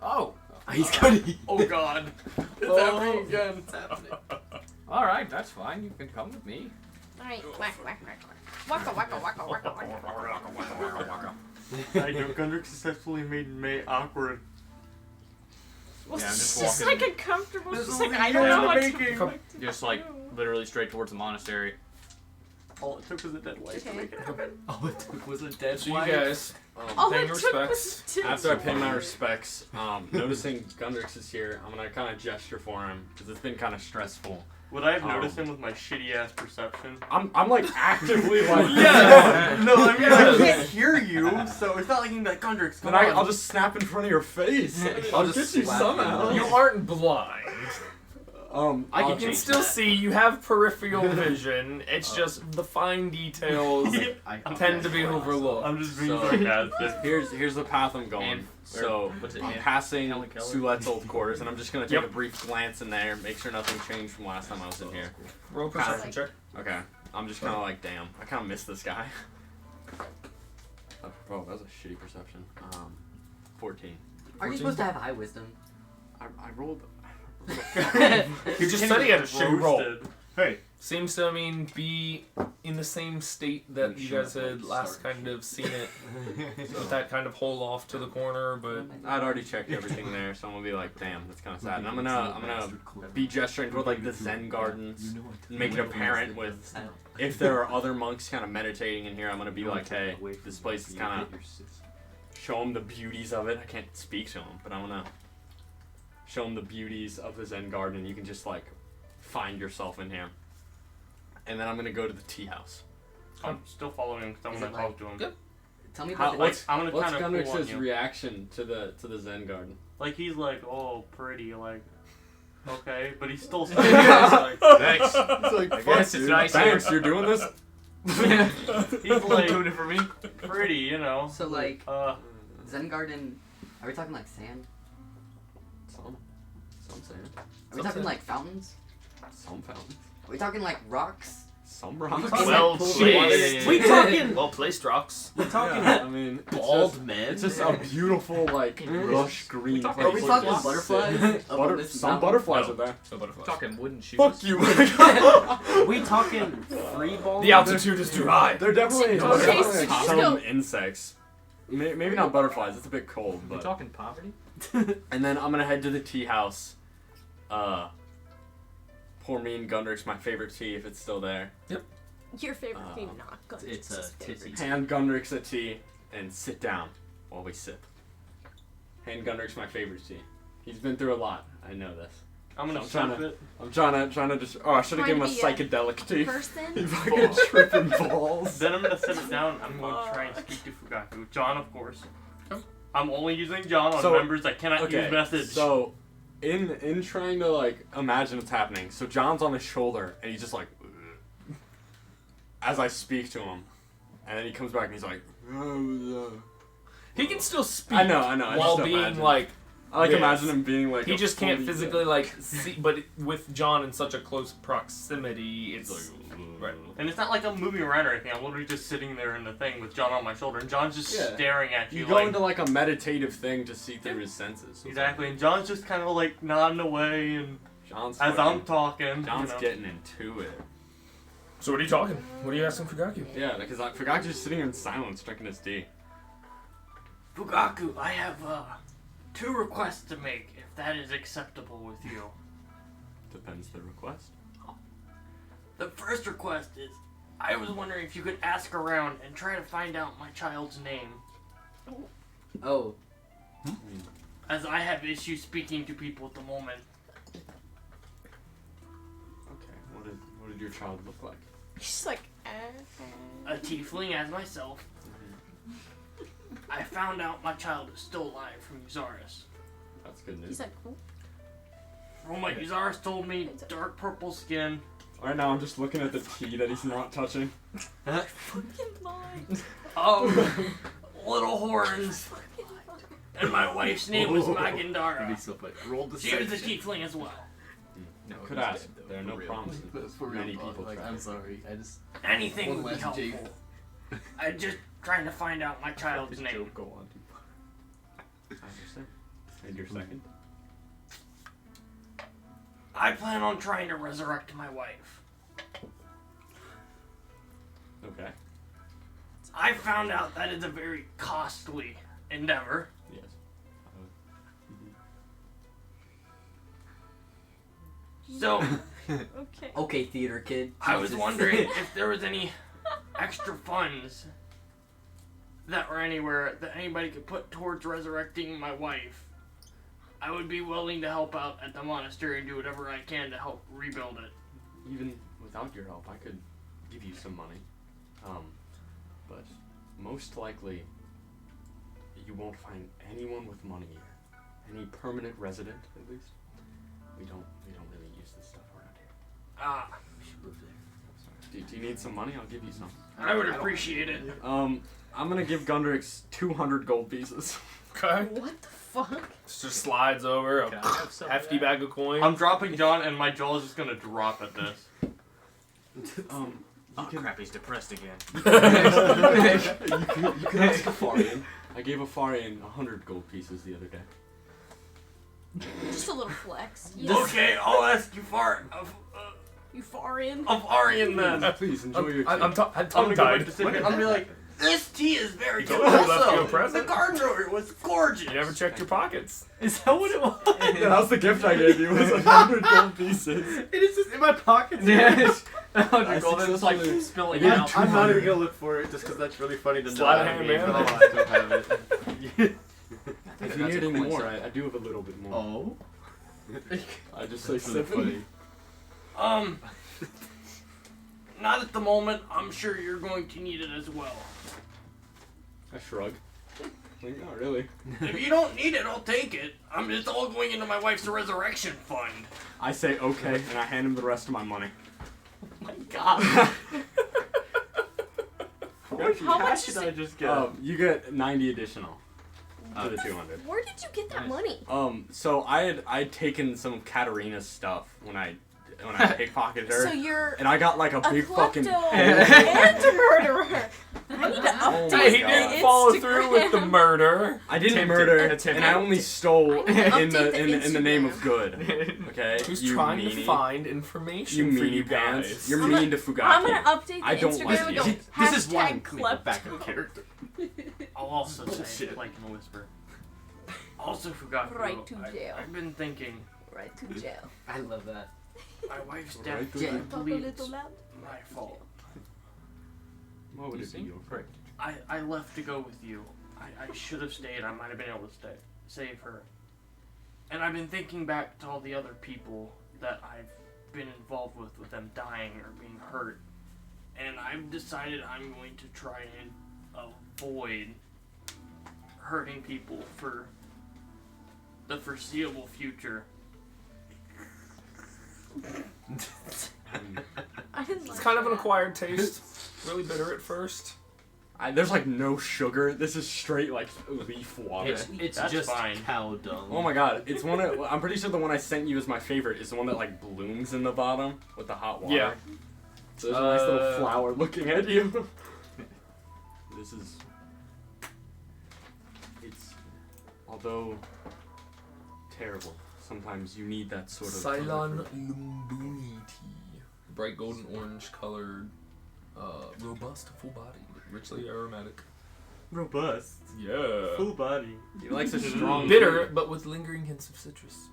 Oh. He's gonna. Oh God. It's happening again. What's happening? All right, that's fine. You can come with me. Alright, whack, whack, whack, whack. Waka, waka, waka, waka, waka. I know Gundrix successfully made May awkward. Well, Yeah, I'm it's just just walking. like uncomfortable. This It's just is like, the I don't know what making. to Just like literally straight towards the monastery. All it took was a dead wife to Okay. make it happen. All it took was a dead So you wife. guys, All paying it your took respects. was After I pay my respects, noticing Gundrix is here, I'm gonna kind of gesture for him because it's been kind of stressful. Would I have noticed him with my shitty ass perception? I'm like actively like Yeah. No, I mean I can't hear you, so it's not like you can be like Gundrix. Then Come on. I'll just snap in front of your face. I'll just get you slap somehow. you aren't blind. I You can can change still that. see. You have peripheral vision. It's just the fine details tend to be overlooked. I'm just being So- sarcastic. Here's the path I'm going. And- So what's it, I'm Ant- passing Helen Keller? Sulette's old quarters, and I'm just gonna take Yep. a brief glance in there, make sure nothing changed from last time I was in here. Roll perception check. Okay, I'm just kind of like, damn, I kind of miss this guy. Bro, that was a shitty perception. 14. Aren't you supposed to have high wisdom? I rolled. You just said he had a shitty roll. Roasted. Hey, seems to be in the same state that you guys had last kind of seen it, with that kind of hole off to the corner. But I'd already checked everything there, so I'm gonna be like, damn, that's kind of sad. And I'm gonna be gesturing toward like the Zen gardens, and make it apparent with if there are other monks kind of meditating in here. I'm gonna be like, hey, this place is kind of show them the beauties of it. I can't speak to them, but I'm gonna show them the beauties of the Zen garden, and you can just like find yourself in here. And then I'm gonna go to the tea house. I'm still following him because I'm Is gonna it talk like- to him. Yep. Tell me How- about the what's I'm gonna what's kind of pull on Gundrix's you. reaction to the Zen garden? Like he's like, oh, pretty, like, okay, but he's still like, thanks. He's like, I guess it's nice thanks, you're doing this. he's like doing it for me. pretty, you know. So like Zen garden. Are we talking like sand? Some sand, Are we talking like fountains? some fountains, Are we talking like rocks? some rocks. Well placed. We talking- Well placed rocks. We're talking I mean, it's bald just, men. it's just a beautiful like lush green place. Are we to talking just butterflies? sit. Up on Butter, this some mountain? butterflies No. are there. So butterflies. Talking wooden shoes. Fuck you. we talking free ball? The altitude is too high. They're definitely, Go they're chase definitely the some go. insects. Maybe not butterflies. It's a bit cold, We but. talking poverty? And then I'm gonna head to the tea house. Pour me and Gundrix my favorite tea if it's still there. Your favorite thing, not good. It's a tizzy. Hand Gundrix a tea and sit down while we sip. Hand Gundrix my favorite tea. He's been through a lot. I know this. I'm gonna I'm trying sip to- it. I'm trying to just. Oh, I should have given him a Trying to psychedelic tea. He Person? fucking tripping balls. Then I'm gonna sit it down. I'm going to try and speak to Fugaku. John, of course. I'm only using John on So- members that cannot use message. So, in trying to like imagine what's happening, so John's on his shoulder and he's just like, as I speak to him, and then he comes back and he's like, He can still speak. I know. I just While don't being imagine. like, I like this. imagine him being like. he a just can't fully- physically like see. But with John in such a close proximity, it's It's like, right. And it's not like I'm moving around or anything. I'm literally just sitting there in the thing with John on my shoulder, and John's just Yeah. staring at you. You go like, into like a meditative thing to see through his senses. So it's exactly, and John's just kind of like nodding away, and like, John's as fucking- I'm talking, John's you know. getting into it. So what are you talking? What are you asking Fugaku? Yeah, because I forgot just sitting here in silence drinking his tea. Fugaku, I have 2 requests to make, if that is acceptable with you. Depends the request. The first request is, I was wondering if you could ask around and try to find out my child's name, Oh, as I have issues speaking to people at the moment. Okay. What did your child look like? She's like, A tiefling as myself. I found out my child is still alive from Uzaris. That's good news. He's like, oh, From what Uzaris told me, dark purple skin. Right now, I'm just looking at the tea that he's not touching. fucking lied. Little horns. And my wife's name was Magandara. Roll the She was a tiefling as well. No, Could he's ask. dead, though, There are for no real. promises. That's for real. Many Paul. people Like, try. I'm sorry. I just Anything one would be last helpful. Jake. I'm just trying to find out my child's This name. joke go on. I understand. And your second? I plan on trying to resurrect my wife. Okay. I found out that is a very costly endeavor. Yes. So Okay. Okay, theater kid. I was Jesus. wondering if there was any extra funds that were anywhere that anybody could put towards resurrecting my wife. I would be willing to help out at the monastery and do whatever I can to help rebuild it. Even without your help, I could give you some money. But most likely, you won't find anyone with money here. Any permanent resident, at least. We don't really use this stuff around here. Ah, We should move there. Do you need some money? I'll give you some. I would appreciate it. I'm gonna give Gundrix 200 gold pieces. Okay. What the fuck? Just slides over a Can I have some of hefty that? bag of coins. I'm dropping John, and my jaw is just gonna drop at this. Oh crap, he's depressed again. You can ask a Farian. I gave a Farian 100 gold pieces the other day. Just a little flex. Okay, I'll ask you You far in? of Aryan then. Please enjoy your tea. I'm I'm gonna go back tongue-tied. to sit here. I'm gonna be like, This tea is very You good. told me you left you a Also, the present. gardener was gorgeous. You never checked your pockets. Is that what it was? That was the gift I gave you. Was 100 gold pieces. It is just in my pockets. Yes. I Gold is like spilling I'm, out. I'm not even gonna look for it just because that's really funny to know. Sleight of I hand, mean, man. but I don't have it. If you need any more, I do have a little bit more. Oh. I just say That's really 7. funny. Not at the moment. I'm sure you're going to need it as well. I shrug. Like, not really. If you don't need it, I'll take it. It's all going into my wife's resurrection fund. I say okay, and I hand him the rest of my money. God. How much did is I it? just get? You get 90 additional to the 200. Where did you get that money? So I'd taken some of Katarina's stuff when I pickpocketed her, So you're and I got like a a big fucking. klepto and a murderer. I need to Oh update my Hey, he God. didn't follow through with the murder. I didn't Attempted. murder, Attempted. and I only stole I need to in the update in the name of Instagram. good. Okay, Who's you trying to meanie. find You information for you meanie guys? pants. You're I'm mean to Fugaki. I'm gonna update the I don't Instagram like and you. go This is why I'm hashtag back in klepto. character. I'll also say, Bullshit. like in a whisper. Also, Fugaku, Right to jail. I've been thinking, Right to jail. I love that. my wife's Right death to I jail. Talk a believe little it's loud. my fault. What would it be your fault? I left to go with you. I should have stayed. I might have been able to stay. Save her. And I've been thinking back to all the other people that I've been involved with them dying or being hurt. And I've decided I'm going to try and avoid hurting people for the foreseeable future. I didn't It's like kind of an that. acquired taste. Really bitter at first. There's like no sugar. This is straight like leaf water. It's That's just fine. cow dung. Oh my god, it's one of. I'm pretty sure the one I sent you is my favorite. Is the one that like blooms in the bottom with the hot water. Yeah. So there's a nice little flower looking at you. This is. It's. Although. Terrible. Sometimes you need that sort of. Ceylon Lumbuni tea. Bright golden orange colored, robust, full bodied, richly aromatic. Robust. Yeah. Full body. He likes a strong. Bitter, but with lingering hints of citrus.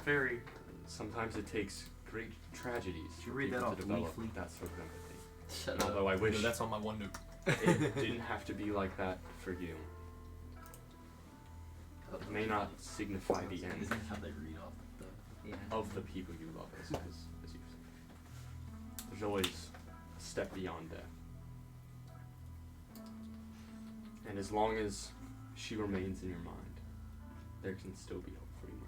Very. Sometimes it takes great tragedies Did you for read that people off to develop Leafly? that sort of empathy. Shut And up. although I wish That's on my OneNote. it didn't have to be like that for you, it may not signify the end Isn't how they read off the. Yeah. of the people you love, as you say. There's always a step beyond death. And as long as she remains in your mind, there can still be hope for you, my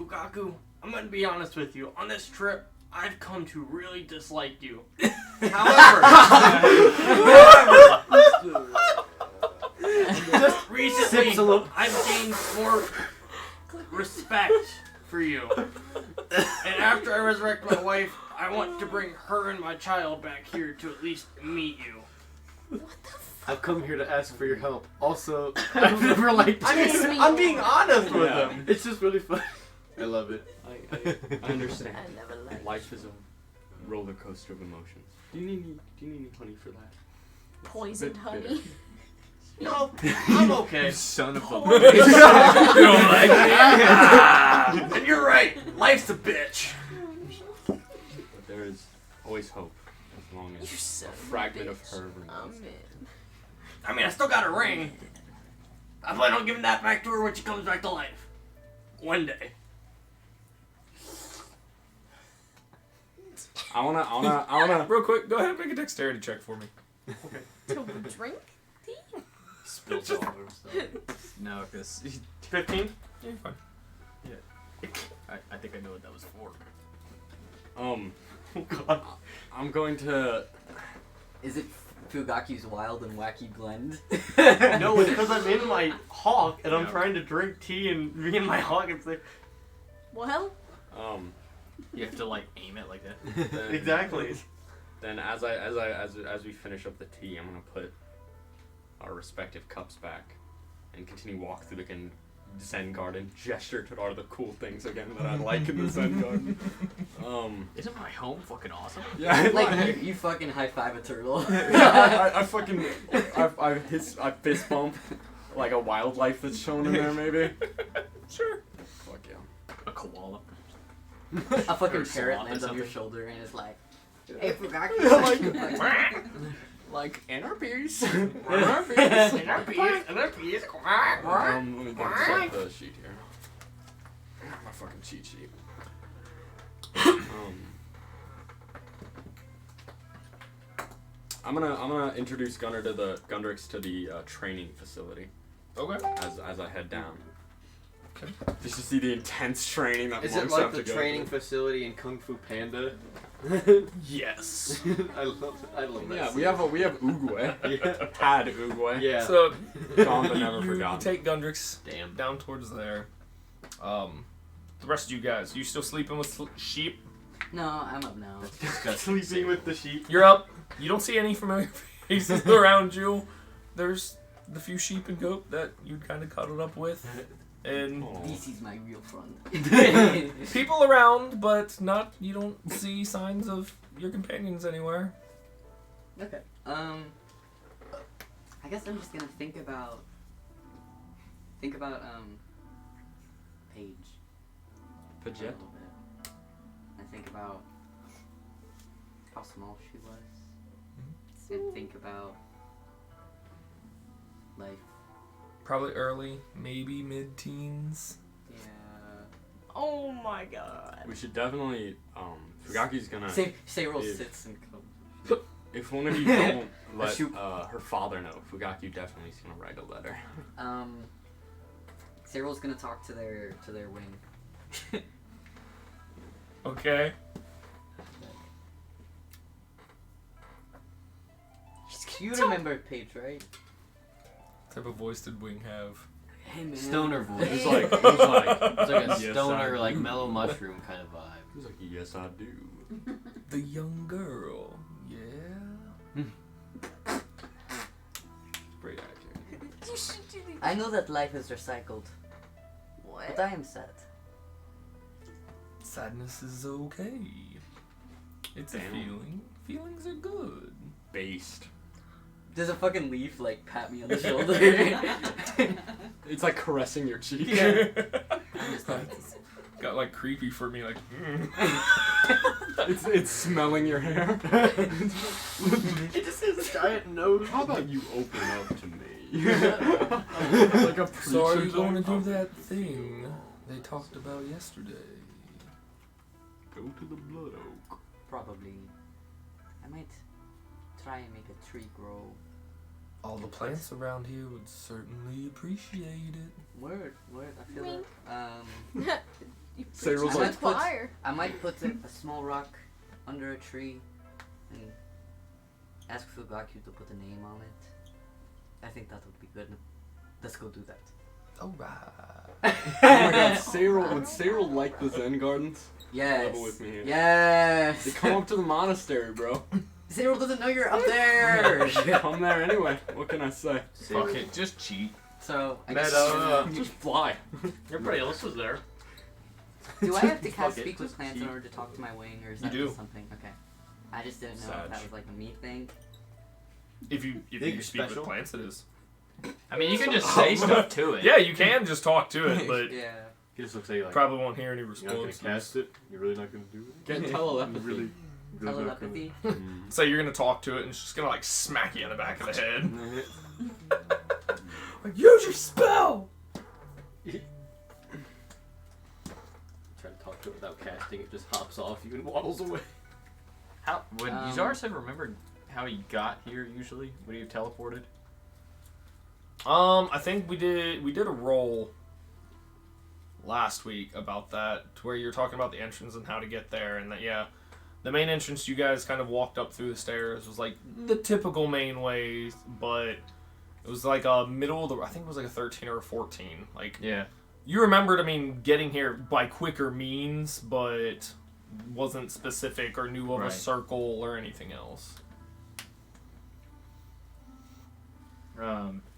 friend. Fugaku, I'm gonna be honest with you. On this trip, I've come to really dislike you. However, just recently, Sips a little. I've gained more respect for you. And after I resurrect my wife, I want to bring her and my child back here to at least meet you. I've come here to ask for your help. Also, I've never liked I'm being honest with Yeah. him. It's just really fun. I love it. I understand. I never liked. Life is a roller coaster of emotions. Do you need any honey for that? Poisoned honey. No, I'm okay. Son of a. And you're right. Life's a bitch. But there is always hope as long You as son a of a fragment of bitch. her remains. Amen. I mean, I still got a ring. I plan on giving that back to her when she comes back to life. One day. I wanna. Real quick, go ahead and make a dexterity check for me. To drink tea? Spills all over himself. No, because 15? Yeah, you're fine. I think I know what that was for. Oh god. I'm going to. Is it Fugaku's wild and wacky blend? No, it's because I'm in my hawk and I'm Yeah. trying to drink tea and me and my hawk it's like Well, You have to like aim it like that. Then, exactly. Then as we finish up the tea, I'm gonna put our respective cups back and continue walk through the Zen garden, gesture to all the cool things again that I like in the Zen garden. Isn't my home fucking awesome? Yeah, Like you fucking high five a turtle. I fucking I fist bump like a wildlife that's shown in there maybe. Sure. Fuck yeah. A koala. A fucking Or parrot sloth or lands on your something. shower and is like, "Hey Fugaku." Like inner peace. Let me double check the sheet here. My fucking cheat sheet. I'm gonna introduce Gundrix to the training facility Okay. as I head down. Okay. Just to see the intense training that Is it monks like have the to go training through. facility in Kung Fu Panda? Yes. I love that. Yeah, scene. we have Oogway. Yeah. Had Oogway. Yeah. So, Gone but never you forgotten. take Gundrix down towards there. The rest of you guys, you still sleeping with sheep? No, I'm up now. Sleeping with the sheep. You're up. You don't see any familiar faces around you. There's the few sheep and goat that you kind of cuddled up with. And Aw. This is my real friend. people around, but not, you don't see signs of your companions anywhere. Okay. I guess I'm just gonna think about Paige a Paget? little bit. I think about how small she was. And think about life. Probably early, maybe mid-teens. Yeah. Oh my god. We should definitely. Fugaku's gonna. Cyril Yeah. sits and comes. If one of you don't let shoot. her father know, Fugaku definitely is gonna write a letter. Cyril's gonna talk to their wing. Okay. You remember Paige, right? What type of voice did Wing have? Hey man. Stoner voice. He's like, It's like a Yes, stoner, I like do. mellow mushroom kind of vibe. he's like, yes, I do. The young girl. Yeah. Pretty accurate. you should do the. I know that life is recycled, What? but I am sad. Sadness is okay. It's a Damn. feeling. Feelings are good. Based. Does a fucking leaf like pat me on the shoulder? It's like caressing your cheek. Yeah. I'm just like, Got like creepy for me, like. It's smelling your hair. It just has a giant nose. How about you open up to me? Like a So are you preacher going to talk? do that thing they talked about yesterday? Go to the Blood Oak. probably. I might try and make a tree grow. All the plants around here would certainly appreciate it. Word. I feel Wink. that. You Cyril's preach like- to the choir. I might put a small rock under a tree and ask Fugaku to put a name on it. I think that would be good. Let's go do that. Alright. Oh my god, Cyril, would Cyril like the Zen Gardens? Yes. Level with me here. Yes. They come up to the monastery, bro. Cyril doesn't know you're up there. Come there anyway. What can I say? Fuck it, just cheat. So I guess. Just fly. Everybody else was there. Do I have to Fuck cast it, Speak with just Plants in keep- order to talk to my wing, or is You that do. just something? Okay. I just didn't know if that was like a me thing. If you Think speak you're with special? plants, it is. I mean, you can just say stuff to it. Yeah, you can just talk to it, but Yeah. He just looks at you like, probably won't hear any you're not gonna response. cast it? You're really not gonna do it? Get You telepathy. really not gonna- Telepathy. So you're gonna talk to it, and it's just gonna like smack you in the back of the head. Like, use your spell. Try to talk to it without casting, it just hops off you and waddles away. How would Um, Yuzars have remembered how he got here usually? Would he have teleported? I think we did a roll last week about that, to where you're talking about the entrance and how to get there, and that the main entrance you guys kind of walked up through the stairs was like the typical main way, but it was like a middle of the, I think it was like a 13 or a 14. Like Yeah. you remembered, I mean, getting here by quicker means, but wasn't specific or knew of a Right. circle or anything else.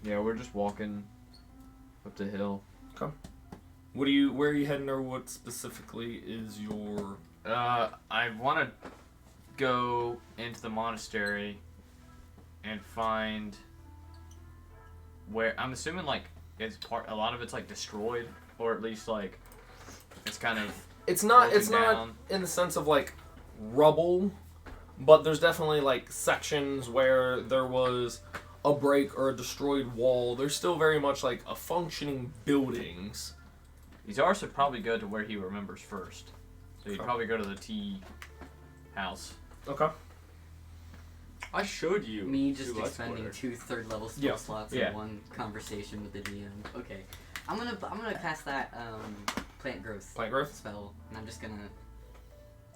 Yeah, we're just walking up the hill. Where are you heading, or what specifically is your... I want to go into the monastery and find where, I'm assuming like a lot of it's like destroyed, or at least like it's kind of It's not broken it's not down. in the sense of like rubble, but there's definitely like sections where there was a break or a destroyed wall. There's still very much like a functioning buildings. Yuzars would probably go to where he remembers first. So he'd Okay. probably go to the tea house. Okay. I showed you. Me just two Let's expending Players. 2 third-level spell Yeah. slots Yeah. in one conversation with the DM. Okay, I'm gonna cast that plant growth Plant growth. spell, and I'm just gonna.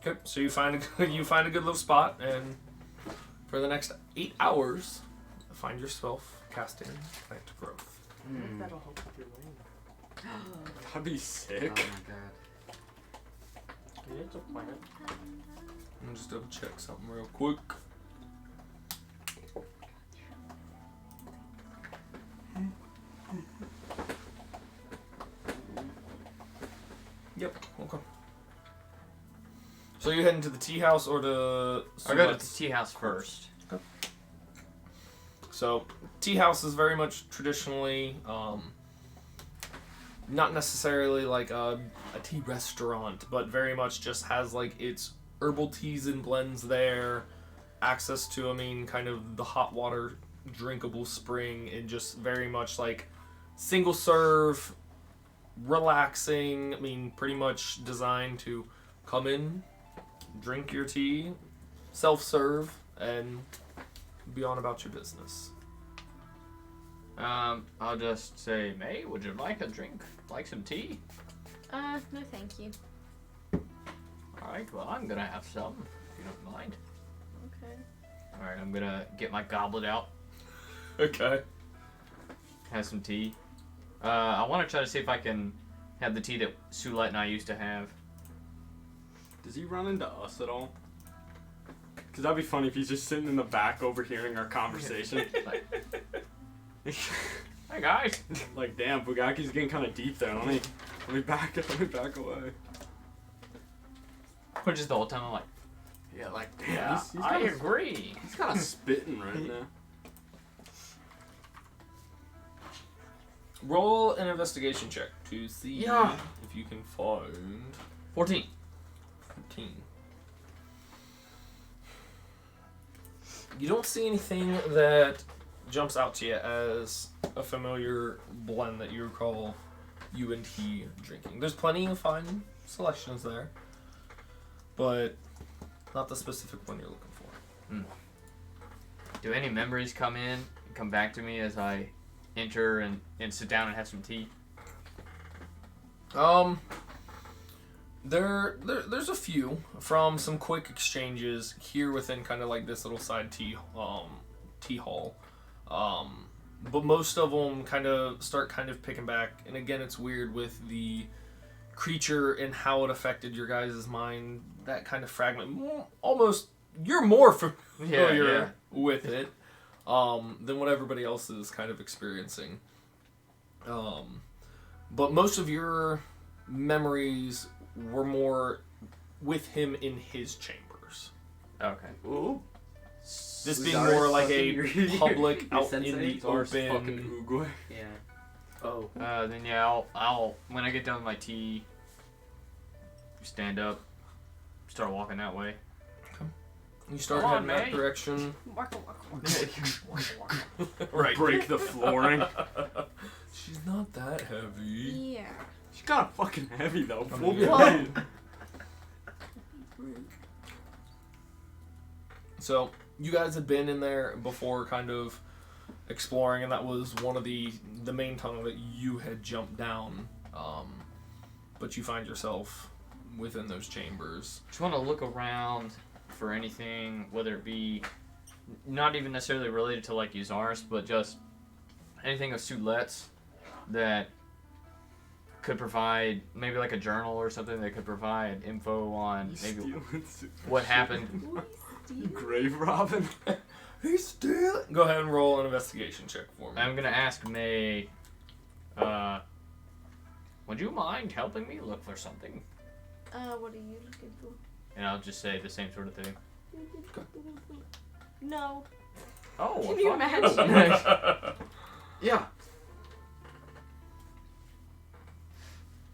Okay. So you find a good little spot, and for the next 8 hours, find yourself casting plant growth. That'll help with your lane. That'd be Oh sick. my god. It's a plant. Let me just double check something real quick. Yep. Okay. So you heading to the tea house or to? I'll go to the tea house first. So tea house is very much traditionally, not necessarily like a tea restaurant, but very much just has like its herbal teas and blends there, access to, I mean, kind of the hot water drinkable spring, and just very much like single serve, relaxing. I mean, pretty much designed to come in, drink your tea, self-serve, and be on about your business. I'll just say, May, would you like a drink? Like some tea? No thank you. Alright, well, I'm gonna have some, if you don't mind. Okay. Alright, I'm gonna get my goblet out, Okay. have some tea. I want to try to see if I can have the tea that Sulight and I used to have. Does he run into us at all? Because that'd be funny if he's just sitting in the back overhearing our conversation. Hey guys! Like, damn, Bugaki's getting kind of deep there. Let me back away. Or just the whole time I'm like, Yeah, like, damn, yeah, he's I kinda, agree. he's kind of spitting right now. Roll an investigation check to see Yeah. if you can find 14. 14. You don't see anything that jumps out to you as a familiar blend that you recall you and he drinking. There's plenty of fine selections there, but not the specific one you're looking for. Do any memories come in and come back to me as I enter and sit down and have some tea? There's a few from some quick exchanges here within kind of like this little side tea hall. But most of them start picking back. And again, it's weird with the creature and how it affected your guys' mind. That kind of fragment. Almost, you're more familiar with it than what everybody else is kind of experiencing. But most of your memories were more with him in his chambers. Okay. Ooh. This being more like a public your out in the Fucking open. Oogway. Yeah. Oh. Then yeah, I'll when I get done with my tea, stand up, start walking that way. You start Come on, heading that mate. direction. Waka, waka, waka. Right. Break the flooring. She's not that heavy. Yeah. She's kind of fucking heavy though. I Full mean, blade. So you guys had been in there before, kind of exploring, and that was one of the main tunnel that you had jumped down. But you find yourself within those chambers. Just want to look around for anything, whether it be not even necessarily related to like Yuzaris, but just anything of Sulette's that could provide maybe like a journal or something that could provide info on maybe what happened. Grave robbing. He's still. Go ahead and roll an investigation check for me. I'm gonna ask May, would you mind helping me look for something? What are you looking for? And I'll just say the same sort of thing. No. Oh, Can you fuck. imagine? Yeah.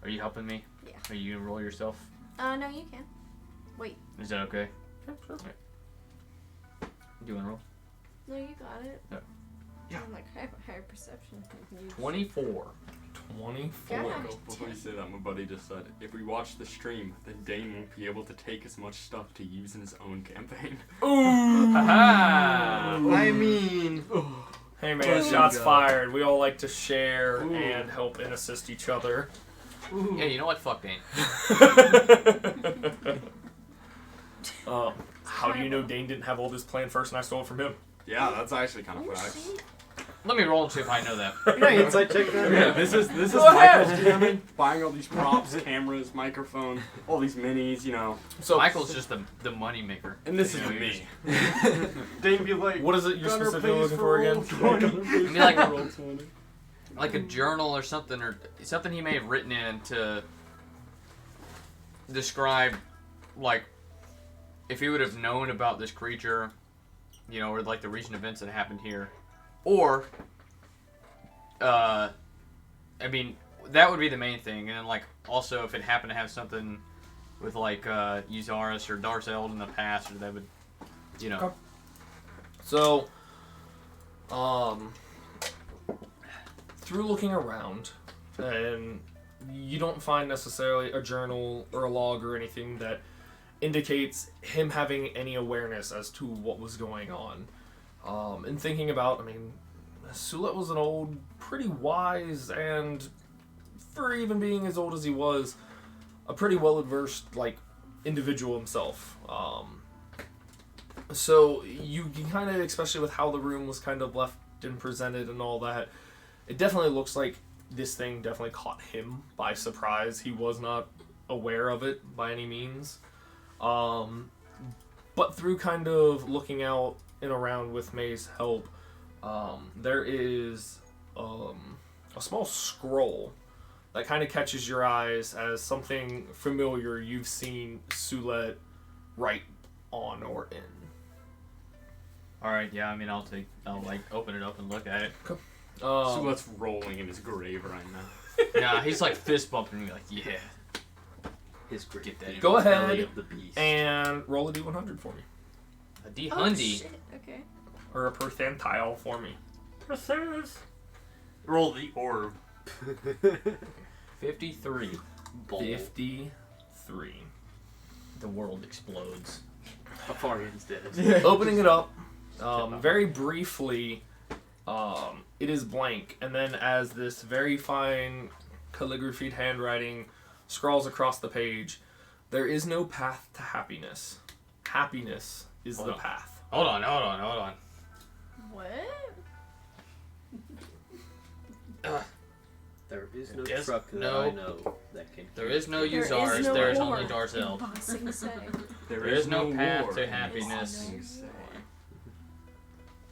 Are you helping me? Yeah. Are you gonna roll yourself? No, you can. Wait. Is that okay? Yeah, sure. Do you wanna roll? No, you got it. Yeah. Yeah. I'm like, I have a higher perception than you. 24. 24. God. Before you say that, my buddy just said, if we watch the stream, then Dane won't be able to take as much stuff to use in his own campaign. Ooh. Haha! I mean, Hey man, shots fired. We all like to share and help and assist each other. Yeah, you know what? Fuck Dane. How do you know Dane didn't have all this planned first and I stole it from him? Yeah, that's actually kind Oh, of facts. shit. Let me roll and see if I know that. can I insight check that? Yeah, this is Go ahead. Michael's jamming, buying all these props, cameras, microphone, all these minis, you know. So Michael's just the money maker. And this You is know, me. Dane be like, what is it you're Gunner, specifically please looking for again? roll 20. I mean, like a journal or something he may have written in to describe, like, if he would have known about this creature, you know, or like the recent events that happened here, or, I mean, that would be the main thing, and then like also if it happened to have something with like Yuzaris or Darceld in the past, or that would, you know. Okay. So, through looking around, and you don't find necessarily a journal or a log or anything that indicates him having any awareness as to what was going on. And thinking about, I mean, Sulette was an old, pretty wise, and for even being as old as he was, a pretty well-versed, like, individual himself. So you can kind of, especially with how the room was kind of left and presented and all that, it definitely looks like this thing definitely caught him by surprise. He was not aware of it by any means. But through kind of looking out and around with May's help, there is a small scroll that kind of catches your eyes as something familiar you've seen Sulette write on or in. Alright, yeah, I mean, I'll like open it up and look at it. So let's rolling in his grave right now. Nah, he's like fist bumping me like, yeah. His grave. Get that. Go ahead Belly of the beast. and roll a d100 for me. A D Oh, Hundy. shit. Okay. Or a percentile for me. roll the orb. 53. 53. The world explodes. Afarian's dead. Opening it up, very briefly, it is blank, and then as this very fine calligraphied handwriting scrawls across the page, there is no path to happiness. Happiness is Hold the on. path. Hold on. What? There is no Yes, truck that no. I know that can. There is no There is Uzars, no there is war only Darzel. in Ba Sing Se. There is no path war to in happiness. Ba Sing Se.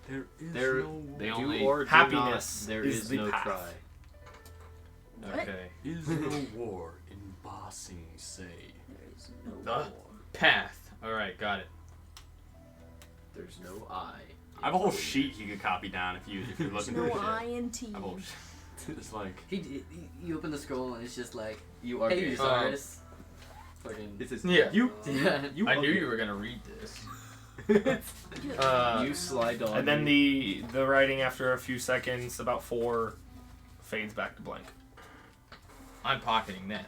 There is There- no war. They Do only or do happiness not, there is is the no path. try. Okay. Is no war in Ba Sing Se. There is no The war. path. Alright, got it. There's no I. I have a whole sheet you could copy down if you're There's looking no for shit. I in T. I have a whole sheet. It's like You open the scroll and it's just like, You are hey, gay. Uzaris. Fucking. This is Yeah. you. Yeah. You I are knew gay. you were gonna read this. You slide on. And then the writing after a few seconds, about 4, fades back to blank. I'm pocketing that.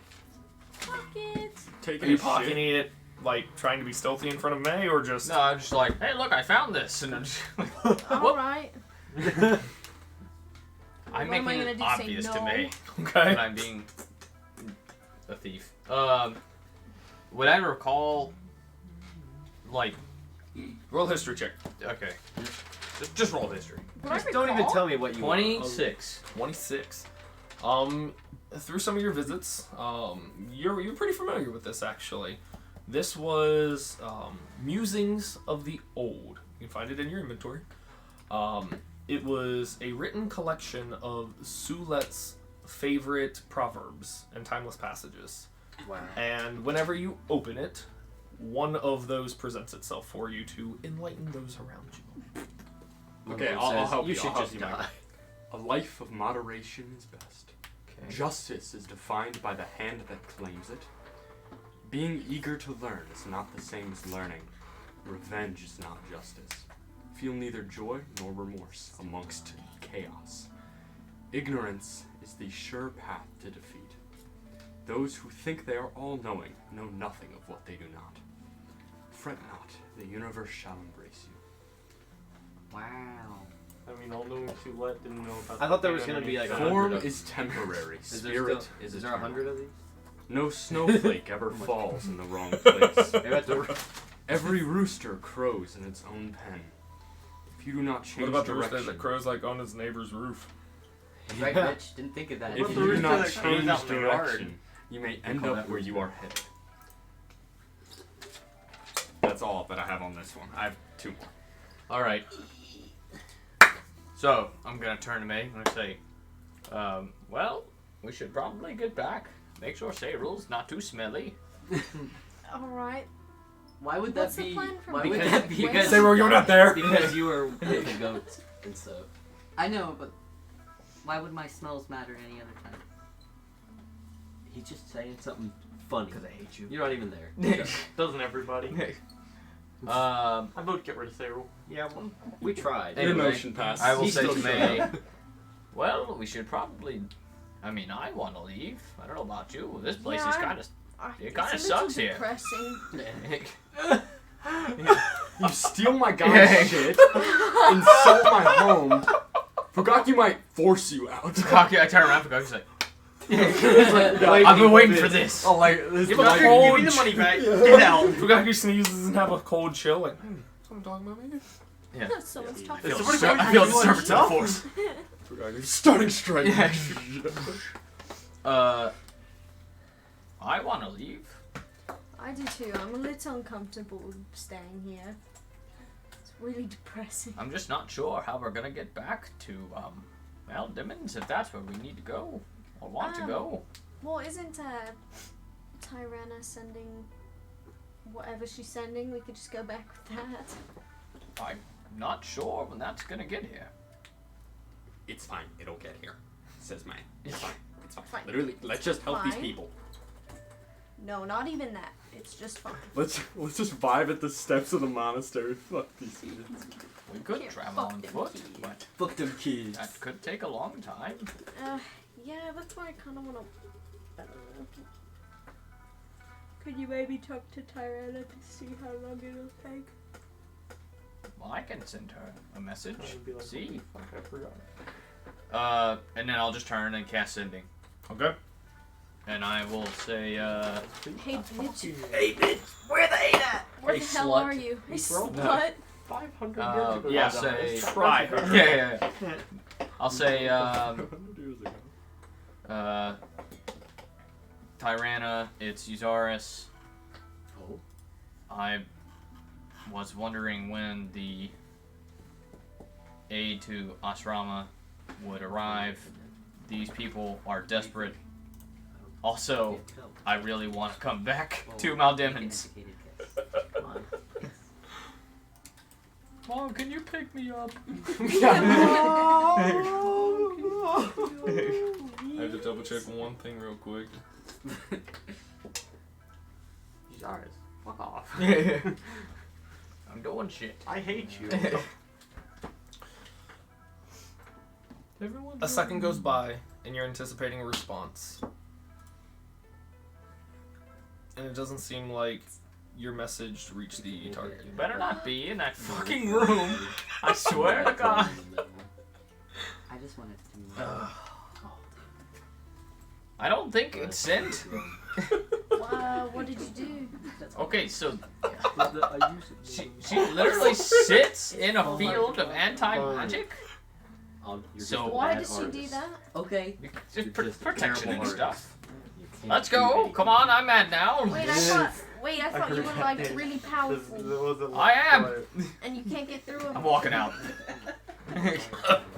Pocket. Are taking you a shit. pocketing it, like trying to be stealthy in front of May, or just? No, I'm just like, hey, look, I found this, and I'm just like, Alright. I'm What am I making gonna it do, say obvious to no? me Okay. that I'm being a thief. Would I recall, like, Roll history check. okay, just roll history. Would I Just don't even recall? tell me what you want. 26. 26. Through some of your visits, you're pretty familiar with this actually. This was Musings of the Old. You can find it in your inventory. It was a written collection of Sulet's favorite proverbs and timeless passages. Wow. And whenever you open it, one of those presents itself for you to enlighten those around you. Okay, One I'll says, help you you. should I'll help just you, die. Mike. A life of moderation is best. Okay. Justice is defined by the hand that claims it. Being eager to learn is not the same as learning. Revenge is not justice. Feel neither joy nor remorse amongst chaos. Ignorance is the sure path to defeat. Those who think they are all-knowing know nothing of what they do not. Fret not, the universe shall embrace you. Wow. I mean, all knowing Soulette didn't know about. I thought there was gonna be like a Form 100 of. is temporary. Is there Spirit still? is Is there eternal. 100 of these? No snowflake ever falls in the wrong place. Maybe that's a- Every rooster crows in its own pen. If you do not What change about the direction, rooster that crows like on his neighbor's roof? Right, Rich? Didn't think of that. if What you the do rooster not that crows change out in the yard? direction, you may end call up that where rooster. you are headed. That's all that I have on this one. I have 2 more. Alright. So, I'm gonna turn to May. I'm gonna say, well, we should probably get back. Make sure Sayrul's not too smelly. Alright. Why would What's that the be? plan for Why me? would Because- that be? because- Say where you're not there. Because you were with the goats and stuff. I know, but why would my smells matter any other time? He's just saying something funny. Because I hate you. You're not even there. Doesn't everybody? I I vote get rid of Cyril. Yeah, well, we tried. Anyway, Your motion passes. will He's say still to shut May, up. well, we should probably. I mean, I want to leave. I don't know about you. This place Yeah, is I'm- kind of. It It's kinda a little sucks here. depressing. You steal my guy's shit, insult my home. Fugaki might force you out. Cocky, I turn around for He's like, Wait, I've been waiting for this. Oh, like this. Give like- a cold Give me the money back. Get out. Fugaki sneezes and have a cold chill. Like, someone talking about me? Someone's I talking. feel, Somebody distur- go I feel and do disturbance of the stuff. force. Fugaki, starting strike. I want to leave. I do too. I'm a little uncomfortable staying here. It's really depressing. I'm just not sure how we're gonna get back to, well, Dimmons, if that's where we need to go or want to go. Well, isn't Tyrana sending whatever she's sending? We could just go back with that. I'm not sure when that's gonna get here. It's fine. It'll get here, says May. It's fine. It's fine. Fine. Literally, let's just help these Fine. people. No, not even that. It's just fine. Let's just vibe at the steps of the monastery. Fuck these kids. We could Can't travel fuck on them foot, kids. but Fuck them kids. that could take a long time. Yeah, that's why I kind of want to. Could you maybe talk to Tyrana to see how long it'll take? Well, I can send her a message. I'd be like, See? what the fuck, I forgot. And then I'll just turn and cast sending. Okay. And I will say, Hey, bitch. Hey, bitch, where they at? Where Hey, the hell slut. are you? Hey, He's wrong. slut. 500 yeah, years ago. yeah, I'll say say. try her. yeah. I'll say 100 years ago. Tyranna, it's Euzaris. Oh. I was wondering when the aid to Asrama would arrive. These people are desperate. Also, I really want to come back to Maldemons. Come on. Mom, can you pick me up? I have to double check one thing real quick. Yours. Fuck off. I'm doing shit. I hate you. A second goes by, and you're anticipating a response. And it doesn't seem like your message reached the target. You better not be in that fucking room. I swear to God. I just wanted to know. I don't think it's sent. What did you do? Okay, so she literally sits in a field of anti-magic. So Why did she do that? Okay. just You're just protection and terrible stuff. You can't Let's do go. anything. Come on, I'm mad now. Wait, I thought you were like really powerful, I am. and you can't get through them. I'm walking out. That's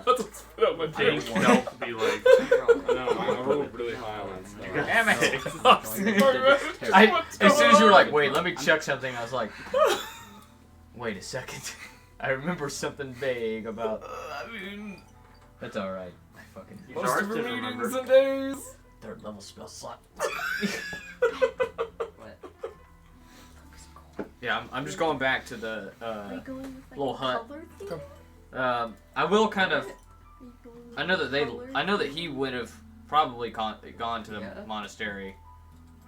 what's spit out my Dang, dick. don't be like. I know, I rolled really high on that stuff. Damn it. What's As soon as you were like, going wait, on? let me check something, I was like, wait a second. I remember something vague about. I mean, That's alright. I fucking. most Yours of her didn't meetings remember. and days. Third level spell slot. What? Yeah, I'm just going back to the. Are you going with like little a hut. color theme? Come. I will kind of. Are you going with I know that they. color? I know that he would have probably gone to the Yeah. monastery,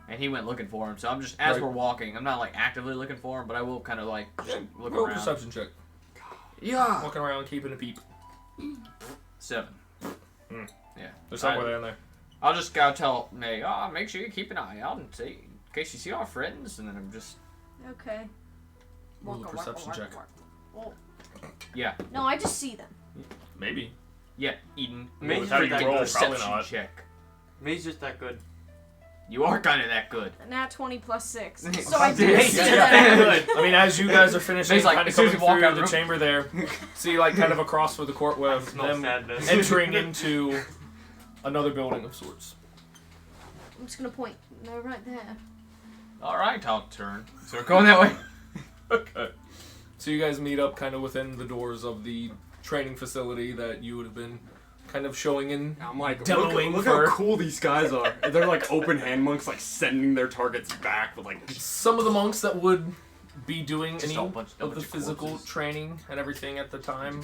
and he went looking for him. So I'm just as Right. we're walking. I'm not like actively looking for him, but I will kind of like just look Roll a around. perception check. Yeah. Walking around, keeping a peep. 7. There's I- somewhere there in there. I'll just go tell May. Oh, make sure you keep an eye out and see in case you see our friends, and then I'm just. Okay. Roll a perception check. Yeah. No, I just see them. Maybe. Yeah, Eden. Maybe Make how a you roll, perception probably not. check. May's just that good. You are kind of that good. Nat 20 plus 6. Yeah, So I do yeah, see yeah. them. I mean, as you guys are finishing, He's like, kind of as soon as coming you walk through out the the room. chamber there, see, like, kind of across for the court I with smell them sadness. entering into another building of sorts. I'm just gonna point. No, right there. All right, I'll turn. So we're going that way. Okay. So you guys meet up kind of within the doors of the training facility that you would have been kind of showing in. I'm like, Demoing look for- how cool these guys are. They're like open hand monks, like sending their targets back with like. Some of the monks that would be doing Just any a bunch of the physical corpses. training and everything at the time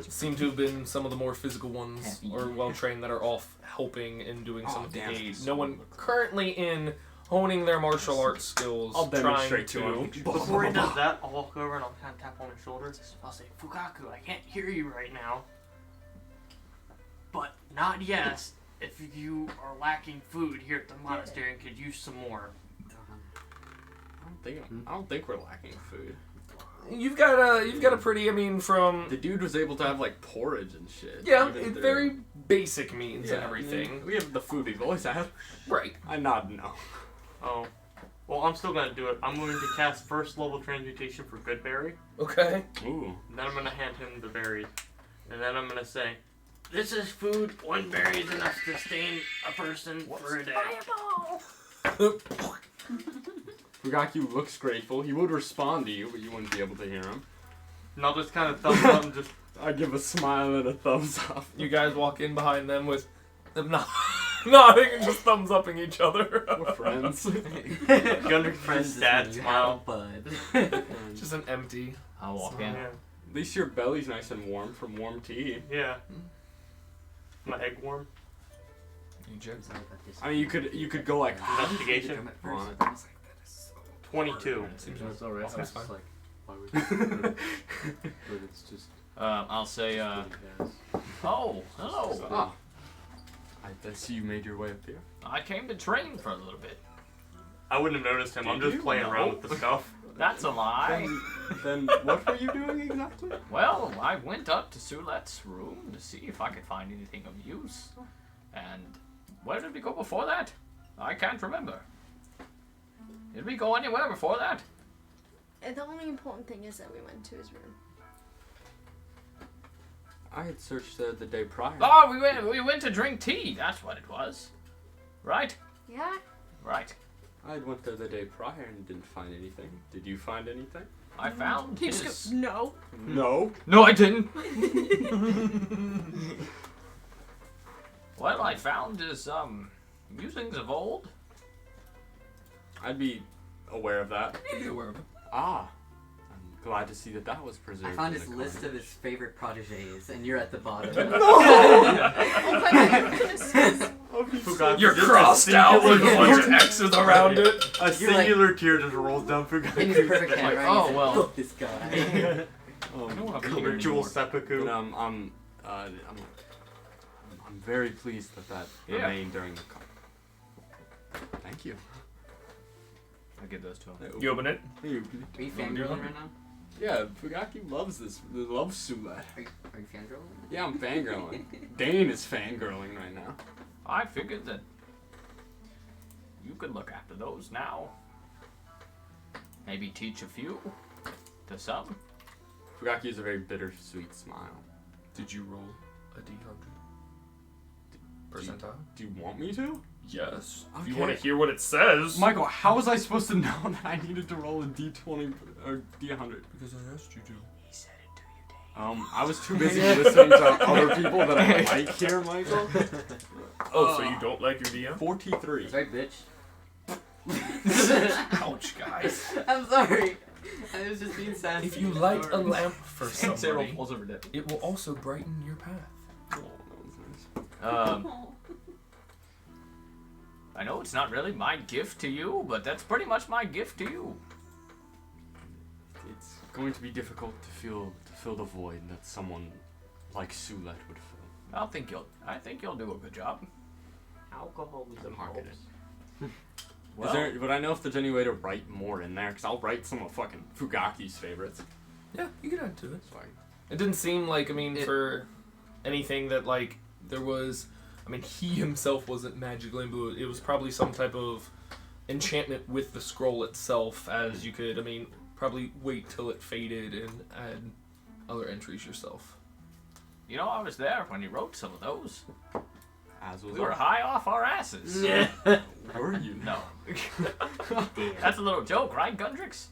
seem to have been some of the more physical ones Happy. or well trained that are off helping and doing some Oh, of the damn. aid. No one currently in honing their martial arts skills. I'll trying demonstrate to him. Before he does that, I'll walk over and I'll kind of tap on his shoulder. I'll say, Fugaku, I can't hear you right now. But not yet. If you are lacking food here at the monastery and could use some more. I don't think we're lacking food. You've got a pretty. I mean, from The dude was able to have like porridge and shit. yeah, even it's through- very basic means and I everything. mean, we have the food we've always had. Right. I nod no. Oh. Well, I'm still gonna do it. I'm going to cast first level transmutation for Goodberry. Okay. Ooh. Then I'm gonna hand him the berries. And then I'm gonna say, this is food. One berry is enough to sustain a person for a day. Fireball! Fugaku looks grateful. He would respond to you, but you wouldn't be able to hear him. And I'll just kind of thumbs up and just. I give a smile and a thumbs up. You guys walk in behind them with them nodding and just thumbs upping each other. We're friends. Gunder's dad smile. Bud. Just an empty. I'll walk in. Yeah. At least your belly's nice and warm from warm tea. Yeah. My egg warm. I mean, you could go like Investigation. on it. 22. Seems That's alright. Okay. It's like, why would but it's just. I'll say. Oh, hello. Ah. I see you made your way up here. I came to train for a little bit. I wouldn't have noticed him. I'm Did just you? playing No. around with the stuff. That's a lie. Then what were you doing exactly? Well, I went up to Sulette's room to see if I could find anything of use. And where did we go before that? I can't remember. Did we go anywhere before that? The only important thing is that we went to his room. I had searched there the day prior. Oh, we went to drink tea. That's what it was. Right? Yeah? Right. I had went there the day prior and didn't find anything. Did you find anything? I found He his... just goes, no. No. No, I didn't. Well, I found his, musings of old. I'd be aware of that. Be aware of it. Ah. I'm glad to see that that was preserved. I found in his the list of carnage. his favorite proteges, and you're at the bottom. Oh my goodness. You're crossed out with a bunch of X's around it. A singular tear just rolls down In Fugaki. his perfect Like, handwriting. oh, he said, well. "Fuck this guy." I don't want to be Color here jewel anymore. seppuku. And I'm very pleased that Yeah. remained during the Thank you. I'll give those to him. You open it? Are you fangirling right now? Yeah, Fugaki loves this. Loves Sulet. Are you fangirling? Yeah, I'm fangirling. Dane is fangirling right now. I figured that you could look after those now. Maybe teach a few to some. Fugaki has a very bittersweet smile. Did you roll a D100? Percentile? Do you want me to? Yes. If Okay. you want to hear what it says. Michael, how was I supposed to know that I needed to roll a D20 or D100? Because I asked you to. He said it to you, Dave. I was too busy listening to other people that I like here, Michael. Oh, so you don't like your DM? 43. That's right, bitch. Ouch, guys. I'm sorry. I was just being sassy. If you light a lamp for Sarah somebody, falls over dead. it will also brighten your path. Oh, that was nice. I know it's not really my gift to you, but that's pretty much my gift to you. It's going to be difficult to fill the void that someone like Sulet would fill. I think you'll do a good job. Alcoholism Market helps. Well, Would I know if there's any way to write more in there? Because I'll write some of fucking Fugaki's favorites. Yeah, you can add to it. It's fine. It didn't seem like, for anything that, like, there was... he himself wasn't magically imbued. It was probably some type of enchantment with the scroll itself, as you could, probably wait till it faded and add other entries yourself. you know, I was there when you wrote some of those. As was We were high off our asses. Were you? No. That's a little joke, right, Gundrix?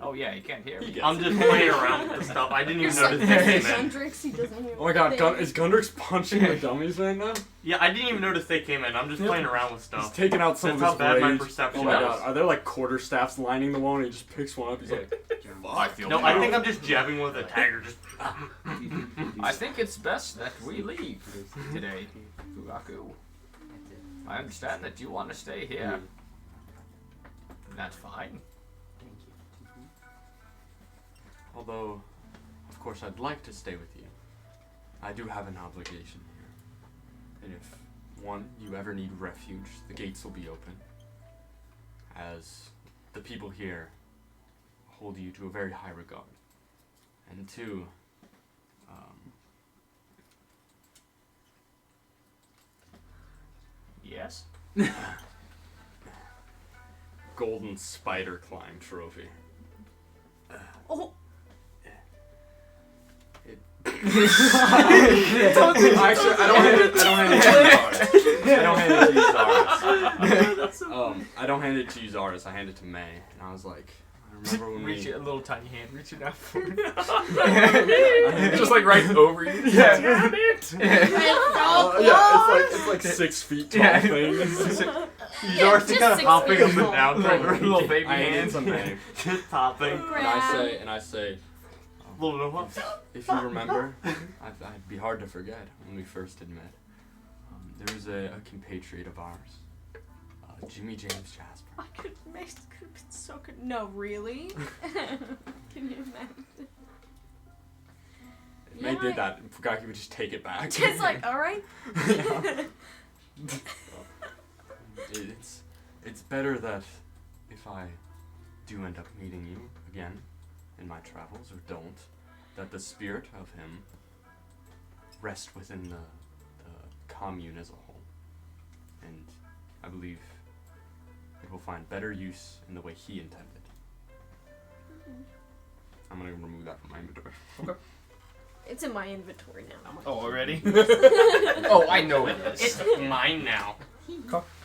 Oh yeah, you can't hear me. I'm just playing around with the stuff. I didn't even It's like notice they came in. Hendrix, he doesn't hear Oh my god, what is Gundrix punching the dummies right now? Yeah, I didn't even notice they came in. I'm just playing around with He's stuff. taking out some That's how of bad his my rage. perception Oh my is. god, are there like quarterstaffs lining the wall and he just picks one up? He's like, I feel No, I think I'm just jabbing with a tagger. Just I think it's best that we leave today, Fugaku. I understand that you want to stay here. That's fine. although, of course, I'd like to stay with you. I do have an obligation here. And if, one, you ever need refuge, the gates will be open. As the people here hold you to a very high regard. And two, Yes. golden spider climb trophy. Oh. Actually, I don't hand it to Zaris. I don't hand it to you, Zaris. I hand it to May. And I was like, I remember when Reach we... it, a little tiny hand, reach it out for me. Just like right over you. Yeah. Damn it! It's like 6 feet tall thing. you are just kind of 6 hopping feet up and tall. down, trying to reach Little it. baby I hand it hands. to May. Just hopping. And I say, if you remember, I'd be hard to forget when we first had met. There was a compatriot of ours, Jimmy James Jasper. I could make it could have been so good. No, really? Can you imagine? If May did that, and Fugaki would just take it back. It's like, alright. It's better that if I do end up meeting you again in my travels, or don't, that the spirit of him rest within the commune as a whole. And I believe it will find better use in the way he intended. I'm gonna remove that from my inventory. Okay. It's in my inventory now. Oh, already? Oh, I know it is. It's mine now.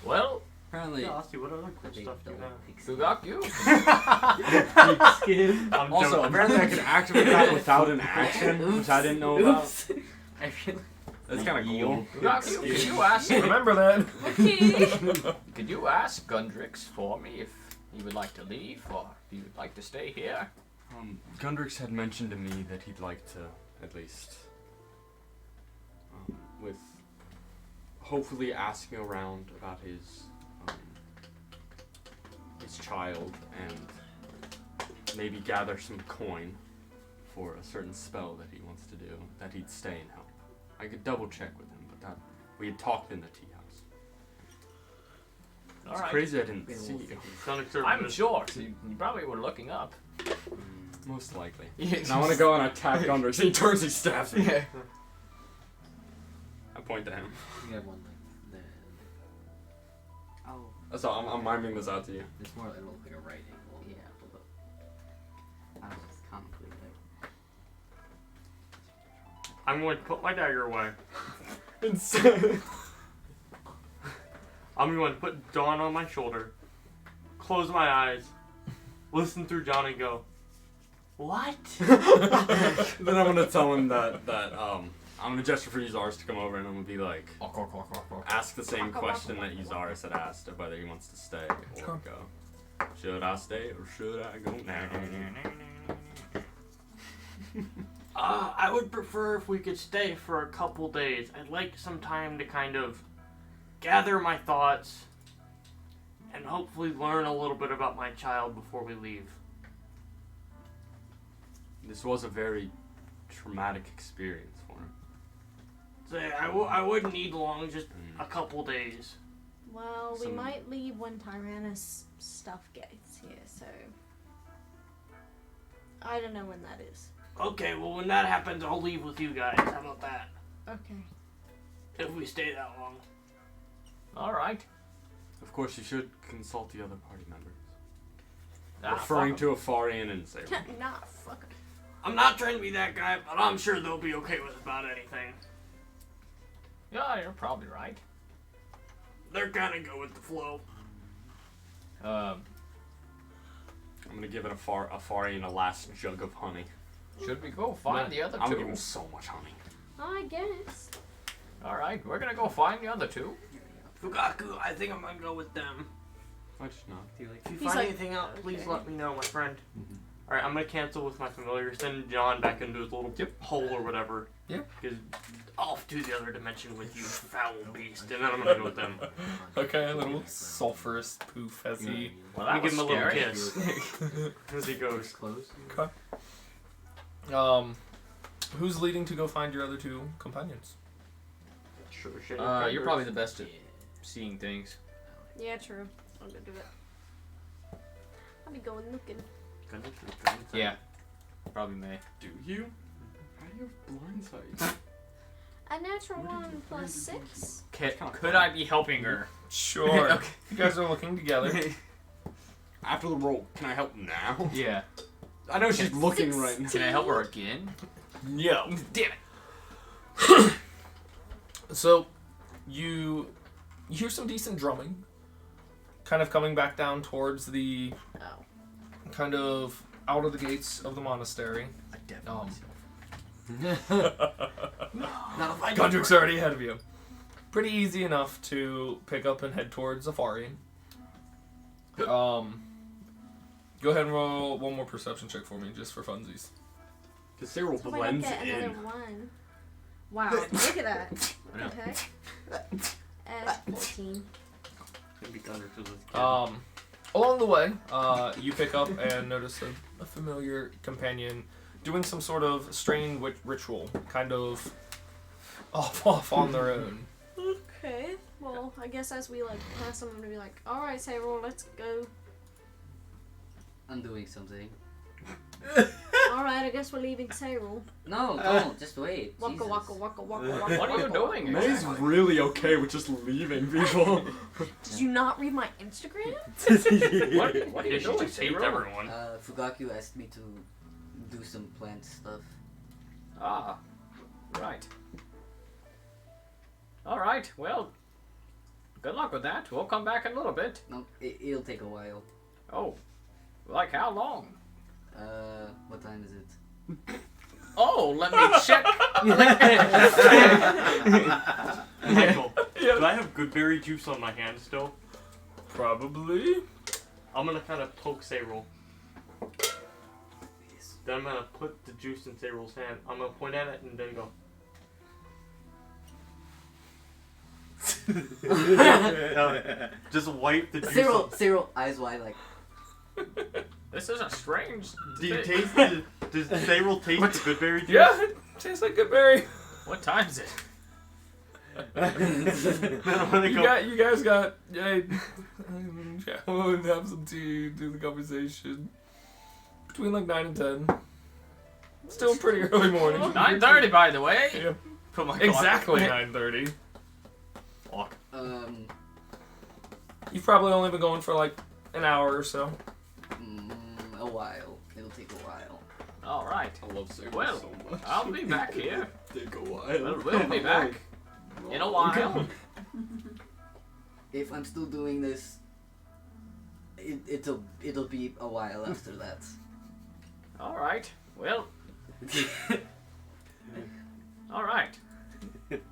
Well, Apparently, Austin, what other cool stuff do you have? Fugaku. I'm also, joking. apparently I can activate that without an action, which I didn't know about. I feel That's kind of cool. Fugaku, could you ask? Remember that. Okay. Could you ask Gundrix for me if he would like to leave or if he would like to stay here? Gundrix had mentioned to me that he'd like to, at least, with hopefully asking around about his child and maybe gather some coin for a certain spell that he wants to do, that he'd stay and help. I could double check with him, but that we had talked in the tea house. It's Alright. crazy I didn't see you. Sonic Server. I'm sure. So you probably were looking up. Most likely. Yeah. And I want to go and attack Gundrix. He turns, he stabs me. Yeah. I point to him. You have one like that. Oh, That's all. I'm miming this out to you. It's more. It'll look like a right angle. yeah. I was just comically like. I'm going to put my dagger away. Instead. I'm going to put Dawn on my shoulder, close my eyes, listen through John and go, what? Then I'm gonna tell him that I'm gonna gesture for Uzaris to come over, and I'm gonna be like, ask the same question that Uzaris had asked of whether he wants to stay or go. Should I stay or should I go now? I would prefer if we could stay for a couple days. I'd like some time to kind of gather my thoughts and hopefully learn a little bit about my child before we leave. This was a very traumatic experience for him. So I wouldn't need long, just a couple days. Well, we Some- might leave when Tyrannus stuff gets here, so I don't know when that is. Okay, well when that happens, I'll leave with you guys. How about that? Okay. If we stay that long. Alright. Of course, you should consult the other party members. Ah, Referring fuck to a Farian and say, Nah, fuck. I'm not trying to be that guy, but I'm sure they'll be okay with about anything. Yeah, you're probably right. They're kind of go with the flow. I'm gonna give it a Farian a last jug of honey. Should we go find the other I'm two? gonna give him so much honey. I guess. Alright, we're gonna go find the other two. Fugaku, I think I'm gonna go with them. I just not. Do you like? If you He's find like, anything out, please okay. let me know, my friend. Alright, I'm gonna cancel with my familiar, send John back into his little hole or whatever. Yeah. Because off to the other dimension with you, foul beast, and then I'm gonna go with them. Okay, a little sulfurous poof as he. Well, Let that me give him was a little scary. kiss as he goes. Close. Who's leading to go find your other two companions? Sure, shit. You're probably the best at seeing things. Yeah, true. I'm gonna do it. I'll be going looking. Yeah. Probably may. Do you? How do you have blind sight? A natural What did 1 you plus plan to do? 6. Could I be helping her? Sure. Okay. You guys are looking together. After the roll, can I help now? Yeah. I know she's looking 16. right now. Can I help her again? No. Damn it. So, you hear some decent drumming, kind of coming back down towards the Oh. kind of out of the gates of the monastery. I definitely. Gundrik's already ahead of you. Pretty easy enough to pick up and head towards Zafari. Go ahead and roll one more perception check for me, just for funsies. Because Cyril So I don't blends get in. another 1. Wow, look at that. Okay. 14. Maybe Thunder to this kid. Along the way, you pick up and notice a familiar companion doing some sort of strange ritual, kind of off on their own. Okay. Well, I guess as we pass them, I'm gonna be like, alright, Sayrol, let's go. I'm doing something. Alright, I guess we're leaving Cyril. No, don't. Just wait. Waka Jesus. waka waka waka waka. What are you doing? May's exactly? really okay with just leaving people. Did you not read my Instagram? What are you She doing, just hates Zero? everyone. Fugaku asked me to do some plant stuff. Ah, right. All right. Well, good luck with that. We'll come back in a little bit. No, it'll take a while. Oh, like how long? What time is it? Oh, let me check. Michael, do I have goodberry juice on my hand still? Probably. I'm gonna kind of poke Cyril. Then I'm gonna put the juice in Cyril's hand. I'm gonna point at it and then go. Just wipe the juice. Cyril, eyes wide, like. This is a strange. Do you thing. taste the? Does Cyril taste the goodberry juice? Yeah, it tastes like good berry. What time is it? Then I'm gonna go. You guys got. Hey, we'll have some tea, do the conversation. Between like 9 and 10. Still pretty early morning. 9:30, by the way. Yeah. Put my Exactly clock. 9:30. Fuck. You've probably only been going for like an hour or so. A while. It'll take a while. All right. I love Sarah Well, so much. I'll be back here. Take a while. We'll be back in a while. If I'm still doing this, it'll be a while after that. All right. Well. All right.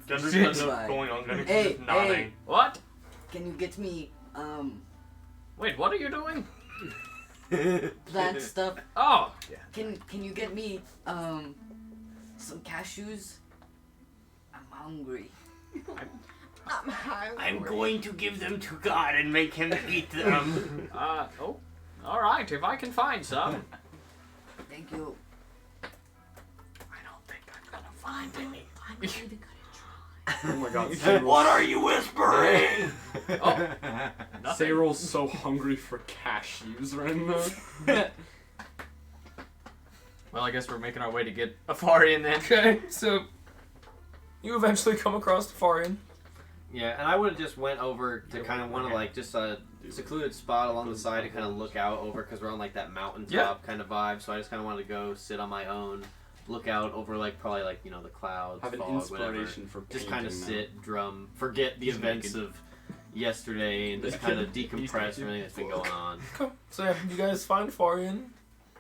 Gunder's Shit. ends up going on. Gunder's Hey, just nodding. hey. What? Can you get me Wait. What are you doing? plant stuff? Oh. Can you get me some cashews? I'm hungry. I'm hungry. I'm going to give them to God and make him eat them. Oh. All right. If I can find some. Thank you. I don't think I'm gonna find any. I'm not even gonna Oh my god, What are you whispering? Oh. Nothing. Cyril's so hungry for cashews right now. Well, I guess we're making our way to get Afarian then. Okay, so you eventually come across the Farian. Yeah, and I would have just went over to kind of want to like just a secluded spot along the side to kind of look out over because we're on like that mountaintop kind of vibe. So I just kind of wanted to go sit on my own, look out over like probably like the clouds, Have an fog, whatever. inspiration for Just kind of painting now. sit, drum, forget the events of yesterday, and just kind of decompress from everything that's been going on. Cool. So yeah, you guys find Farian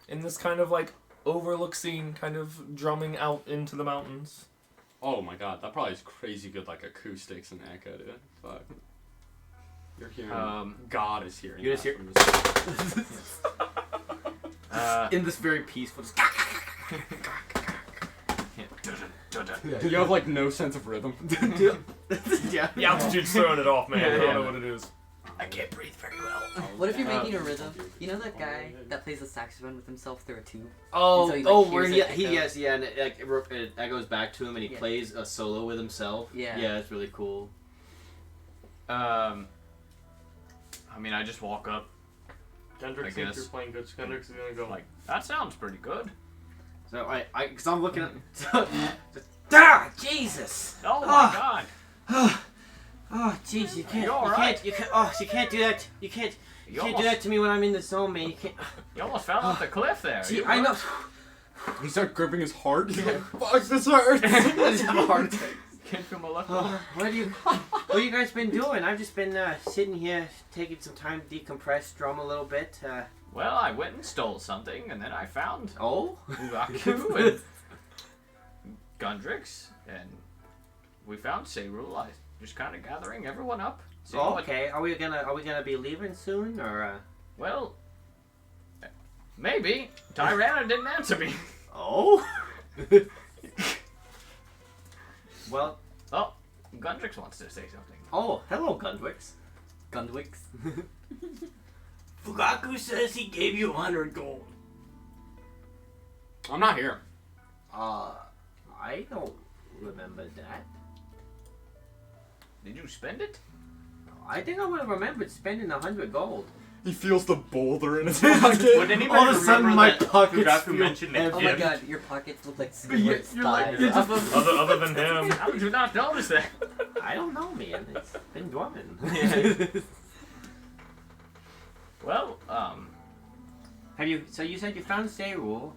in this kind of like overlook scene, kind of drumming out into the mountains. Oh my god, that probably is crazy good like acoustics and echo, dude. Fuck. You're hearing God is hearing. You just that hear- from his- In this very peaceful. You have like no sense of rhythm. Yeah. The altitude's throwing it off, man. I don't know what it is. I can't breathe very well. What if you're making a rhythm? You know that guy that plays the saxophone with himself through a tube? Oh, And so he, like, where hears he it echo. yes, yeah, and it goes back to him, and he Yeah. plays a solo with himself. Yeah. Yeah, it's really cool. I mean, I just walk up, Gendrix I thinks guess. you're playing good. Gendrix is gonna go like, that sounds pretty good. So because I'm looking at. Jesus! Oh my god. Oh, jeez, you can't. You all right? You can't. Oh, you can't do that. You can't. You can't do that to me when I'm in the zone, man. You can't. You almost fell off the cliff there. See, You I know. He started gripping his heart. He's like, fuck, this hurts. I just have a heart attack. can't feel my left Oh, arm. what you guys been doing? I've just been sitting here, taking some time to decompress, drum a little bit. Well, I went and stole something, and then I found Oh. Ugaku and Gundrix, and we found Seirul. I just kind of gathering everyone up. seeing Oh, what- okay. Are we gonna be leaving soon, or? Well, maybe. Tyrana didn't answer me. Oh. Well. Oh, Gundrix wants to say something. Oh, hello, Gundwix. Gundwix. Fugaku says he gave you 100 gold. I'm not here. I don't remember that. Did you spend it? I think I would have remembered spending 100 gold. He feels the boulder in his pocket. Would anybody All of a sudden, remember my that pockets Fugaku feel mentioned it? Oh my god, your pockets look like you're Squidward's like- thighs. you're just- Other than him. How did you not notice that? I don't know, man. It's been dormant. Well, Have you? So you said you found Sayrul.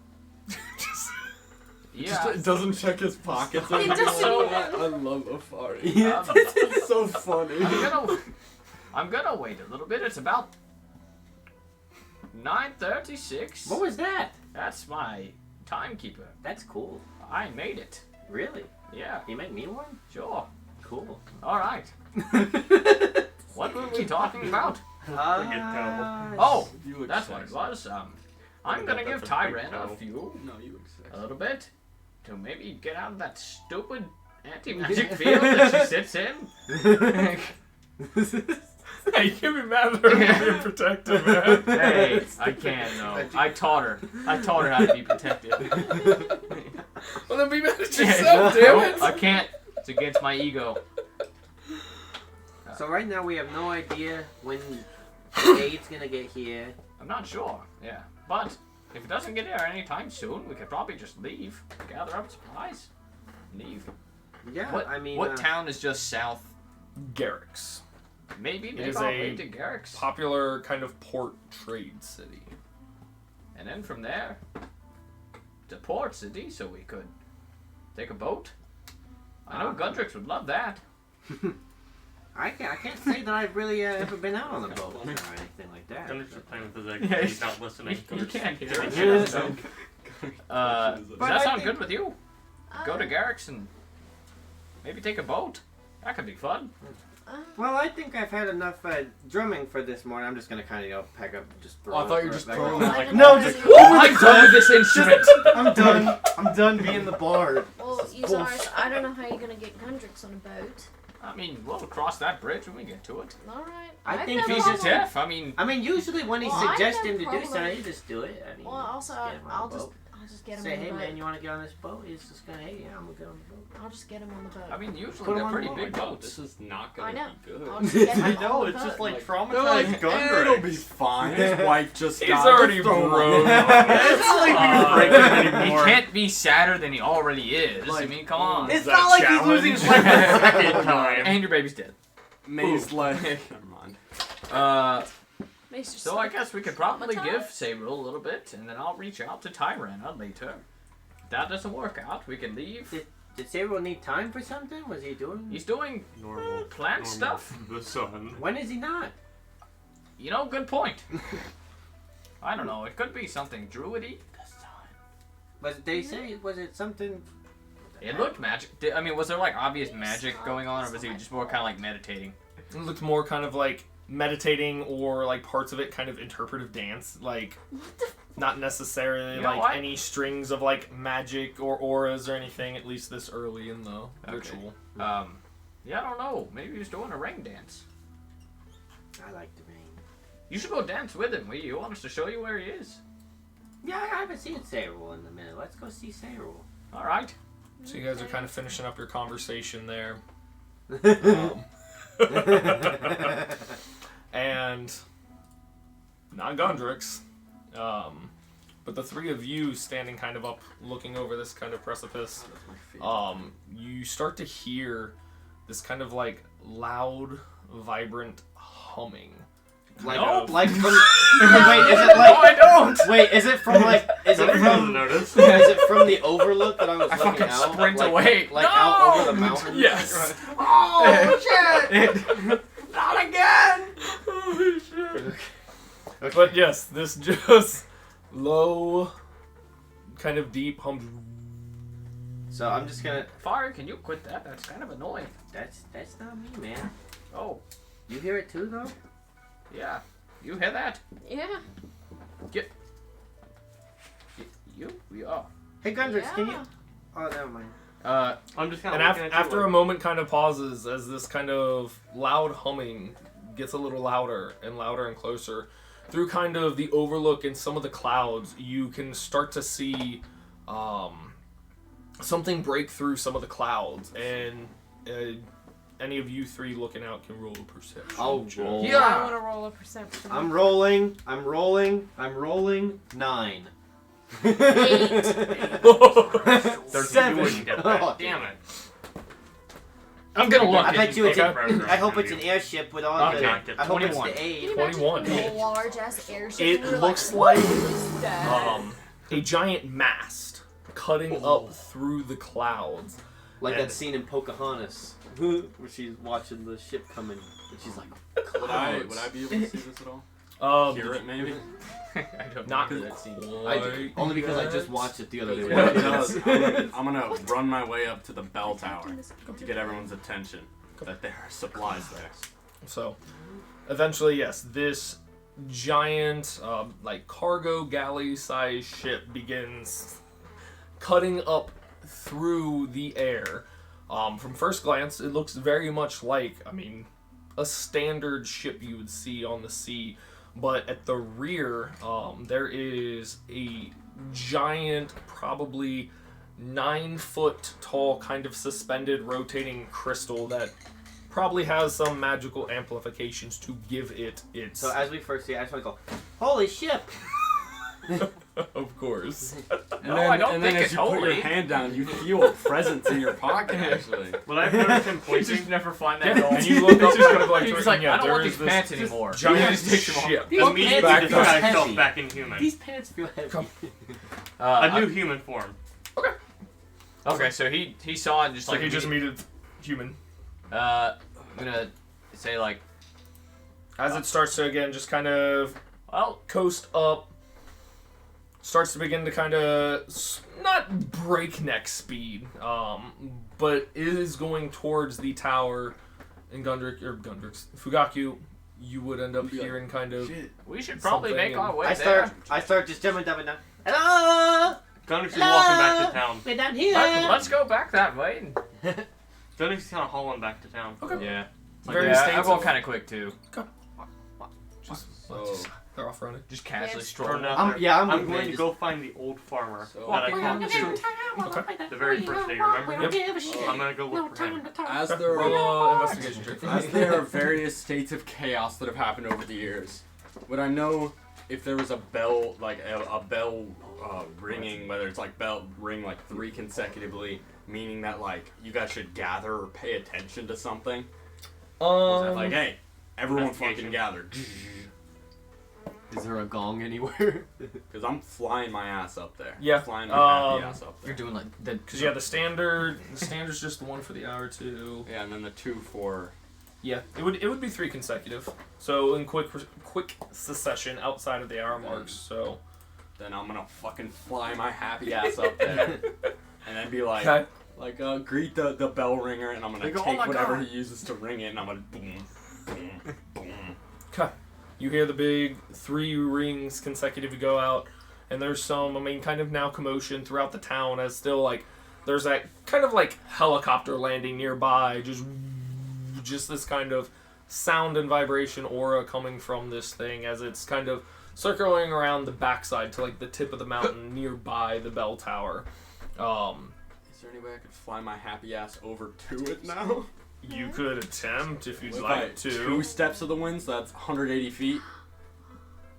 yeah. Just doesn't check his pockets. It doesn't I love Afari. It's so funny. I'm gonna wait a little bit. It's about 9:36. What was that? That's my timekeeper. That's cool. I made it. Really? Yeah, You make me one? sure. Cool. All right. What were we talking about? Oh, You look that's what it sexy. was. I'm bet gonna give that's a big Tyran a toe. few, No, you look sexy. a little bit, to maybe get out of that stupid anti-magic field that she sits in. Hey, you can't be mad at her for being protective, man. Hey, I can't. No, I taught her. I taught her how to be protective. Well, then be mad at yourself, damn it. I can't. It's against my ego. So right now we have no idea when Aid's gonna get here. I'm not sure. Yeah, but if it doesn't get here anytime soon, we could probably just leave, gather up supplies, leave. Yeah, What? I mean, what town is just south? Garrix. Maybe It make is our a way to Garrix, Popular kind of port trade city. and then from there to Port City, so we could take a boat. I know Gundrix would love that. I can't say that I've really ever been out on a boat or anything like that. Gunner's just playing with his egg. Yeah, He's not listening. You can't hear it. Yeah. So, does But that I sound think- good with you? Go to Garrix and maybe take a boat. That could be fun. Well, I think I've had enough drumming for this morning. I'm just gonna kind of pack up, just throw. Oh, I thought you were it just back throwing up. it like. No, just I'm done with this instrument. I'm done. I'm done being the bard. Well, you guys, I don't know how you're gonna get Gundrix on a boat. I mean, we'll cross that bridge when we get to it. All right. I I've think no If he's problem. deaf, I mean, Usually when he Well, I suggests have him to do problem. something, he just do it. I mean, Well, also, get him on I'll the just boat. get him Say, on the hey boat. man, you want to get on this boat? He's just gonna, hey, yeah, I'm gonna get on the boat. I'll just get him on the boat. I mean, usually Put 'em they're on pretty board. big Oh, boats. this is not I gonna know. be good. I'll just get him I on know, the it's just boat. like They're traumatized like, Gundrix. it'll be fine. His wife just He's got already thrown broke. It's not like we can break him He anymore. can't be sadder than he already is. I Like, mean, come on. It's that not a like he's challenge? losing his life the second time. And your baby's dead. May's like, never mind. Makes you So I so guess we could probably traumatized. give Sabril a little bit, and then I'll reach out to Tyrana later. If that doesn't work out, we can leave. Did Sayril need time for something? Was he doing? He's doing Normal. plant stuff. The sun. When is he not? You know, good point. I don't know. It could be something druidy. Was they say? Was it something? It looked magic. I mean, was there like obvious magic going on, or was he just more kind of like meditating? It looked more kind of like meditating or like parts of it kind of interpretive dance. Like, not necessarily You know like what? any strings of like magic or auras or anything, at least this early in the ritual. Yeah, I don't know. Maybe he was doing a ring dance. I like the rain. You should go dance with him. You want us to show you where he is? Yeah, I haven't seen Sayril in a minute. Let's go see Sayril. All right. So you guys are kind of finishing up your conversation there. And not Gundrix, but the three of you standing kind of up looking over this kind of precipice, you start to hear this kind of like loud, vibrant humming. Like, Kind of- like from. Wait, is it like? I don't. Wait, is it from like? Is it Gunner doesn't from? notice. Is it from the overlook that I was I looking fucking out? sprint like, away. Like No! out over the mountain. Yes. Oh shit! Not again. Oh shit. Okay. But yes, this just low, kind of deep hum. So I'm just gonna. Fire, can you quit that? That's kind of annoying. That's not me, man. Oh, You hear it too, though. yeah. You hear that? Yeah. We are. Hey, Gundrix, can you? Yeah. Oh, never mind. I'm just kind And of looking at you after like, a moment kind of pauses as this kind of loud humming gets a little louder and closer. Through kind of the overlook and some of the clouds, you can start to see something break through some of the clouds. And any of you three looking out can roll a perception. I'll check. roll. I want to roll a perception. I'm rolling. 9. 8. 7. You wouldn't get Oh, that. Damn it. I'm gonna look. I bet you it's Okay. I hope it's an airship with all Okay. the. I hope it's 21. the A. 21. A large ass airship. It and we're looks like, like "What is that?" a giant mast cutting up through the clouds. Like And- that scene in Pocahontas, where she's watching the ship coming, and she's like, Would I be able to see this at all? Hear it maybe? I don't Not know that scene. I do. Only because I just watched it the other day. What it does, I'm gonna run my way up to the bell tower to get everyone's attention that there are supplies there. So, eventually, yes, this giant, like cargo galley-sized ship begins cutting up through the air. From first glance, it looks very much like, a standard ship you would see on the sea. But at the rear, there is a giant, probably 9-foot tall, kind of suspended rotating crystal that probably has some magical amplifications to give it its... So as we first see it, I just want to go, holy ship! Of course. No, I don't and think then it's as you put your holy. hand down, you feel a presence in your pocket, actually. But I've noticed him You pointing. just never find that Yeah, gold. and you look up kind of like... He's like, yeah, I don't there want is these this pants anymore. giant He just takes them off. ship. Immediately back disguise up. himself Heavy. back in human. These pants feel heavy. A new human form. Okay, so he saw it and just So like he just meted human. I'm gonna say like, As it starts to, again, just kind of well, coast up, starts to begin to kind of not breakneck speed, but is going towards the tower. And Fugaku, you would end up hearing kind of. we should probably Something make our in- way I there. start just jumping up and down. Hello! Gundrix is walking back to town. We're down here! Let's go back that way. Gundrix is kind of hauling back to town. Okay. Yeah. Various Yeah, I states go of- kind of quick too. So, They're off running. Just casually Yes. strolling. Or no, I'm I'm with going you, to just- go find the old farmer So- that I Walking found Okay. the very first day. Remember him? I'm gonna go look for him. as there Roll are investigation check. as there are various states of chaos that have happened over the years, would I know if there was a bell, like a bell ringing, whether it's like bell ring like 3 consecutively, meaning that like you guys should gather or pay attention to something? Like, hey, everyone fucking Investigation. gather. Is there a gong anywhere? Because I'm flying my ass up there. Yeah, Flying my happy ass up there. You're doing like the. Because yeah, the standard's just the one for the hour too. Yeah, and then the 2 for... Yeah, it would be 3 consecutive. So in quick succession outside of the hour marks. So Then I'm gonna fucking fly my happy ass up there. And then be like... okay. Like, greet the bell ringer, and I'm gonna They go, take "Oh my whatever God." he uses to ring it, and I'm gonna boom, boom, boom. Okay. You hear the big 3 rings consecutive go out, and there's some, kind of now commotion throughout the town as still, like, there's that kind of, like, helicopter landing nearby, just this kind of sound and vibration aura coming from this thing as it's kind of circling around the backside to, like, the tip of the mountain nearby the bell tower. Is there any way I could fly my happy ass over to it now? You could attempt if you'd If like I- to. 2 steps of the wind, so that's 180 feet.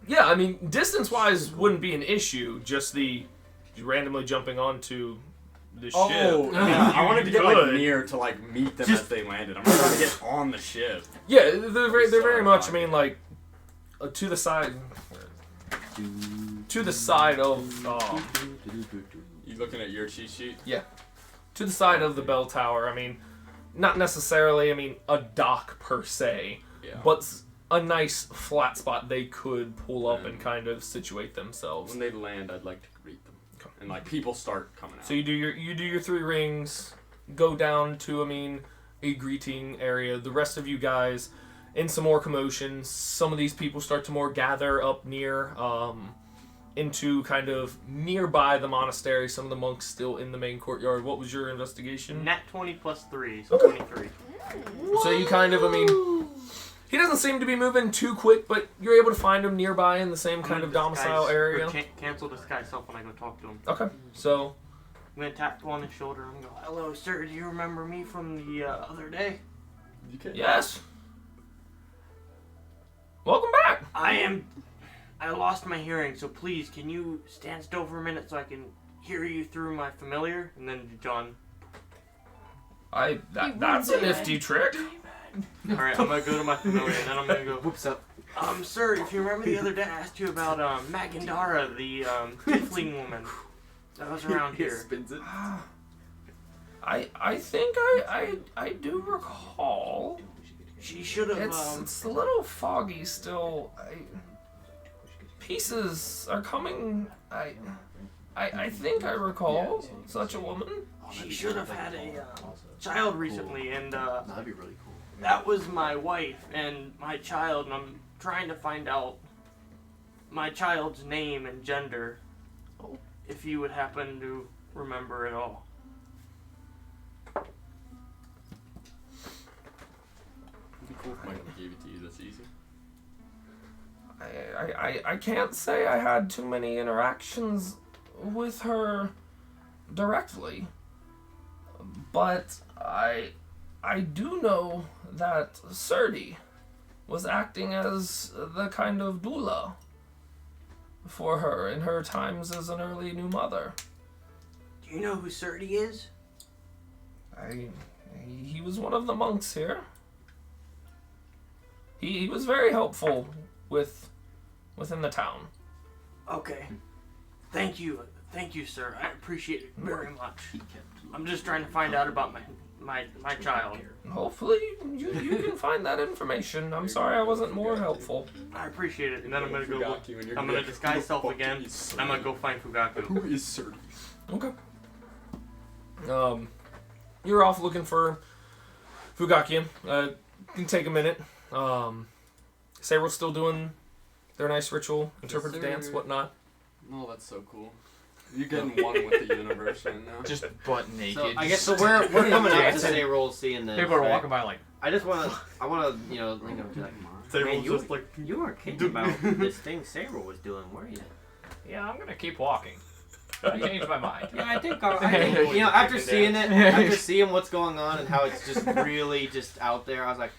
Yeah, distance-wise wouldn't be an issue. Just the randomly jumping onto the ship. I wanted to get like could. near to like meet them as they landed. I'm not trying to get on the ship. Yeah, they're very much. Like to the side. To the side of. You looking at your cheat sheet? To the side of the bell tower. Not necessarily. A dock per se, Yeah. but a nice flat spot they could pull up and kind of situate themselves. When they land, I'd like to greet them, and like people start coming out. So you do your 3 rings, go down to a greeting area. The rest of you guys, in some more commotion, some of these people start to more gather up near, into kind of nearby the monastery. Some of the monks still in the main courtyard. What was your investigation? Nat 20 plus 3, so 23. So you kind of, he doesn't seem to be moving too quick, but you're able to find him nearby in the same kind of domicile area. Cancel disguise self when I go talk to him. Okay, so I'm gonna tap him on the shoulder and go, "Hello, sir. Do you remember me from the other day?" You can. Yes. Welcome back. I lost my hearing, so please, can you stand still for a minute so I can hear you through my familiar? And then John. That's a nifty trick. Alright, I'm gonna go to my familiar, and then I'm gonna go. Whoops up. Sir, if you remember the other day, I asked you about Magandara, the tiefling woman that was around here. Spins it. I think I do recall. She should have. It's a little foggy still. Pieces are coming. I think I recall such a woman. She should have had a child recently, and That'd be really cool. that was my wife and my child, and I'm trying to find out my child's name and gender. If you would happen to remember at all. It'd be cool if Michael gave it to you. That's easy. I can't say I had too many interactions with her directly, but I do know that Serdi was acting as the kind of doula for her in her times as an early new mother. Do you know who Serdi is? He was one of the monks here. He was very helpful within the town. Okay. Thank you, sir. I appreciate it very much. I'm just trying to find out about my child. Hopefully you can find that information. I'm sorry I wasn't more helpful. I appreciate it, and then I'm gonna go. Fugaku, and you're I'm gonna disguise self again. Is I'm gonna go find Fugaku. Who is Serdi? Okay. You're off looking for Fugakian. Can take a minute. Sayrill's still doing their nice ritual, interpretive dance, whatnot. Oh, that's so cool. You're getting one with the universe right now. Just butt naked. So I guess we're coming up to Dancing. say roll seeing this. People are right? walking by like. I wanna link up to like, man, you weren't kidding about this thing Sayril was doing, were you? Yeah, I'm gonna keep walking. I changed my mind. Yeah, I think after seeing it, after seeing what's going on and how it's just really just out there, I was like,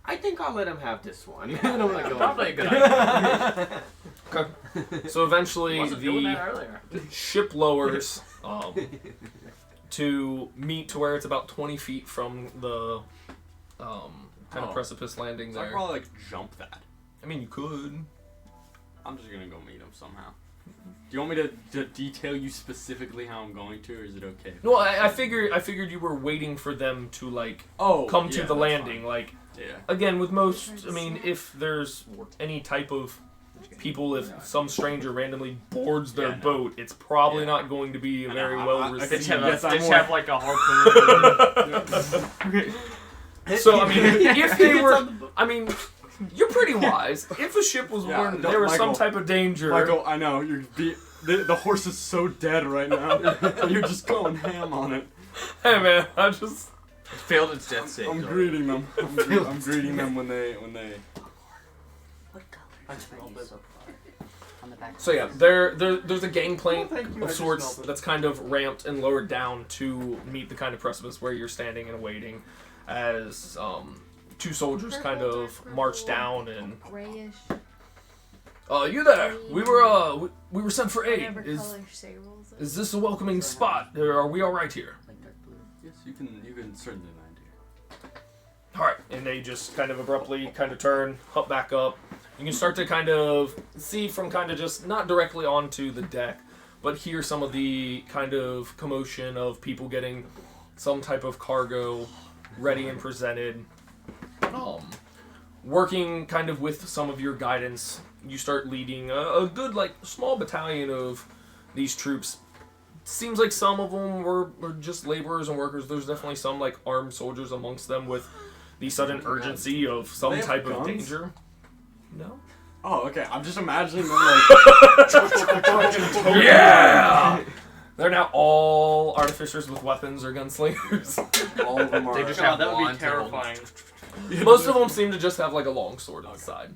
I think I'll let him have this one. And I'm gonna go. Probably a good idea. Okay. So eventually Wasn't doing the that earlier. ship lowers to meet to where it's about 20 feet from the kind of precipice landing So I there. could probably jump that. I mean, you could. I'm just gonna go meet him somehow. Do you want me to detail you specifically how I'm going to, or is it okay? No, I figured you were waiting for them to come to yeah, the that's landing. fine. Yeah. Again, with most, I mean, if there's any type of people, if some stranger randomly boards their boat, it's probably not going to be very well received. Have like a harpoon. So I mean, if they were, I mean, you're pretty wise. If a ship was warned, there was some type of danger. Michael, I know the horse is so dead right now. You're just going ham on it. Hey man, I just failed its death save. I'm greeting them. I'm greeting them when they. What color is so far? On the back. So yeah, there's a gangplank of sorts that's kind of ramped and lowered down to meet the kind of precipice where you're standing and waiting, as two soldiers kind of march down and. Grayish. You there? We were sent for aid. Whatever color Sayrill's Is this a welcoming spot? Are we all right here? Like dark blue. Yes, you can certainly land here. All right, and they just kind of abruptly kind of turn, hop back up. You can start to kind of see from kind of just not directly onto the deck, but hear some of the kind of commotion of people getting some type of cargo ready and presented. Working kind of with some of your guidance, you start leading a good small battalion of these troops. Seems like some of them were just laborers and workers. There's definitely some armed soldiers amongst them with the sudden urgency of some type of danger. No? Oh, okay. I'm just imagining them Yeah! They're now all artificers with weapons or gunslingers. all of them are. They just have that would be wands and hold- terrifying. Most of them seem to just have a long sword on the side.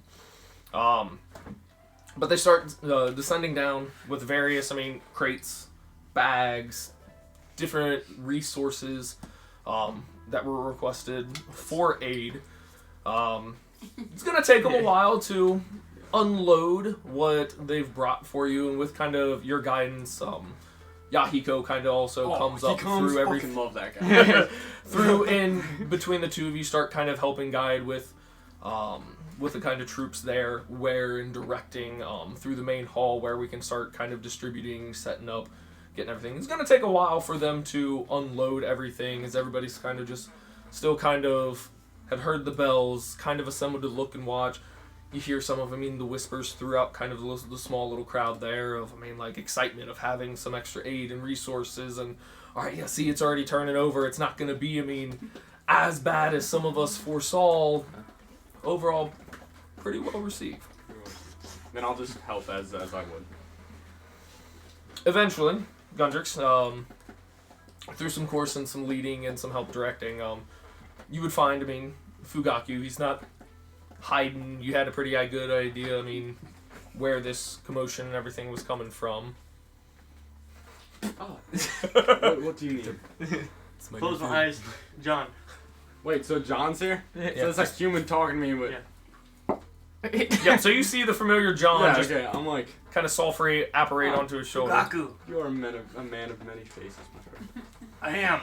But they start descending down with various, crates, bags, different resources. that were requested for aid. It's gonna take them a while to unload what they've brought for you, and with kind of your guidance, Yahiko kind of also comes up through everything. Love that guy. Through in between the two of you, start kind of helping guide with the kind of troops there, where and directing through the main hall, where we can start kind of distributing, setting up, getting everything. It's gonna take a while for them to unload everything, as everybody's kind of just still kind of had heard the bells, kind of assembled to look and watch. You hear some of, the whispers throughout kind of the small little crowd there of, like, excitement of having some extra aid and resources, and, alright, yeah, see, it's already turning over. It's not going to be, as bad as some of us foresaw. Overall, pretty well received. Then I'll just help as I would. Eventually, Gundrix, through some course and some leading and some help directing, you would find, Fugaku, he's not hiding. You had a pretty good idea, where this commotion and everything was coming from. Oh. what do you need? Close my eyes, John. Wait, so John's here? Yeah. So it's like human talking to me, but... Yeah, so you see the familiar John just I'm like... kind of sulfury apparate onto his shoulder. Fugaku. You are a man of many faces, my friend. I am.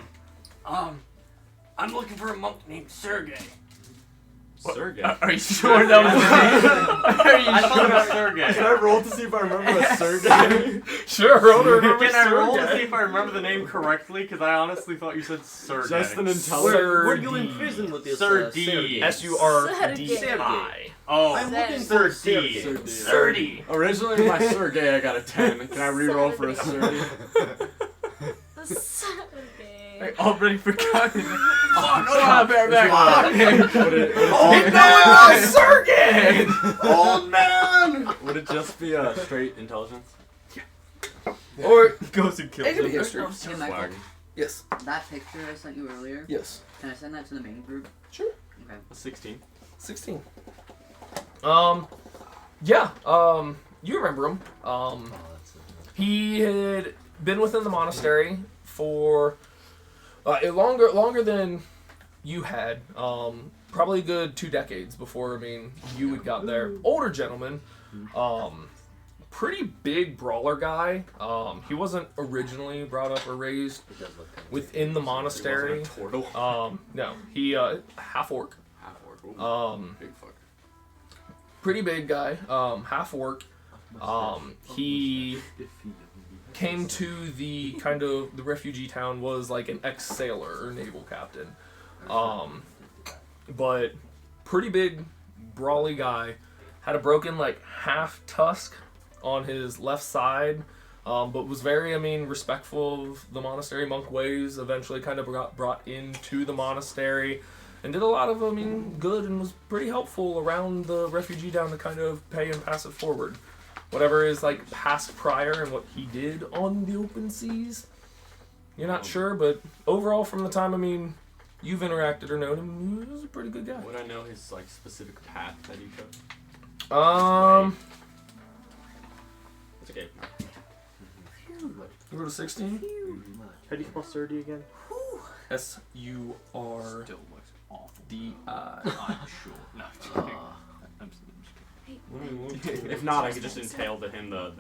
I'm looking for a monk named Sergey. Sergey? Are you sure that was the name? Are you I thought it was sure? Sergey. Can I roll to see if I remember a Sergey? Sure, roll to remember Can I roll to Sergey. see if I remember the name correctly? Because I honestly thought you said Sergey. Just an intelligent... Where do you in prison with this? Sir Sergey? D. S-U-R-D-I. Oh, I'm looking Sir for Sergey. D. Sergey. Originally, my Sergey, I got a 10. Can I re-roll for a Sergey? I already forgot. Oh, no, bear back. Sergey! Old man! Would it just be a straight intelligence? Or Goes and kills it could be him. history. Hey, Michael, Yes. that picture I sent you earlier, Yes. can I send that to the main group? Sure. Okay. A 16. 16. Yeah, you remember him. He had been within the monastery for longer than you had. Probably a good 2 decades before, you had got there. Older gentleman. Pretty big brawler guy. He wasn't originally brought up or raised within the monastery. He wasn't a turtle. No, he half orc. Half orc. Big fucker. Pretty big guy, half orc. He came to the kind of the refugee town, was like an ex-sailor or naval captain. But pretty big, brawly guy. Had a broken half tusk on his left side, but was very, respectful of the monastery monk ways. Eventually kind of got brought into the monastery and did a lot of, good, and was pretty helpful around the refugee town to kind of pay and pass it forward. Whatever is past prior and what he did on the open seas, you're not sure, but overall from the time, you've interacted or known him, he was a pretty good guy. Would I know his specific path that he took? It's okay. You wrote a 16? How do you spell Sir D again? S-U-R-D-I. Still looks awful. I'm sure. No, I'm If not, I could just entail to him the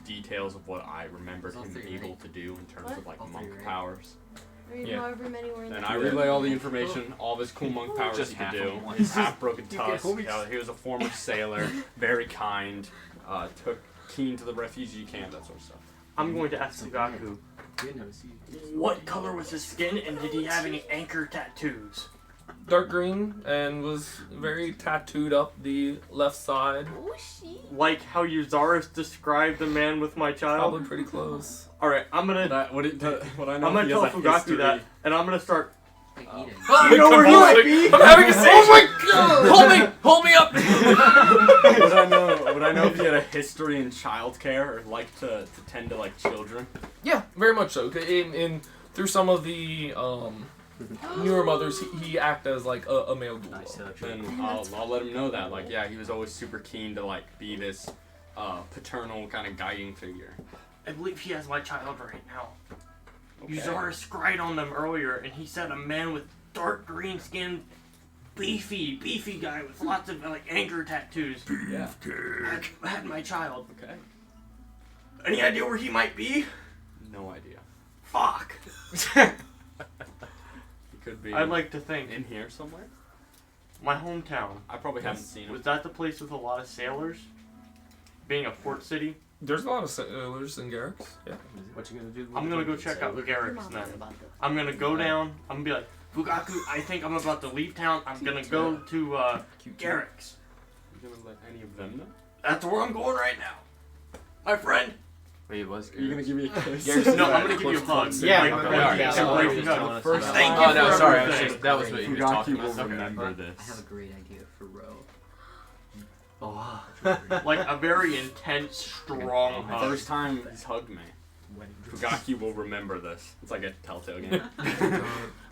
details of what I remembered him able to do in terms of monk powers. Read Yeah. however many were in And the I relay all the information, all of his cool monk powers Just he could half do. of one. His half-broken tusk. He was a former sailor, very kind, took keen to the refugee camp, that sort of stuff. I'm going to ask Fugaku, what color was his skin, and did he have any anchor tattoos? Dark green, and was very tattooed up the left side. Like how Euzaris described the man with my child? Probably pretty close. Alright, I'm gonna What I know I'm gonna he tell has a Fugaku history. that, and I'm gonna start. Like Eden. You know where he might be? I'm having a seizure! Oh my god! Hold me up! Would I know if he had a history in childcare or liked to tend to children? Yeah, very much so. In through some of the newer mothers, he acted as a male doula. Then I'll let him know that. He was always super keen to be this paternal kind of guiding figure. I believe he has my child right now. Okay. Euzaris scried on them earlier, and he said a man with dark green skinned, beefy guy with lots of like anger tattoos. Yeah. Had my child. Okay. Any idea where he might be? No idea. Fuck. He could be I'd like to think in here somewhere. my hometown. I probably haven't seen him. Was that the place with a lot of sailors? Being a port city, There's a lot of sailors in Garrick's. Yeah. What you gonna do? I'm gonna go check out the Garricks I'm then. not about that. I'm gonna go down. I'm gonna be like, Fugaku, I think I'm about to leave town. I'm gonna go to Garrick's. You gonna let any of them know? That's where I'm going right now. My friend. Wait, was Are you gonna give me a kiss? No, I'm gonna give you a hug. Yeah, Like, I'm a gonna hug. yeah, It's a I'll break just hug. tell us First about Thank it. you Oh no, for sorry. everything. That was what you were Fugaki talking will about. remember I have this. a great idea for Ro. Oh. Like a very intense, strong The hug. first time he's hugged me, Fugaki will remember this. It's like a Telltale game.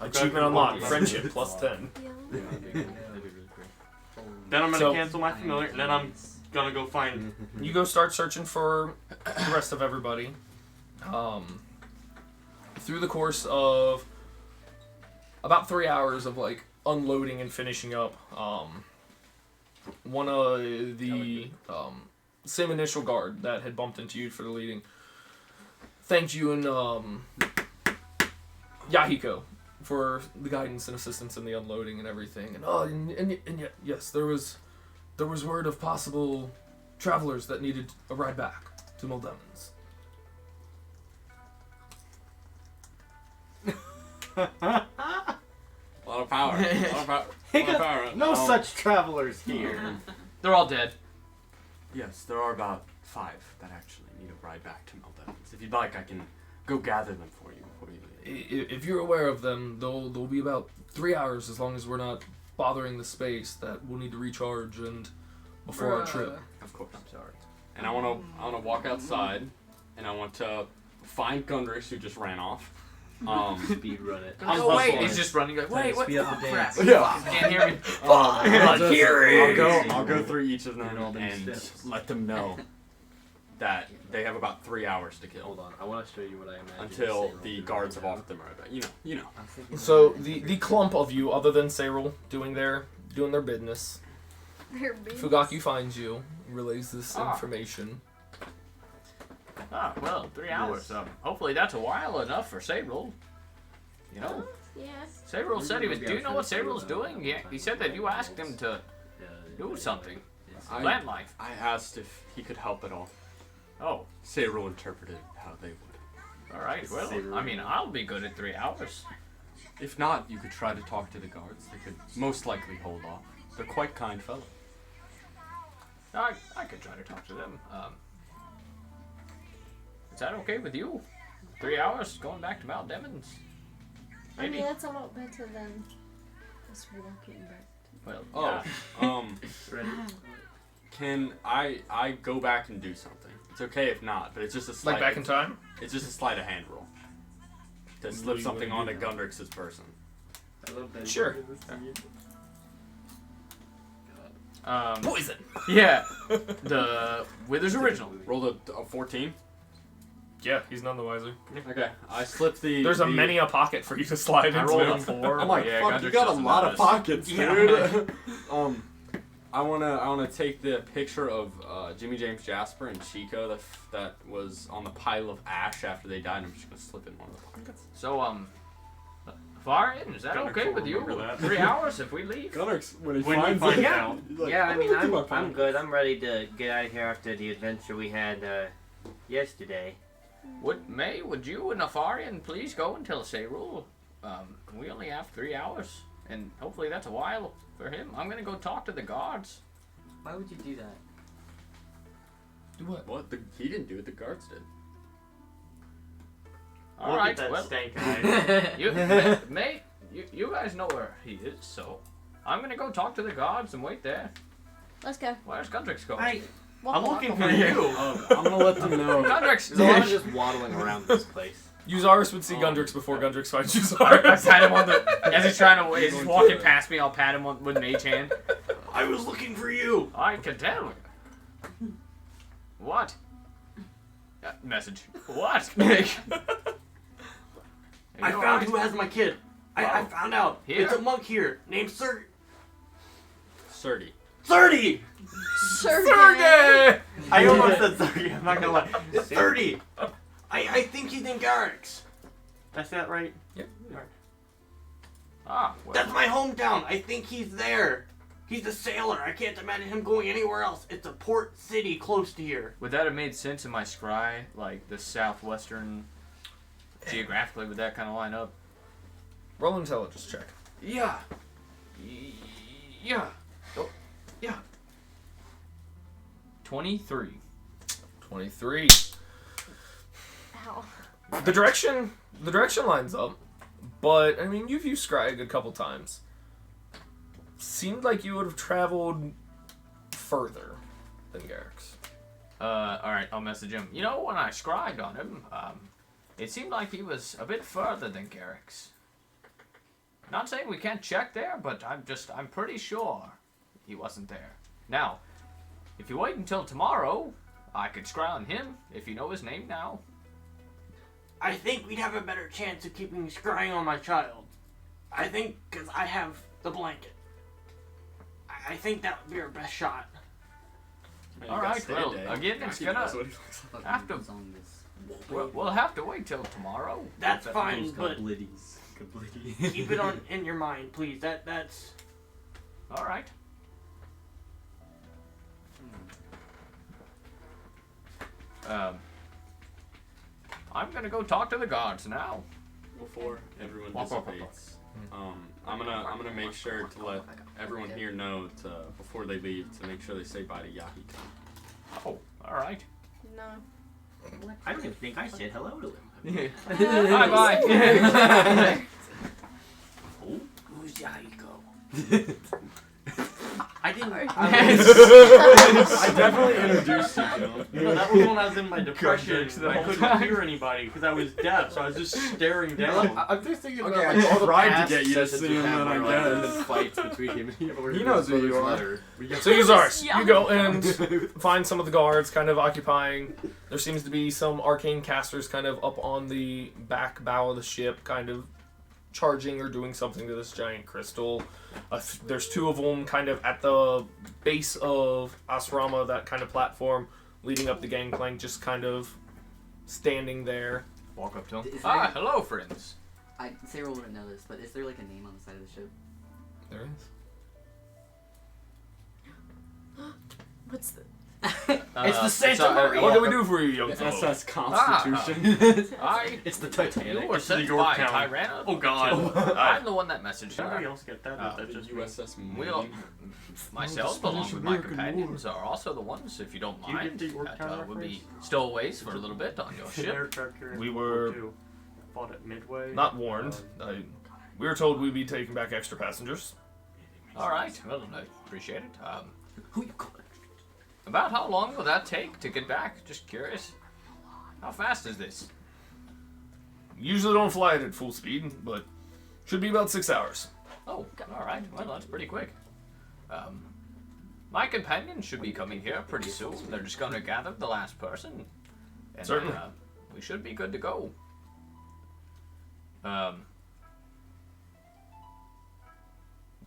Achievement unlocked. Friendship plus 10. Yeah. Then I'm gonna So- cancel my familiar, and then I'm gonna go find. You go start searching for the rest of everybody. Through the course of about 3 hours of like unloading and finishing up, one of the same initial guard that had bumped into you for the leading thanked you and Yahiko for the guidance and assistance in the unloading and everything. And yet, yes, there was word of possible travelers that needed a ride back to Moldemons. A lot of power. A lot of power. A lot of power. No such travelers here. They're all dead. Yes, there are about 5 that actually need a ride back to Melvins. If you'd like, I can go gather them for you before you leave. If you're aware of them, they'll be about 3 hours as long as we're not bothering the space that we'll need to recharge and before our trip. Of course. I'm sorry. And I wanna walk outside, and I want to find Gundrix who just ran off. Speed run it. Oh wait, he's just running. Like, wait, what? Speed up the dance. Yeah. Can't hear me. I'll go through each of them And all them and steps. let them know that they have about 3 hours to kill Hold on, I want to show you what I imagine. until Sayril the doing guards right have now. offered them a ride back. You know. So the clump of you, other than Cyril doing their business, Fugaki finds you, relays this information. Ah, well, 3 hours. Hopefully that's a while enough for Sabril. You know, Yes. Sabril said he was. Do you know what Sabril's doing? Yeah, he said that you asked him to do something. Plant life. I asked if he could help at all. Oh, Cyril interpreted how they would. all right. Well, I mean, I'll be good at 3 hours. If not, you could try to talk to the guards. They could most likely hold off. They're quite kind fellows. I could try to talk to them. Is that okay with you? 3 hours going back to Mount Demons? I mean, Maybe. that's a lot better than us walking back. Well, Oh, can I go back and do something? It's okay if not, but it's just a slight. Like back in time? It's just a sleight of hand roll. To slip What do something you onto do? Gundrix's person. I love that. Sure. Poison. Yeah. The Wither's original. Rolled a 14. Yeah, he's none the wiser. Okay, I slipped the. There's a the- many a pocket for you to slide I into. rolled a 4. I'm like, yeah, fuck, you Gundrix got a doesn't lot of notice. pockets, Yeah. dude. I wanna take the picture of Jimmy James Jasper and Chico that was on the pile of ash after they died. I'm just gonna slip it in one of the pockets. So, Varian, is that Gundrix okay will with you? remember that. 3 hours if we leave? Gundrix, when he When you finds find it, out. he's like, Yeah, I mean, "Look at my I'm pocket." good. I'm ready to get out of here after the adventure we had yesterday. Would you and Afarian please go until Sayrul? We only have 3 hours, and hopefully that's a while for him. I'm gonna go talk to the guards. Why would you do that? Do what? What? He didn't do it. The guards did. All Look right, at that well, stank eye. mate, you guys know where he is, so I'm gonna go talk to the guards and wait there. Let's go. Where's Gundrix going? Hey, Walk, I'm walk, looking walk. for you. I'm gonna let them know. Gundrix! There's a lot of just waddling around this place. Uzaris would see Gundrix before Gundrix finds I Uzaris. pat him on the as he's trying to as he's walking past me. I'll pat him on with mage hand. I was looking for you. I can tell. What? Message. What? I found who has my kid. I found out. Here? It's a monk here named Surdy. Surdy. Sergey! I almost said Surdy. I'm not gonna lie. It's Surdy. I think he's in Garrick's. Did I say that right? Well, That's my hometown. I think he's there. He's a sailor. I can't imagine him going anywhere else. It's a port city close to here. would that have made sense in my scry? Like the southwestern, geographically, would that kind of line up? Roll intelligence check. Yeah. Yeah. Oh, yeah. 23. 23. Ow. The direction lines up, but I mean, you've used Scry a good couple times. Seemed like you would have traveled further than Garrick's. Alright, I'll message him. You know, when I scribed on him, it seemed like he was a bit further than Garrick's. Not saying we can't check there, but I'm pretty sure he wasn't there. Now, if you wait until tomorrow, I could scry on him, if you know his name now. I think we'd have a better chance of keeping scrying on my child. I think because I have the blanket. I think that would be our best shot. Man, you All got right, stay well, day. again, it's He gonna- knows what he looks like. After- On this. We'll have to wait till tomorrow. That's fine, Those but Kablitties. keep it on in your mind, please. That's Alright. I'm gonna go talk to the guards now. Before everyone Walk, walk, walk, dissipates, I'm gonna make sure to let everyone here know to before they leave to make sure they say bye to Yahiko. Oh, alright. No. I don't even think I said hello to him. Bye bye. who's Yahiko? I didn't. I definitely introduced you to him. No, that was when I was in my depression. Jerks the I whole couldn't time. hear anybody because I was deaf, so I was just staring down. I'm just thinking Okay, about I like, all the tried past to get you to sessions see we him, had and were, I like, guess. fights between him and He knows who you are. So Yazars, you go and find some of the guards kind of occupying. There seems to be some arcane casters kind of up on the back bow of the ship, kind of charging or doing something to this giant crystal. There's two of them kind of at the base of Asrama, that kind of platform leading up the gangplank, just kind of standing there. Walk up to him. Is there- Hello, friends. I Sarah wouldn't know this, but is there like a name on the side of the ship? There is. What's the? It's the Santa Maria. What can we do for you, young fellow? SS Constitution. It's the Titanic. You were sent by Yorktown. Tyrannus. Oh God. I'm the one that messaged Did anybody her. else get that? Uh, That's just me. USS We'll, Moon. myself, along with my companions, are also the ones, if you don't Do you mind, get the Yorktown that would be reference? stowaways for a little bit on your An ship. air tractor in We World War were II. Fought at Midway. not warned. We were told we'd be taking back extra passengers. All right, well, I appreciate it. Who you calling? About how long will that take to get back? Just curious. How fast is this? Usually don't fly it at full speed, but should be about 6 hours. Oh, all right. Well, that's pretty quick. My companions should be coming here pretty soon. They're just going to gather the last person, and Certainly. we should be good to go.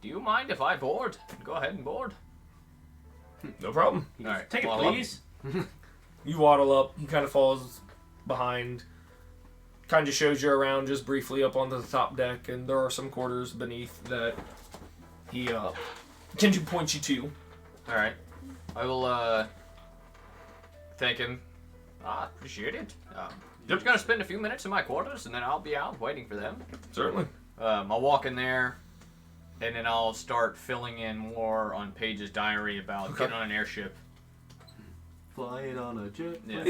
Do you mind if I board? Go ahead and board. No problem. All right, Take it, waddle up. please. You waddle up. He kind of falls behind. Kind of shows you around just briefly up onto the top deck, and there are some quarters beneath that he can point you to. All right, I will thank him. Appreciate it. Just gonna spend a few minutes in my quarters, and then I'll be out waiting for them. Certainly. I'll walk in there, and then I'll start filling in more on Paige's diary about getting on an airship. Flying on a jet. Yeah.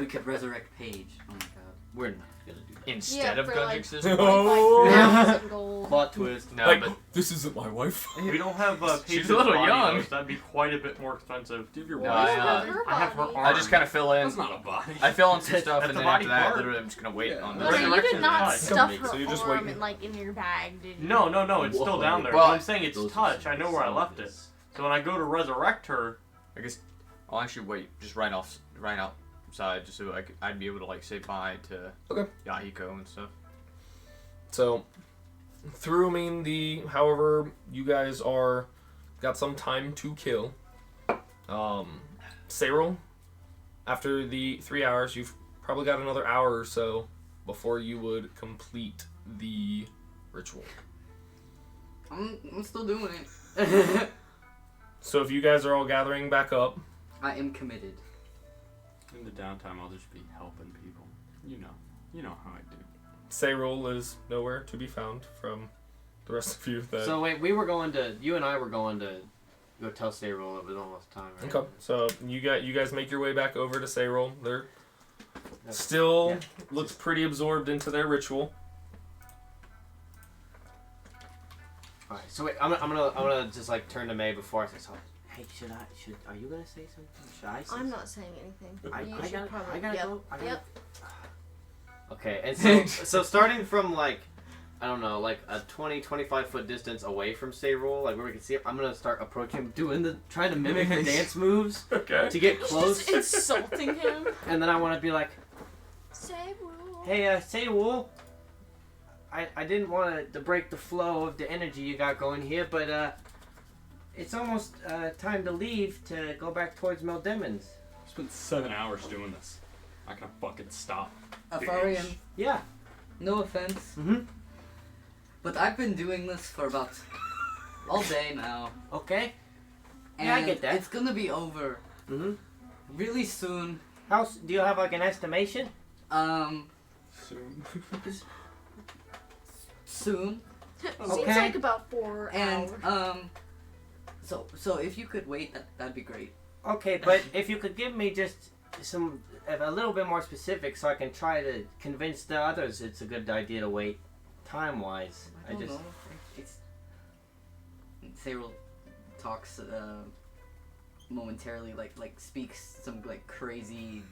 We could resurrect Paige. Oh my god. We're not gonna do that. Instead Yeah, of for, Gunjix like- this Oh. Like 1,000 gold. Plot twist. No, like, but this isn't my wife. We don't have She's Paige's a little body, young. though, so that'd be quite a bit more expensive. Do you have your No, wife? I have her arm. I just kind of fill in. That's not a body. I fill in some stuff, That's and a then after body that, part. literally, I'm just gonna wait on the No, you Resurrection did not is stuff fine. her So you're just arm waiting. in your bag, did you? No, it's still down there. Well, But I'm saying it's Those touch. are I know where I left it. So when I go to resurrect her, I guess I'll actually wait just right outside, just so I'd be able to like say bye to Okay. Yahiko and stuff. So, through, I mean, however, you guys got some time to kill. Cyril, after the 3 hours, you've probably got another hour or so before you would complete the ritual. I'm still doing it. So if you guys are all gathering back up, I am committed. In the downtime, I'll just be helping people. You know how I do. Cyril is nowhere to be found from the rest of you. So wait, you and I were going to go tell Cyril it was almost time, right? Okay, so you guys make your way back over to Cyril. They're still looks pretty absorbed into their ritual. All right, so wait, I'm gonna just like turn to May before I say something. Hey, are you gonna say something? Should I say I'm not saying anything. You I should gotta, probably. I gotta yep. go. Yep. Okay, and so starting from like, I don't know, like a 20-25 foot distance away from Cyril, like where we can see him, I'm gonna start approaching him, trying to mimic the dance moves Okay. to get close, Just insulting him. and then I want to be like, Say rule. hey, Cyril, I didn't want to break the flow of the energy you got going here, but it's almost time to leave to go back towards Meldemons. I spent 7 hours doing this. I can fucking stop. Afarian, Yeah. no offense, Mhm. but I've been doing this for about all day now. Okay. And Yeah, I get that. it's gonna be over Mhm. really soon. Do you have like an estimation? Soon. Soon. Seems Okay. like about 4 And hours. so if you could wait, that'd be great. Okay, but if you could give me just a little bit more specific, so I can try to convince the others it's a good idea to wait, time-wise. I don't know. It's Cyril talks momentarily, like speaks some like crazy.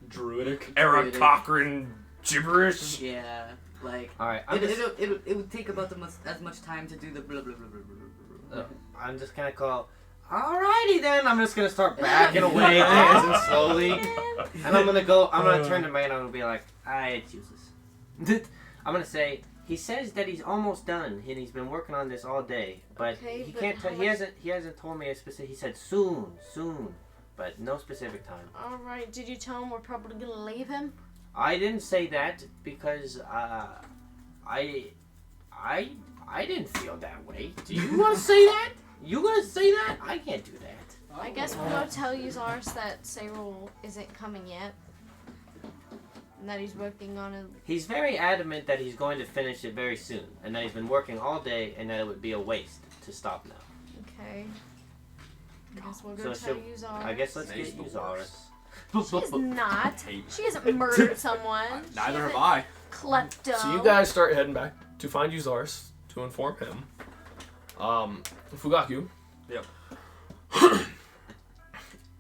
Druidic. Eric Cochran gibberish. Yeah, like All right, it would take about as much time to do the blah blah blah blah blah blah. I'm just gonna call. Alrighty then. I'm just gonna start backing away, dancing slowly, and I'm gonna turn to May and I'm gonna be like, it's useless. I'm gonna say he says that he's almost done and he's been working on this all day, but Okay, he but can't. how He much- hasn't told me a specific. He said soon, but no specific time. Alright, did you tell him we're probably gonna leave him? I didn't say that because I didn't feel that way. Do you want to say that? You gonna say that? I can't do that. I guess we'll go tell Uzars that Cyril isn't coming yet. And that he's working on it. He's very adamant that he's going to finish it very soon, and that he's been working all day, and that it would be a waste to stop now. Okay. I guess we'll So go tell she'll- Uzars. I guess let's May's get the Uzaris. She's not. Hate. She hasn't murdered someone. Neither She have I. Klepto. So you guys start heading back to find Uzars to inform him. Fugaku. Yep.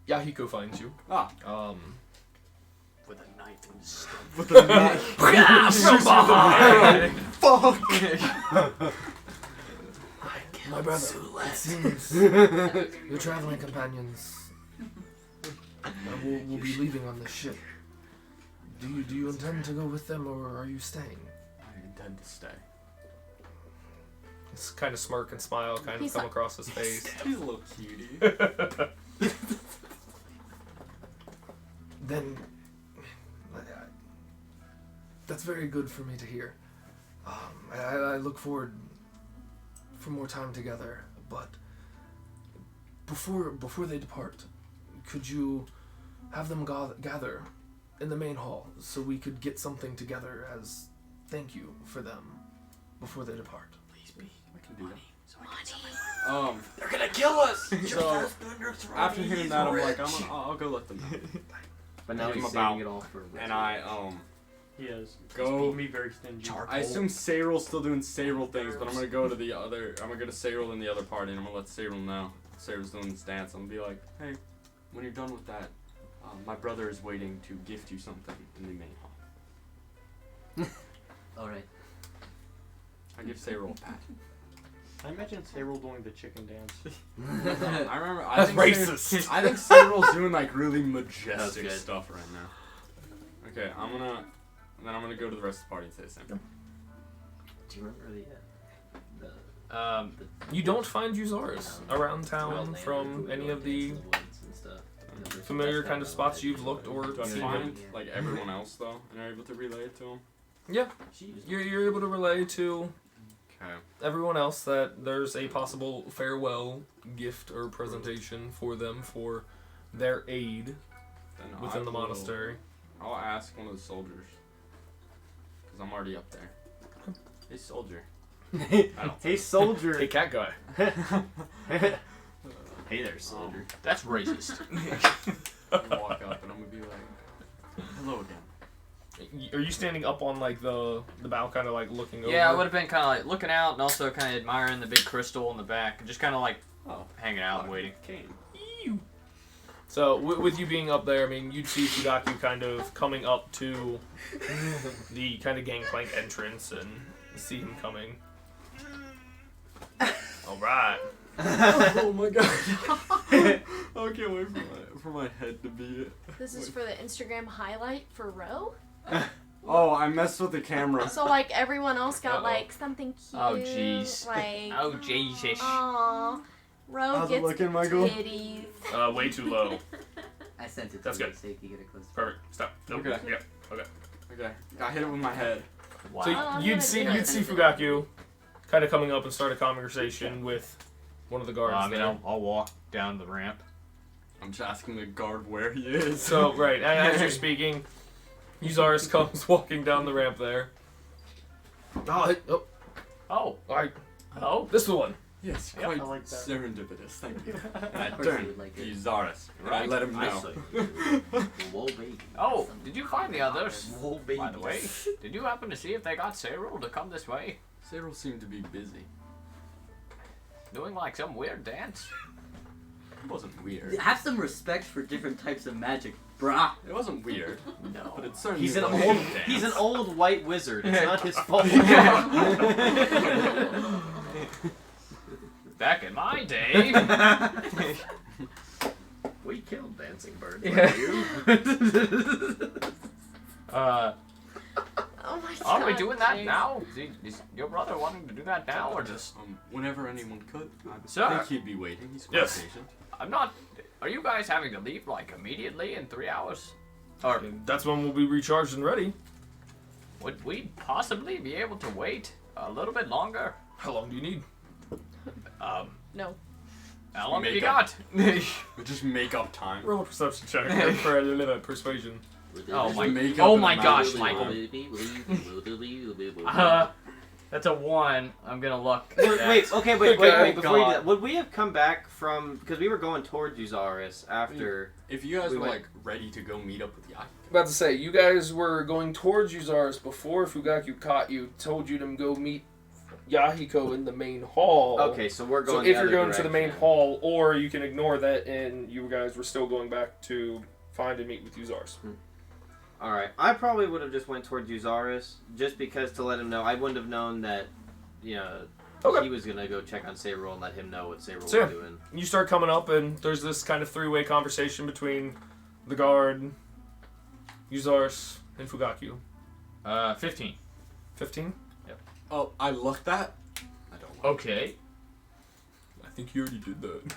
Yahiko finds you. Ah. With a knife in his stomach. With the knife. Fuck! My brother, it seems your traveling companions will be leaving on this ship. Do you intend to go with them, or are you staying? I intend to stay. This kind of smirk and smile kind of He's come like- across his face. He's a little cutie. Then that's very good for me to hear. I look forward for more time together, but before they depart, could you have them gather in the main hall so we could get something together as thank you for them before they depart? Please be. I can do that. So I can They're gonna kill us. So after hearing that, I'm like, I'll go let them know. But now Give he's him saving about- it all for. And I He is. Go- He's me very stingy. I assume Cyril's still doing Cyril things, but I'm gonna go to the other. I'm gonna go to Cyril and the other party, and I'm gonna let Cyril know. Cyril's doing this dance. I'm gonna be like, hey, when you're done with that, my brother is waiting to gift you something in the main hall. All right. I give Cyril a pat. I imagine Cyril doing the chicken dance. I remember. I That's think racist. I think Cyril's doing like really That's majestic good. stuff right now. Okay, I'm gonna go to the rest of the party and say the same. Do you remember You don't find Uzaris around town from any of the familiar kind of spots you've looked or Do I seen find him. like everyone else though, and are able to relay it to them? Yeah, you're able to relay to Okay. everyone else that there's a possible farewell gift or presentation for them for their aid Then within the monastery. I'll ask one of the soldiers, cause I'm already up there. Hey, soldier. Hey, soldier. Hey, cat guy. Hey there, soldier. That's racist. I'm gonna walk up and I'm gonna be like, "Hello again." Are you standing up on like the bow, kind of like looking over? Yeah, I would have been kind of like looking out and also kind of admiring the big crystal in the back, and just kind of like Oh, hanging out and waiting. Came. So with you being up there, I mean, you'd see Fugaku kind of coming up to the kind of gangplank entrance and see him coming. All right. Oh my god. I can't wait for my head to be it. This is for the Instagram highlight for Ro. Oh, I messed with the camera. So like everyone else got Uh-oh. like something cute. Oh, jeez. Like Oh Jesus. aw, Ro How's it gets looking, Michael? titties. Way too low. I sent it That's to you good. so you can get a close. Perfect. Stop. Nope. Okay. Yep. Okay. Okay, I hit it with my head. Wow. So I'm you'd gonna see do it. Fugaku kind of coming up and start a conversation with one of the guards. I mean, there. I'll walk down the ramp. I'm just asking the guard where he is. So right, and as you're speaking, Uzaris comes walking down the ramp there. Oh, Oh, oh. this is the one. Yes, Yep, quite I like that. serendipitous. Thank you. And I Of course you turned would like to it. Uzaris. Right. I let him I know. say. Whoa, baby. Oh, did you find the others? Whoa, baby. By the way, did you happen to see if they got Cyril to come this way? Cyril seemed to be busy. Doing like some weird dance? It wasn't weird. Have some respect for different types of magic, brah. It wasn't weird, No. but it certainly He's an was old. a dance. He's an old white wizard. It's not his fault. Back in my day. We killed dancing birds. Yeah. Like you. Oh my god. Are we doing that Jake. now? Is your brother wanting to do that now, or just? Whenever anyone could. I Sir. think he'd be waiting. He's quite Yes. patient. I'm not. Are you guys having to leave like immediately in 3 hours? Or That's when we'll be recharged and ready. would we possibly be able to wait a little bit longer? How long do you need? No. How long have you Makeup. got? We just make up time. Roll a perception check for a little bit of persuasion. Oh my! Make up Oh an my amount gosh, of Michael. time. That's a 1. I'm gonna look. Wait, okay, wait, Okay. before you do God. that, would we have come back from, because we were going towards Uzaris after, If you guys We were went- like ready to go meet up with Yaki, About to say, you guys were going towards Uzaris before Fugaku caught you, told you to go meet Yahiko in the main hall. okay, so we're So going if the you're other going to the main direction. hall, or you can ignore that and you guys were still going back to find and meet with Uzaris. Alright, I probably would have just went towards Uzaris, just because to let him know, I wouldn't have known that, you know, Okay. he was going to go check on Sayrul and let him know what Sayrul So, yeah. was doing. You start coming up, and there's this kind of three-way conversation between the guard, Uzaris, and Fugaku. 15. 15? oh, I looked that. I don't. Like Okay. I think you already did that.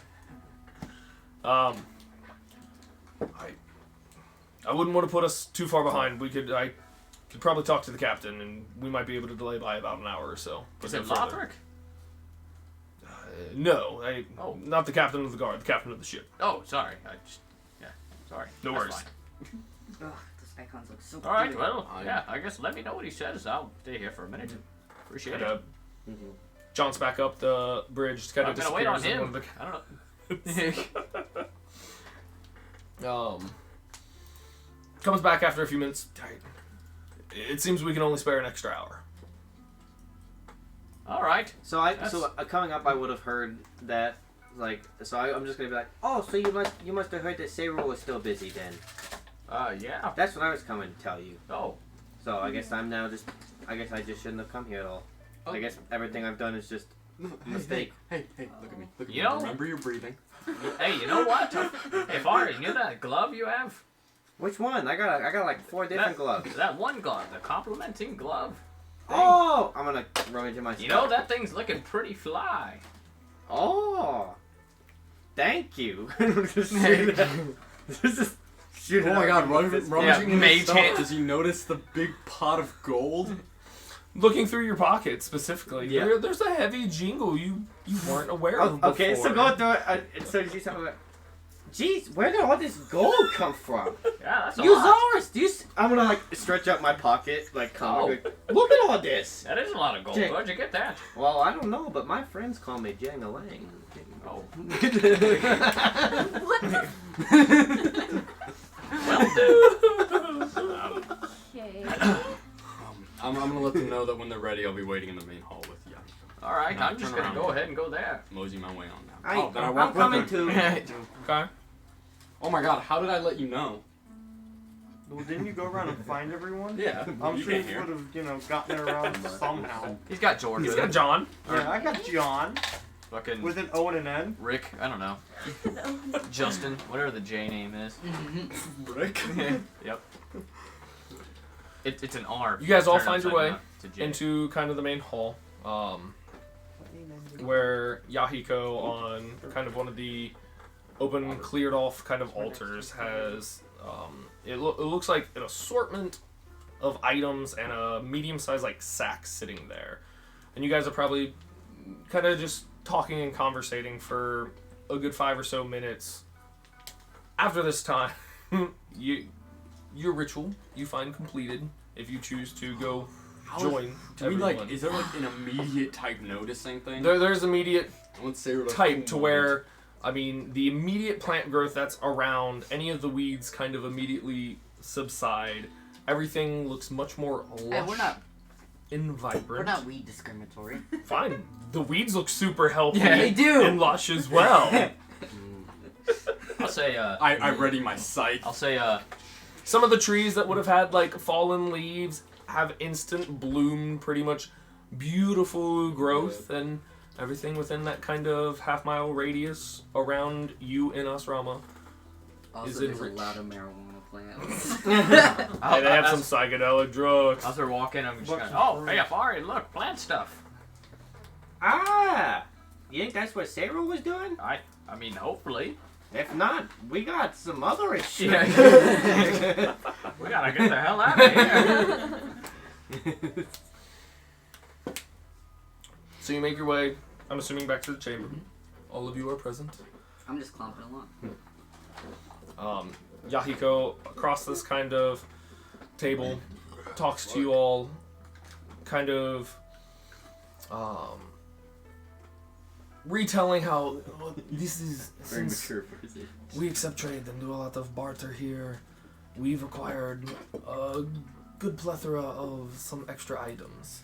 I wouldn't want to put us too far behind. I could probably talk to the captain, and we might be able to delay by about an hour or so. Is No it further. Lothric? No, Oh. not the captain of the guard, the captain of the ship. Oh, sorry. Yeah. Sorry. No That's worries. fine. Ugh, those icons look so All right. good. Well, yeah. I guess let me know what he says. I'll stay here for a minute. Appreciate And, it. John's back up the bridge, kind I'm of gonna wait on disappears in him. one I don't know. Comes back after a few minutes. It seems we can only spare an extra hour. All right. So coming up, I would have heard that, like, so I'm just going to be like, oh, so you must have heard that Sayrul was still busy then. Yeah. That's what I was coming to tell you. Oh. So I guess I just shouldn't have come here at all. I guess everything I've done is just a mistake. Hey, look at me. Look at You me. know- Remember your breathing. Hey, you know what? If I knew that glove you have, Which one? I got like 4 different gloves. that one glove, the complimenting glove. Oh, I'm gonna rummage in my stuff. You know, that thing's looking pretty fly. Oh, thank you. Just say that. Just shoot it Oh my out. god, rummaging in mage his stuff. hand. Does he notice the big pot of gold? Looking through your pockets specifically, Yeah. there's a heavy jingle you weren't aware of Oh, before. okay, so go through it. So you tell me, geez, where did all this gold come from? Yeah, that's a You lot. Zaurus, do you? I'm gonna like stretch out my pocket, like Oh. like, look at all this. That is a lot of gold. Jake. Where'd you get that? Well, I don't know, but my friends call me Jangalang. Oh. What the? Well done. Okay. I'm gonna let them know that when they're ready, I'll be waiting in the main hall with you. All right, No, I'm just turn gonna around. go ahead and go there. Mosey my way on down. I, then I I'm walk with coming them. to. Okay. Oh my god, how did I let you know? Well, didn't you go around and find everyone? Yeah, I'm you sure you came here. would have, gotten there around somehow. He's got Jordan. He's got John. Yeah, I got John Fucking with an O and an N. Rick. I don't know. Justin. Whatever the J name is. Rick? Yep. It's an R. You guys all Turn find your upside way down to J. into kind of the main hall, where Yahiko on kind of one of the open, cleared off kind of altars has, it looks like an assortment of items and a medium-sized like sack sitting there. And you guys are probably kind of just talking and conversating for a good 5 or so minutes. After this time, your ritual you find completed if you choose to go join. Do we everyone. is there like an immediate type noticing thing? There's immediate Let's say we're like, type oh to my where, I mean, the immediate plant growth that's around any of the weeds kind of immediately subside. Everything looks much more lush Hey, we're not and vibrant. We're not weed discriminatory. Fine. The weeds look super healthy Yeah, they do. and lush as well. I'll say. I ready my sight. I'll say. Some of the trees that would have had like fallen leaves have instant bloom, pretty much beautiful growth, and everything within that kind of half-mile radius around you in Asrama. Also, Is there's a enriched. lot of marijuana plants. Hey, they have some psychedelic drugs. As they're walking, I'm just going. Oh, hey, Afari, look, plant stuff. Ah, you think that's what Sarah was doing? I mean, hopefully. If not, we got some other shit. Yeah. We gotta get the hell out of here. So you make your way, I'm assuming, back to the chamber. All of you are present. I'm just clomping along. Yahiko, across this kind of table, talks to you all, kind of retelling how this is, Very since mature for his age. we accept trade and do a lot of barter here, we've acquired a good plethora of some extra items.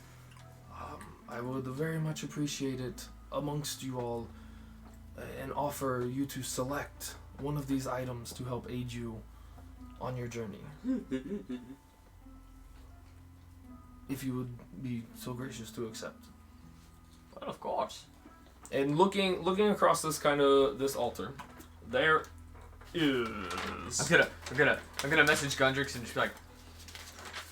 I would very much appreciate it amongst you all and offer you to select one of these items to help aid you on your journey. If you would be so gracious to accept. Well, of course. And looking across this this altar, there is. I'm gonna message Gundrix and just be like,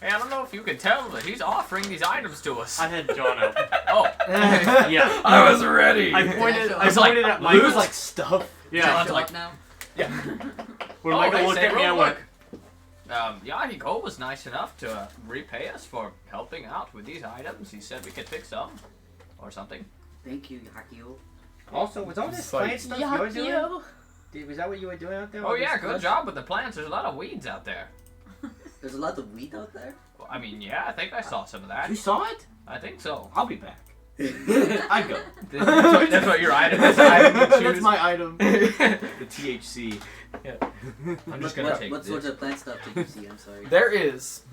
hey, I don't know if you can tell, but he's offering these items to us. I had John out. Oh, Yeah. I was ready. I pointed It's like, at Michael. lose, Like, stuff. yeah. John's Show like, up now? When oh, Michael hey, looked say at me, real I went, quick. Yahiko was nice enough to repay us for helping out with these items. He said we could pick some or something. Thank you, Yakio. Also, was all this It's like- plant stuff you were doing? Yakio. Was that what you were doing out there? Oh All yeah, this good stuff? job with the plants. There's a lot of weeds out there. There's a lot of weed out there. Well, I mean, yeah, I think I saw some of that. You saw it? I think so. I'll be back. I go. That's what your item is. Item you That's choose. my item. The THC. I'm just gonna take What this. sorts of plant stuff did you see? I'm sorry. There is,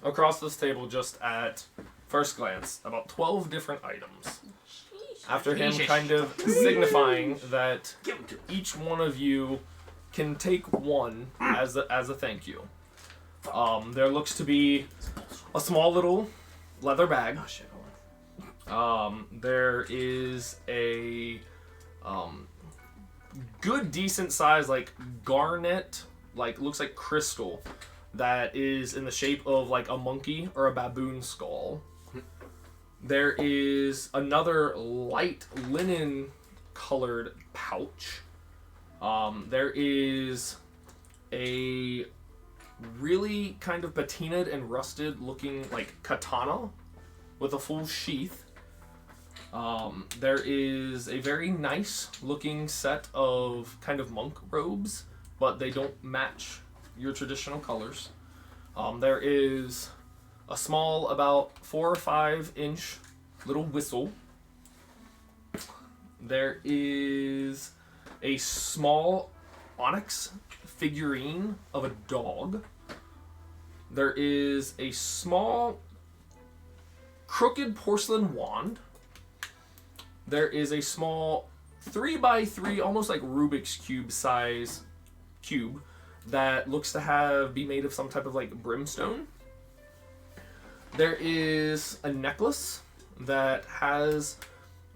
across this table, just at first glance, about 12 different items. After him Jesus. kind of signifying that each one of you can take one as a thank you. There looks to be a small little leather bag. There is a good decent size like garnet, like looks like crystal, that is in the shape of like a monkey or a baboon skull. There is another light linen colored pouch. There is a really kind of patinaed and rusted looking like katana with a full sheath. There is a very nice looking set of kind of monk robes, but they don't match your traditional colors. There is a small, about 4 or 5 inch little whistle. There is a small onyx figurine of a dog. There is a small crooked porcelain wand. There is a small 3x3, almost like Rubik's Cube size cube that looks to be made of some type of like brimstone. There is a necklace that has,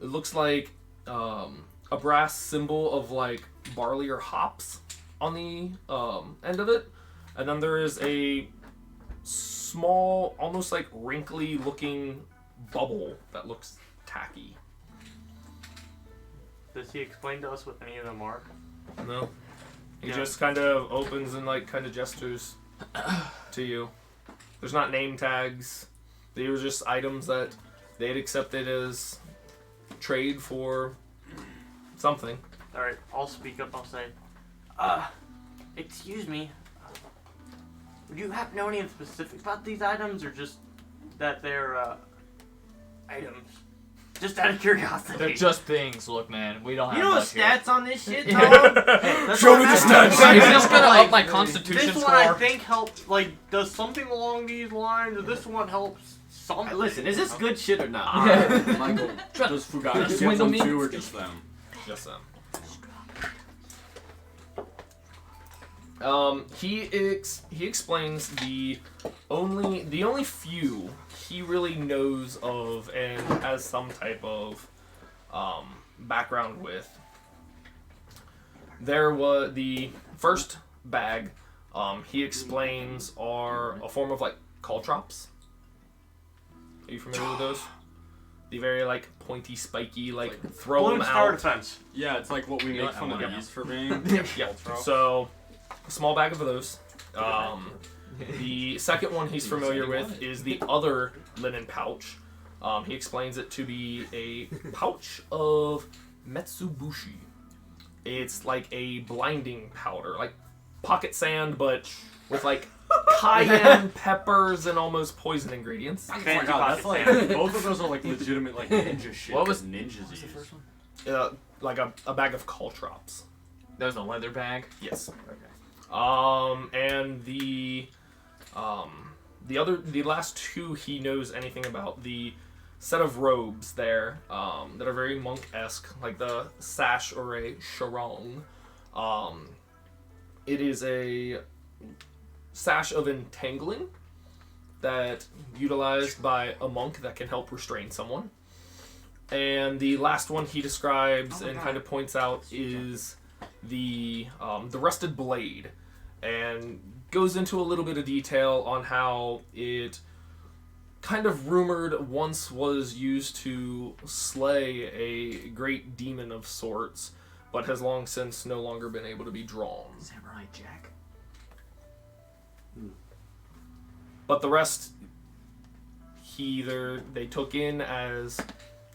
it looks like a brass symbol of like barley or hops on the end of it. And then there is a small, almost like wrinkly looking bubble that looks tacky. Does he explain to us what any of them are? No. He Yeah. just kind of opens and like kind of gestures to you. There's not name tags. They were just items that they had accepted as trade for something. Alright, I'll speak up. I'll say, excuse me. Would you happen to know anything specific about these items, or just that they're, items? Just out of curiosity. They're just things. Look, man, we don't have You know the much here. stats on this shit, Yeah. dog? That's Show what me the I'm stats. Is this gonna up my constitution This score? one I think helps, like, does something along these lines, or this one helps something. Listen, is this good shit or not? Michael, does Fugaki get Swindle some me? too, or just them? Just them. He explains the only few he really knows of and has some type of background with. There was the first bag. He explains are a form of like caltrops. Are you familiar with those? The very like pointy, spiky, like throw them Balloon Star out. Defense. Yeah, it's like what we You know make what, fun I of wanna- these for being. Yeah. Ultra. So, a small bag of those. The second one he's familiar with is the other linen pouch. He explains it to be a pouch of Metsubushi. It's like a blinding powder, like pocket sand, but with like cayenne peppers and almost poison ingredients. Oh my Fancy god, that's pocket like sand. both of those are like legitimate like ninja shit. What was- that ninjas use? Like a bag of caltrops. There's a leather bag. Yes. Okay. And the last two he knows anything about, the set of robes there that are very monk-esque, like the sash or a sarong. It is a sash of entangling that utilized by a monk that can help restrain someone. And the last one he describes and kind of points out is the rusted blade, and goes into a little bit of detail on how it kind of rumored once was used to slay a great demon of sorts, but has long since no longer been able to be drawn. Samurai Jack. But the rest, they took in as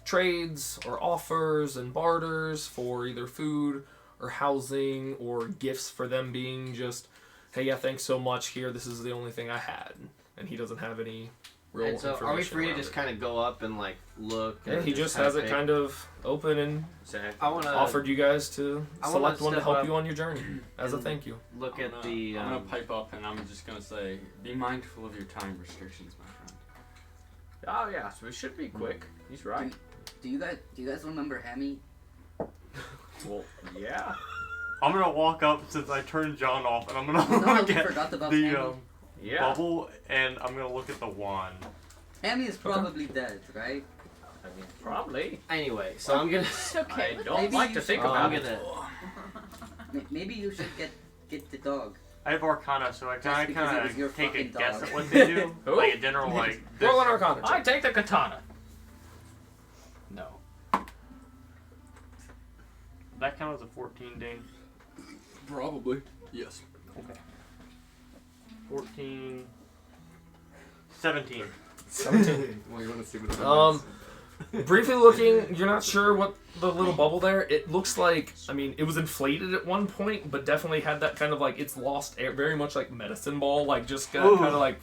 trades or offers and barters for either food or housing or gifts for them being just, hey, yeah, thanks so much, here, this is the only thing I had. And he doesn't have any real And so, information. are we free to around just it. kind of go up and like look? Yeah, and he just has it pick? kind of open and I want to offered you guys to I wanna select one to step help up you on your journey as a and thank you. look I'm at gonna- the. I'm gonna pipe up and I'm just gonna say, be mindful of your time restrictions, my friend. Oh yeah, so it should be quick. He's right. Do you guys remember Hammy? Well, yeah. I'm gonna walk up since I turned John off, and I'm gonna No, look we at forgot about the Hammy. Yeah. bubble, and I'm gonna look at the wand. Hammy is probably dead, right? I mean, probably. Anyway, so I'm gonna. It's okay. I with don't Maybe like you to think should- about I'm it. gonna- Maybe you should get the dog. I have Arcana, so I Just because it was kind your of take a fucking guess dog. at what they do. Who? Like a general, like. Roll an Arcana I check. take the katana. that count as a 14, Dane? Probably. Yes. Okay. 14. 17. 17. Well, you want to see what Briefly looking, you're not sure what the little bubble there. It looks like, I mean, it was inflated at one point, but definitely had that kind of like it's lost air, very much like medicine ball, like just kind of like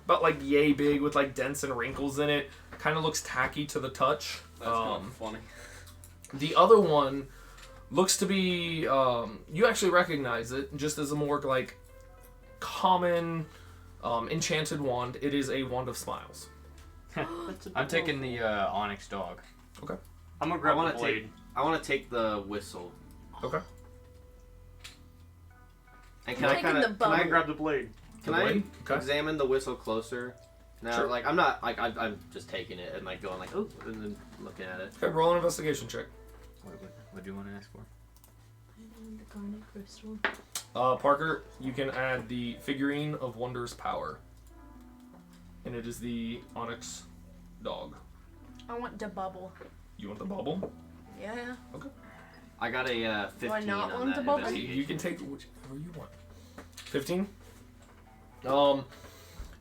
about like yay big with like dents and wrinkles in it. Kind of looks tacky to the touch. That's kind of funny. The other one looks to be you actually recognize it just as a more like common enchanted wand. It is a wand of smiles. I'm taking the onyx dog. Okay. I'm gonna grab wanna the blade. I want to take the whistle. Okay. And I'm taking the I'm bubble. gonna grab the blade. Can The I blade? Okay. examine the whistle closer? Now, Sure. like I'm not like I'm just taking it and like going like oh and then looking at it. Okay, roll an investigation check. What do you want to ask for? The garnet crystal. Parker, you can add the figurine of Wondrous Power. And it is the onyx dog. I want the bubble. You want the bubble? Yeah. I got a 15 I not on want that. the bubble? investigation. You can take whichever you want. 15?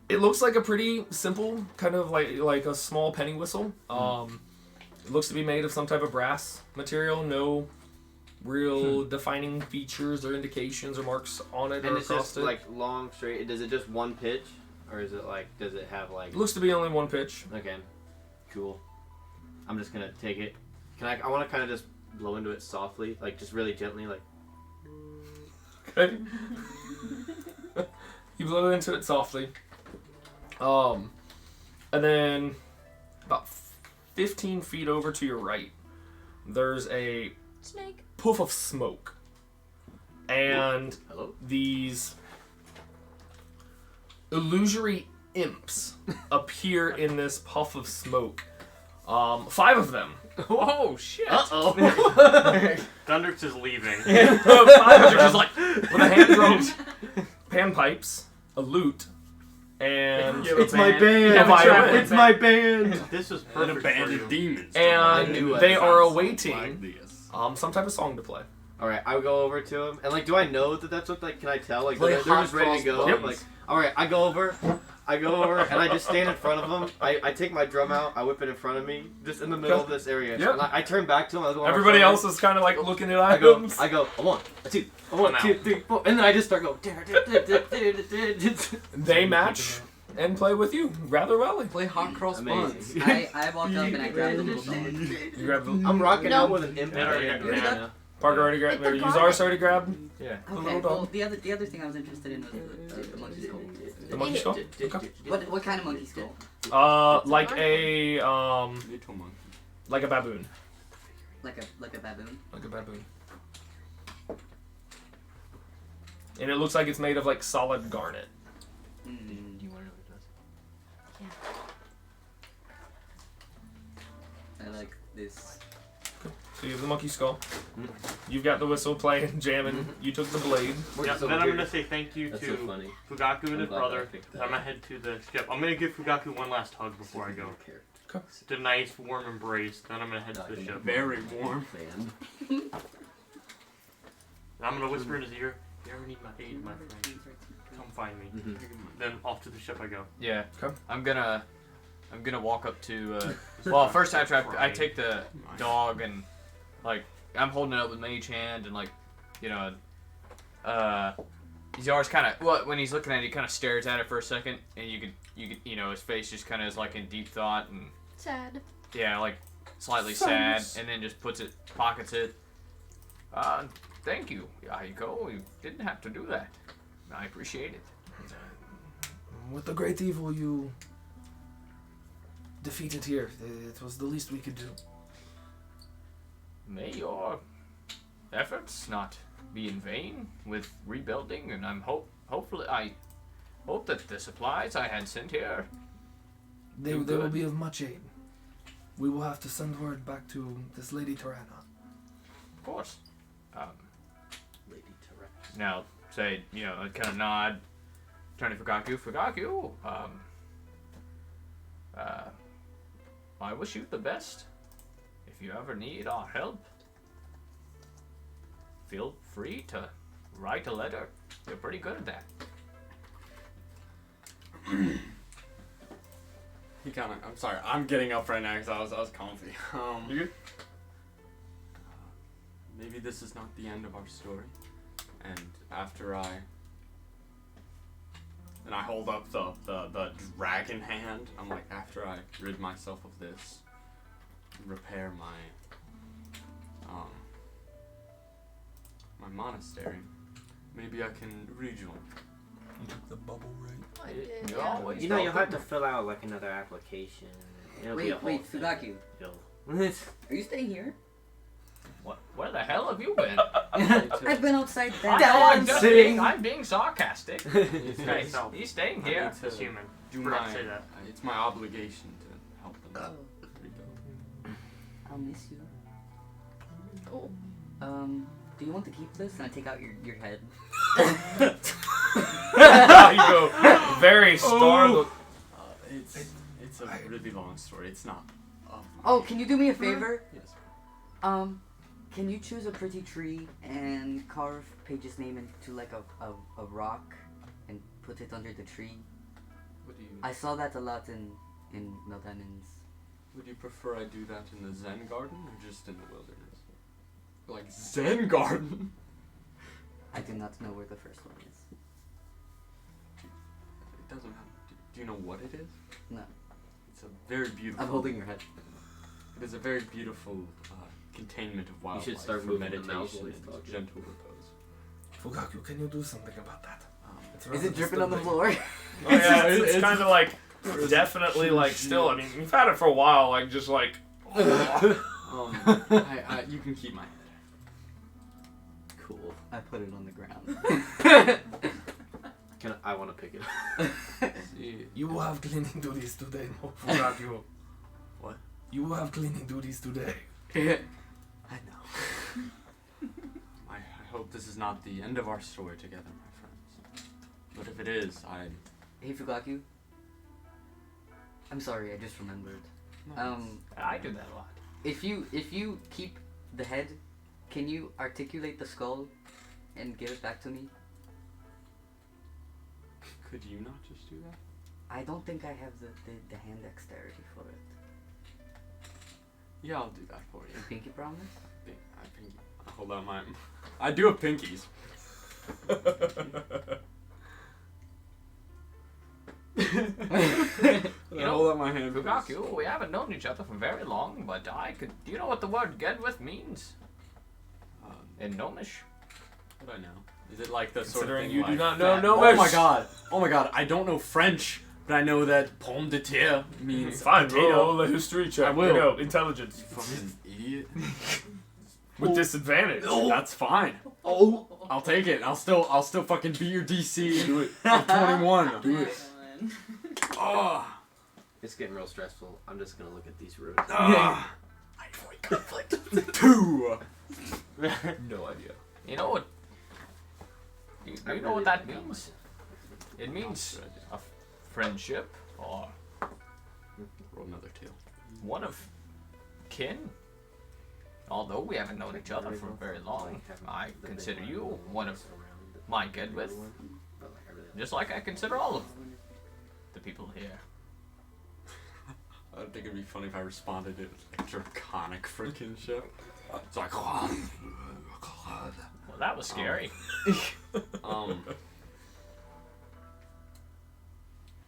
It looks like a pretty simple, kind of like a small penny whistle. It looks to be made of some type of brass material. No real defining features or indications or marks on it And or it's across just it. like long straight. Does it just one pitch, or is it like does it have like? It looks to be only one pitch. Okay, cool. I'm just gonna take it. Can I? I want to kind of just blow into it softly, like just really gently, like. Okay. You blow into it softly. And then about 15 feet over to your right, there's a Snake. poof of smoke. And Hello. these illusory imps appear in this puff of smoke. 5 of them. Oh shit! Oh. Thundrix is leaving. 5 of them with a hand drum, panpipes, a lute, and It's my band. A violin. It's my band. This is An perfect for abandoned you. demons. I knew and they it. are Like awaiting this. some type of song to play. All right, I would go over to him, and like, do I know that that's what? Like, can I tell? Like, Play they're just Hot ready to go. Cross Like, all right, I go over, and I just stand in front of him. I take my drum out, I whip it in front of me, just in the middle of this area. Yep. And I turn back to him. I go, Everybody else is kind of like looking at I go, items. a 1, a 2, a 1, I'm 2, out. 3, 4, and then I just start going. They match and play with you rather well. Play hot cross Amazing. buns. I walk up and I grab the little dog. You grab the I'm rocking No. out with an imp. They already got right that. now. Parker already grabbed. It's the Uzar's already grabbed Yeah. the Okay, little well, dog. the other thing I was interested in was the monkey skull. The monkey skull. Okay. What kind of monkey skull? Like a Little monkey. like a baboon. Like a baboon. Like a baboon. And it looks like it's made of like solid garnet. Do you want to know what it does? I like this. So you have the monkey skull. You've got the whistle playing, jamming. You took the blade. Yeah, So then I'm weird. gonna say thank you That's to so funny. Fugaku and I'm his glad brother. I picked that. I'm gonna head to the ship. I'm gonna give Fugaku one last hug before I go. Just a nice warm embrace. Then I'm gonna head to the ship. Very warm. Band. And I'm gonna whisper in his ear, "If you ever need my aid, my friend, come find me." Mhm. Then off to the ship I go. Yeah. Okay. I'm gonna walk up to. Well, first after I take the dog and like I'm holding it up with mage hand and like, you know, he's always kind of when he's looking at it, he kind of stares at it for a second, and you could his face just kind of is like in deep thought and Sad. yeah, like slightly sad, and then just pockets it. Thank you. Here you go. You didn't have to do that. I appreciate it. With the great evil you defeated here, it was the least we could do. May your efforts not be in vain with rebuilding, and hopefully I hope that the supplies I had sent here. They Do will good. be of much aid. We will have to send word back to this Lady Tirana. Of course. Lady Tourette's. Now say I kind of nod, turn to Fugaku. I wish you the best. If you ever need our help, feel free to write a letter. You're pretty good at that. He kind of. I'm sorry. I'm getting up right now because I was comfy. You good? Maybe this is not the end of our story. And after I hold up the dragon hand. I'm like, after I rid myself of this, repair my monastery, maybe I can rejoin. You took the bubble, right? I did. You're Yeah. always You know, you'll have welcome. to fill out like another application. It'll be a whole Wait, thing. Fugaku. You'll- Are you staying here? What? Where the hell have you been? I've been outside I'm being sarcastic. Okay, so He's staying I here. need to it's human. do Forgot my. to say that. It's my obligation to help them. Oh, Rebuild. I'll miss you. Oh. Do you want to keep this? And I take out your head. You go very startled. It's a really long story. It's not. Oh, can you do me a favor? Yes. Can you choose a pretty tree and carve Paige's name into like a rock and put it under the tree? What do you? I saw that a lot in Meldenins. Would you prefer I do that in the Zen garden or just in the wilderness? Like Zen garden? I do not know where the first one is. It doesn't have. Do you know what it is? No. It's a very beautiful. I'm holding your head. It is a very beautiful containment of wildlife. should start for moving the mouse meditation while he's and talking. gentle repose. Fugaku, can you do something about that? It's Is rather it dripping on the disturbing. floor? Oh, yeah, it's kind of like definitely like still. I mean, we've had it for a while. Like just like. You can keep my head. Cool. I put it on the ground. I want to pick it up. See, You will have cleaning duties today, no Fugaku. What? You will have cleaning duties today. I know. I hope this is not the end of our story together, my friends. But if it is, Hey Fugaku. I'm sorry, I just remembered. I do that a lot. If you keep the head, can you articulate the skull and give it back to me? Could you not just do that? I don't think I have the hand dexterity for it. Yeah, I'll do that for you. You pinky promise? I think. Hold on, I do have pinkies. Hold on my hand. Fugaku, we haven't known each other for very long, but do you know what the word "get with" means? In Gnomish? What do I know? Is it like the sort of Considering thing you like do not know that? Gnomish. Oh my god! I don't know French, but I know that pomme de terre means Fine, potato. roll the history check. I will. You know, intelligence. You fucking idiot. With disadvantage. That's fine. Oh. I'll take it. I'll still fucking beat your DC. Do it. I'm 21. Do it. Oh. It's getting real stressful. I'm just gonna look at these roads. I avoid conflict. 2. No idea. You know what? Do you know what that means? It means a friendship or Roll another 2. one of kin. Although we haven't known each other for very long, I consider you one of my get with, just like I consider all of the people here. I think it'd be funny if I responded to like draconic freaking shit. It's like, oh, God. Well, that was scary.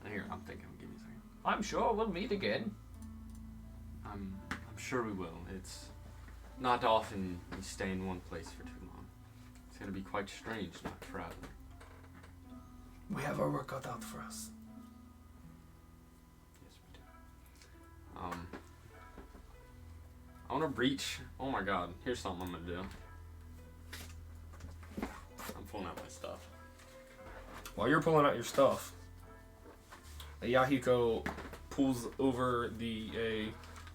Here, I'm thinking. Give me a second. I'm sure we'll meet again. I'm sure we will. It's not often we stay in one place for too long. It's gonna be quite strange not traveling. We have our work cut out for us. Yes, we do. I wanna breach. Oh my god, here's something I'm gonna do. I'm pulling out my stuff. While you're pulling out your stuff, Yahiko pulls over a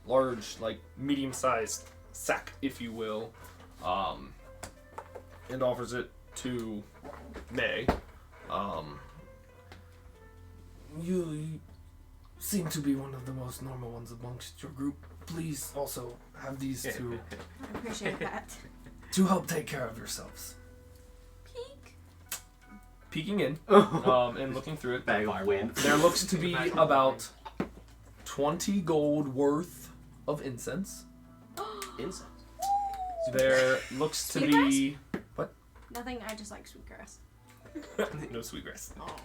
large, like medium-sized sack, if you will, and offers it to May. You seem to be one of the most normal ones amongst your group. Please also have these two. I appreciate that. to help take care of yourselves. Peek. Peeking in, and looking through it, Bag of wind. there looks to be about 20 gold worth of incense. Incense. There looks to be Nothing. I just like sweetgrass. no sweetgrass. Oh.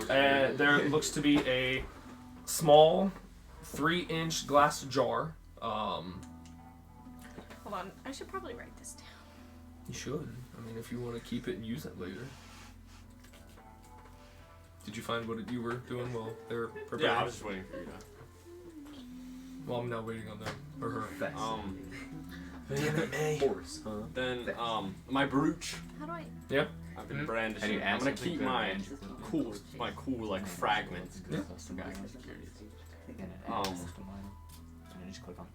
And there looks to be a small 3-inch glass jar. Hold on. I should probably write this down. You should. I mean, if you want to keep it and use it later. Did you find what you were doing while they were preparing? Yeah, I was just waiting for you to. Well, I'm now waiting on them or her. Horse, huh? Then my brooch. How do I? I've been Have brandishing. you I'm asked gonna something keep good, my man? cool like fragments. Yeah. That's the guy in security. And then just click on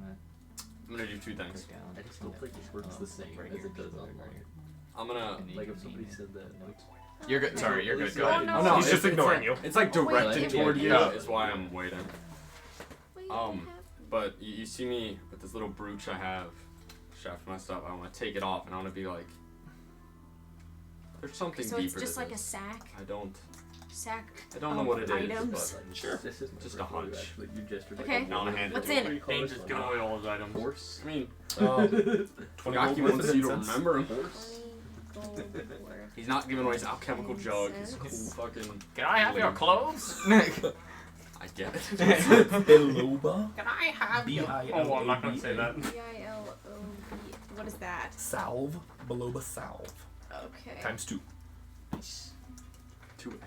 that. I'm gonna do 2 things. Click down. I still think it works the same right as here. it does online. I'm gonna. And then Like you if can somebody name said that, like, You're good. Sorry, you're good. Go Oh, ahead. no. Oh no, He's just ignoring you. It's like Oh, wait. directed Yeah, toward you. yeah. Is why I'm waiting. Wait, But you see me with this little brooch I have, strapped to my stuff. I want to take it off, and I want to be like, there's something so deeper it's just to like a this. sack. I don't of know what it is, items. but Sure. This is my Just first a hunch. clue, actually. You gestured Okay. like, now I'm gonna hand it What's to in him. it? Ain't just giving away all his items. horse. I mean, 20 Gaki gold worth wants of you to incense. remember him. 20 gold worth. He's not giving away his alchemical jug. His cool Incense. fucking. Can I have your clothes? I get it. Biloba. Can I have you? Oh, I'm not gonna say that. B-I-L-O-B. What is that? Salve. Biloba salve. Okay. Times 2. 2x.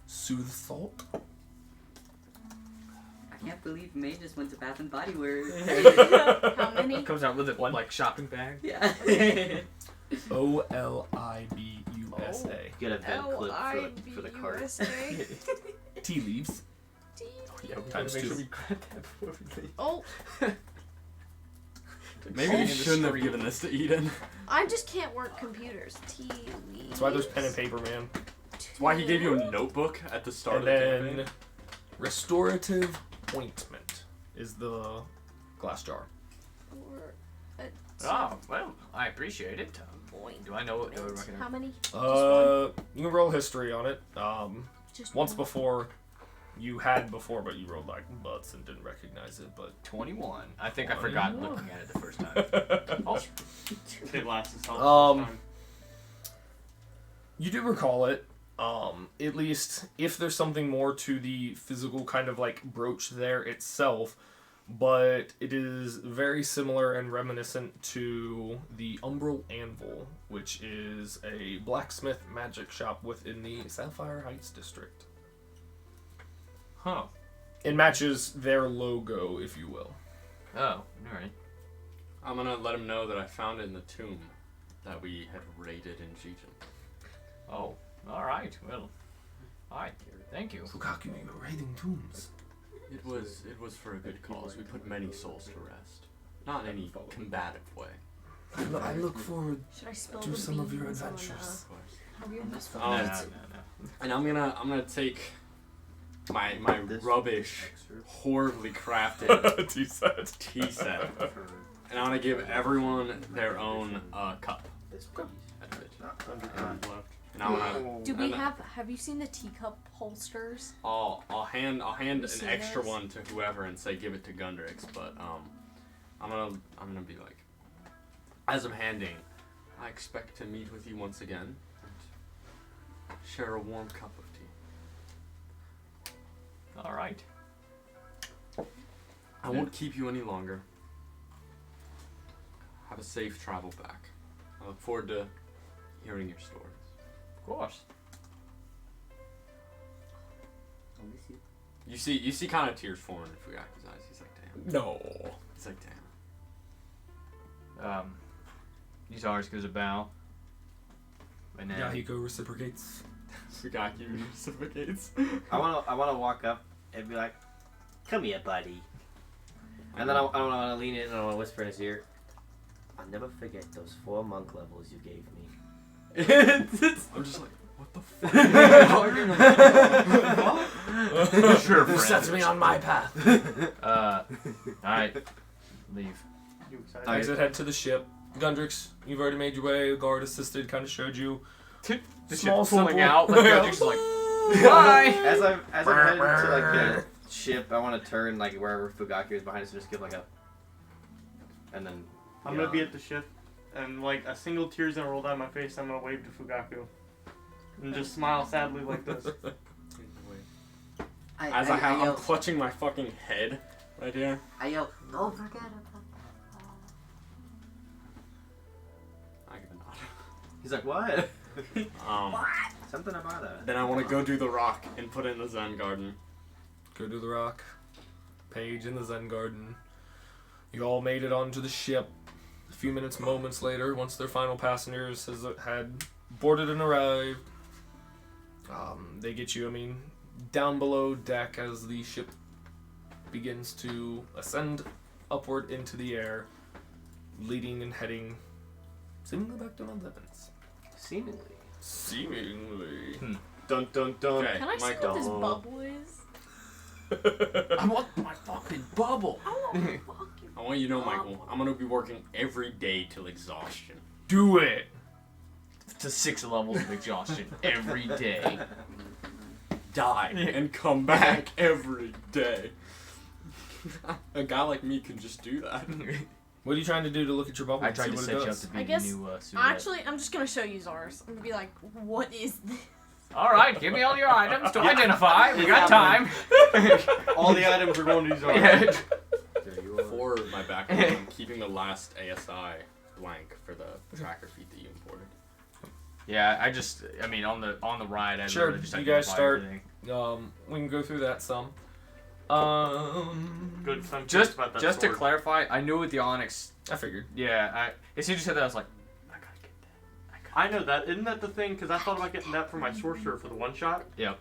Soothe salt. I can't believe May just went to Bath and Body Works. How many? Comes out with it like shopping bag. Yeah. OLIBUSA. Get a vet clip for the cart. L-I-B-U-S-A. Tea leaves. Yeah, we Times make 2. sure we grab that before we leave. Oh, Maybe you shouldn't have given this to Eden. I just can't work computers. Tea leaves. That's why there's pen and paper, man. That's why he gave you a notebook at the start And of the then campaign. restorative ointment is the glass jar. Or a Oh, well, I appreciate it. Do I know what do I ointment. How recognize? many? You can roll history on it. Just Once one. before, you had before, but you rolled like butts and didn't recognize it. But 21. I think I forgot 21. looking at it the first time. Oh, it lasts as long Um, as time. you do recall it. At least if there's something more to the physical kind of like brooch there itself, but it is very similar and reminiscent to the Umbral Anvil, which is a blacksmith magic shop within the Sapphire Heights district. Huh. It matches their logo, if you will. Oh, alright. I'm gonna let him know that I found it in the tomb that we had raided in Gijan. Oh, alright. Well, alright. Thank you. Fukaku, you're raiding tombs. It was for a good cause. We put many souls to rest. Not in any combative way. I look forward Should I spill to the some of your beans on, adventures. have you misspelled Um, it? And I'm gonna take my rubbish, horribly crafted Tea set. tea set, and I'm gonna give everyone their own cup. Out of it. And I'm gonna. Do we and have you seen the teacup holsters? I'll hand an seen extra those? one to whoever and say give it to Gundrix, but I'm gonna be like, as I'm handing, I expect to meet with you once again and share a warm cup of tea. Alright. I won't keep you any longer. Have a safe travel back. I look forward to hearing your stories. Of course. I'll miss you. You see kind of tears forming in Fugaki's eyes. He's like, damn. No. He's like, damn. Yuzars gives a bow. And then Yahiko reciprocates. Fugaki reciprocates. I wanna walk up and be like, "Come here, buddy." And then I wanna lean in and I wanna whisper in his ear, "I'll never forget those 4 monk levels you gave me." I'm just like, what the fuck? sure, You friend. set me on my path. Alright. Leave. You excited? Exit head to the ship. Gundrix, you've already made your way. Guard assisted, kind of showed you. The Small, ship pulling simple- out. Like Gundrix is like, bye. As I'm heading to like the ship, I want to turn like wherever Fugaku is behind us and just give like a, and then. I'm gonna be at the ship, and like a single tear's gonna roll down my face. I'm gonna wave to Fugaku, and just smile sadly like this. As I'm clutching my fucking head right here. I yell, don't forget about I give a nod. He's like, what? What? Something about that. Then I want to go do the rock and put it in the Zen garden. Go to the rock. Paige in the Zen garden. You all made it onto the ship. A few moments later, once their final passengers had boarded and arrived, they get you, down below deck as the ship begins to ascend upward into the air, leading and heading seemingly back to Mount Evans. Seemingly. Dun dun dun. Okay, Can I see Mike, what this bubble is? I want my fucking bubble. I want my fucking I want you to know, Michael, I'm gonna be working every day till exhaustion. Do it! To 6 levels of exhaustion every day. Die and come back every day. A guy like me can just do that. What are you trying to do to look at your bubble? I and tried see to what set it you up does? to I be the guess- new Suvet. Actually, I'm just gonna show you ours. I'm gonna be like, what is this? All right, give me all your items to identify. We got time. All the items are going to these Yeah. For my backup, I'm keeping the last ASI blank for the tracker feat that you imported. Yeah, on the ride, I Sure, literally just you identify guys start. everything. We can go through that some. Good. So I'm Just curious about that to sword. clarify, I knew with the Onyx. I figured. Yeah, as soon as you said that, I was like, I gotta get that. I know that. Isn't that the thing? Because I thought about getting that for my sorcerer for the one shot. Yep.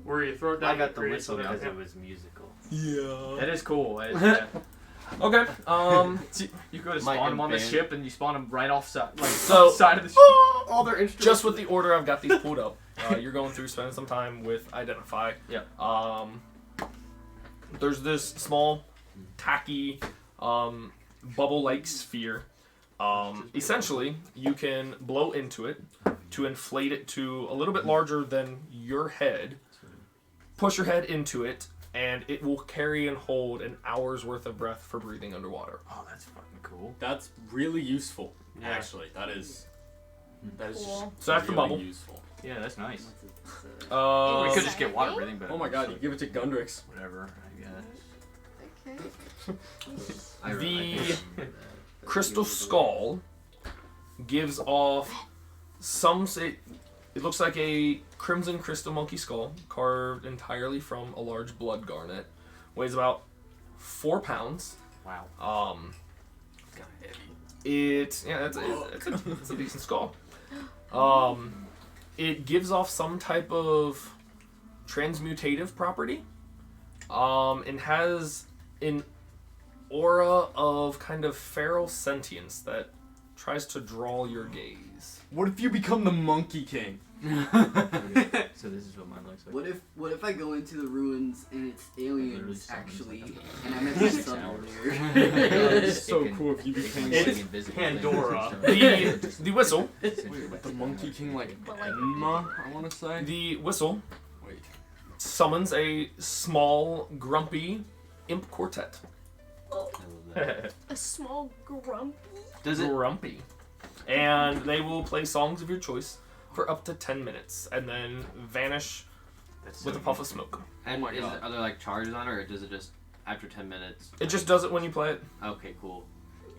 Where you throw it down. I and got the create whistle something. because it was musical. Yeah. That is cool. Yeah. Okay. You go to Mike spawn and them on the Ben. ship, and you spawn them right off side, So- side of the ship. All their instruments. Just with the order I've got these pulled up, you're going through spending some time with Identify. Yep. There's this small, tacky, bubble-like sphere. Essentially, you can blow into it to inflate it to a little bit larger than your head. Push your head into it, and it will carry and hold an hour's worth of breath for breathing underwater. Oh, that's fucking cool. That's really useful. Yeah. Actually, that is Cool. So that's the really bubble. useful. Yeah, that's nice. Uh, We could just get water breathing, but Oh my god, you give it to Gundrix. whatever. I guess. Okay. The crystal skull gives off some say it looks like a crimson crystal monkey skull carved entirely from a large blood garnet. Weighs about 4 pounds. Wow. It's kind of heavy. It's a decent skull. It gives off some type of transmutative property. And has an aura of kind of feral sentience that tries to draw your gaze. What if you become the Monkey King? So this is what mine looks like. What if I go into the ruins and it's Literally aliens sounds actually, like and I'm at the 6 sun hours. there? It's so cool if you became It's like invisible Pandora. The whistle, the Monkey King, like But, like- Enma, I want to say. the whistle Wait. summons a small, grumpy imp quartet. A small grumpy. Grumpy. And they will play songs of your choice for up to 10 minutes and then vanish That's with a puff of smoke. And my God. are there like charges on it, or does it just after 10 minutes? It just does it when you play it. Okay, cool.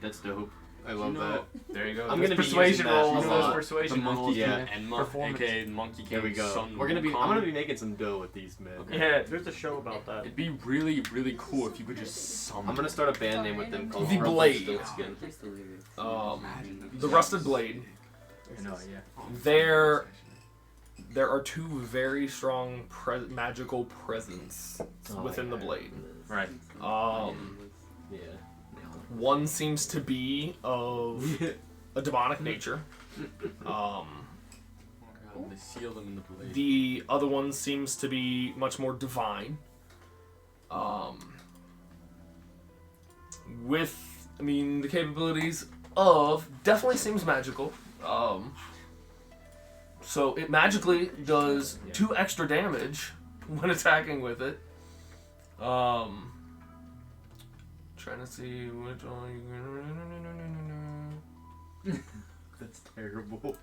That's dope. I love that. There you go. I'm Those gonna be persuasion using that rolls. a Those lot. The persuasion Monkey rolls. King yeah. Enma, Performance. aka Monkey King. There we go. Son I'm gonna Wukong. be making some dough with these men. Okay. Yeah, there's a show about that. It'd be really, really cool if you could just summon. I'm gonna start a band name with them called The Blade. Rumpelstiltskin. The Rusted Blade. No, yeah. There are 2 very strong magical presence within the blade. Right. Yeah. One seems to be of a demonic nature. Oh god, they seal them in the blade. The other one seems to be much more divine. With I mean, the capabilities of definitely seems magical. So it magically does 2 extra damage when attacking with it. Trying to see which one. That's terrible.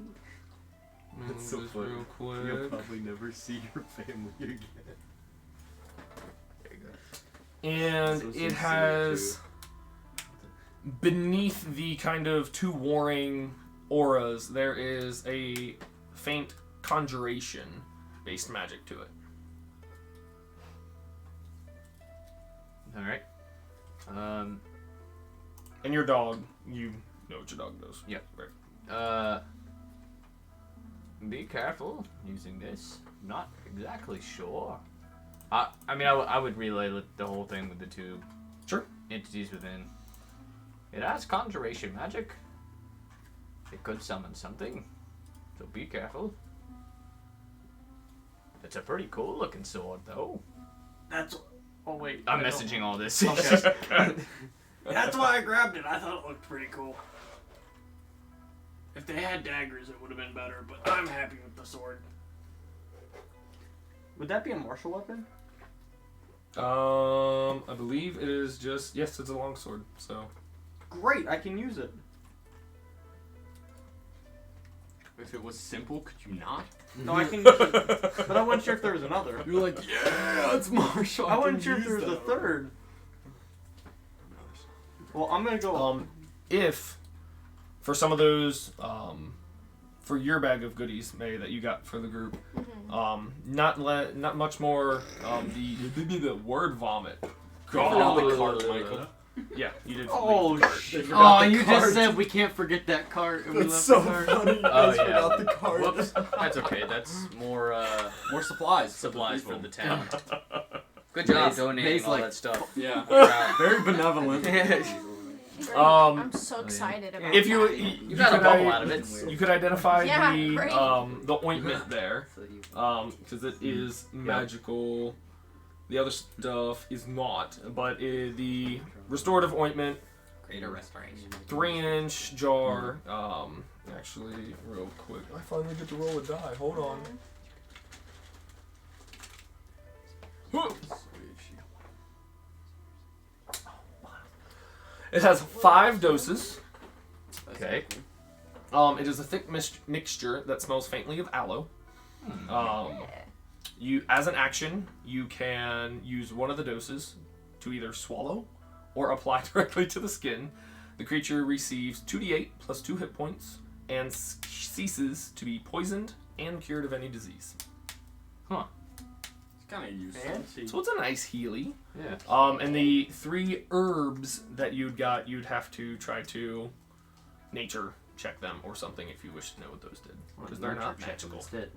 That's so Just funny. real quick. You'll probably never see your family again. There you go. And So it sincere, has, beneath the kind of 2 warring auras, there is a faint conjuration-based magic to it. All right. And your dog, you know what your dog does. Yep. Right. Be careful using this. Not exactly sure. I mean, I would relay the whole thing with the 2 Sure. entities within. It has conjuration magic. It could summon something, so be careful. It's a pretty cool looking sword, though. That's. Oh wait. I'm I don't- messaging all this. Okay. That's why I grabbed it. I thought it looked pretty cool. If they had daggers, it would have been better. But I'm happy with the sword. Would that be a martial weapon? I believe it is just, yes, it's a longsword, so. Great, I can use it. If it was simple, could you not? No, I can use it. But I wasn't sure if there was another. You're like, yeah, it's martial. I wasn't sure if there was a third. Well, I'm gonna go. If, for some of those, for your bag of goodies, May, that you got for the group, not much more, the word vomit. the cart, Michael. Yeah, you did. Oh, leave the cart. shit. Oh, you just said we can't forget that cart. And we That's left so the cart. funny. You Oh, guys yeah. forgot the cart. Whoops. That's okay. That's more More supplies. supplies for people. the town. Good job May's- donating May's all like- that stuff. Yeah. Wow. Very benevolent. Great. Um, I'm so excited about If you that. you got a could bubble i- out of it. you could identify Yeah, the great. the ointment there, So you, because it is magical. The other stuff is not, but the restorative ointment, Greater restoration. 3-inch jar. Actually, real quick, I finally get to roll a die. Hold on. It has 5 doses. Okay. It is a thick mixture that smells faintly of aloe. You, as an action, you can use one of the doses to either swallow or apply directly to the skin. The creature receives 2d8 plus 2 hit points and ceases to be poisoned and cured of any disease. It's kind of useless. Fancy. So it's a nice Healy. Yeah. And the 3 herbs that you'd have to try to nature check them or something if you wish to know what those did, because they're not magical. Instead.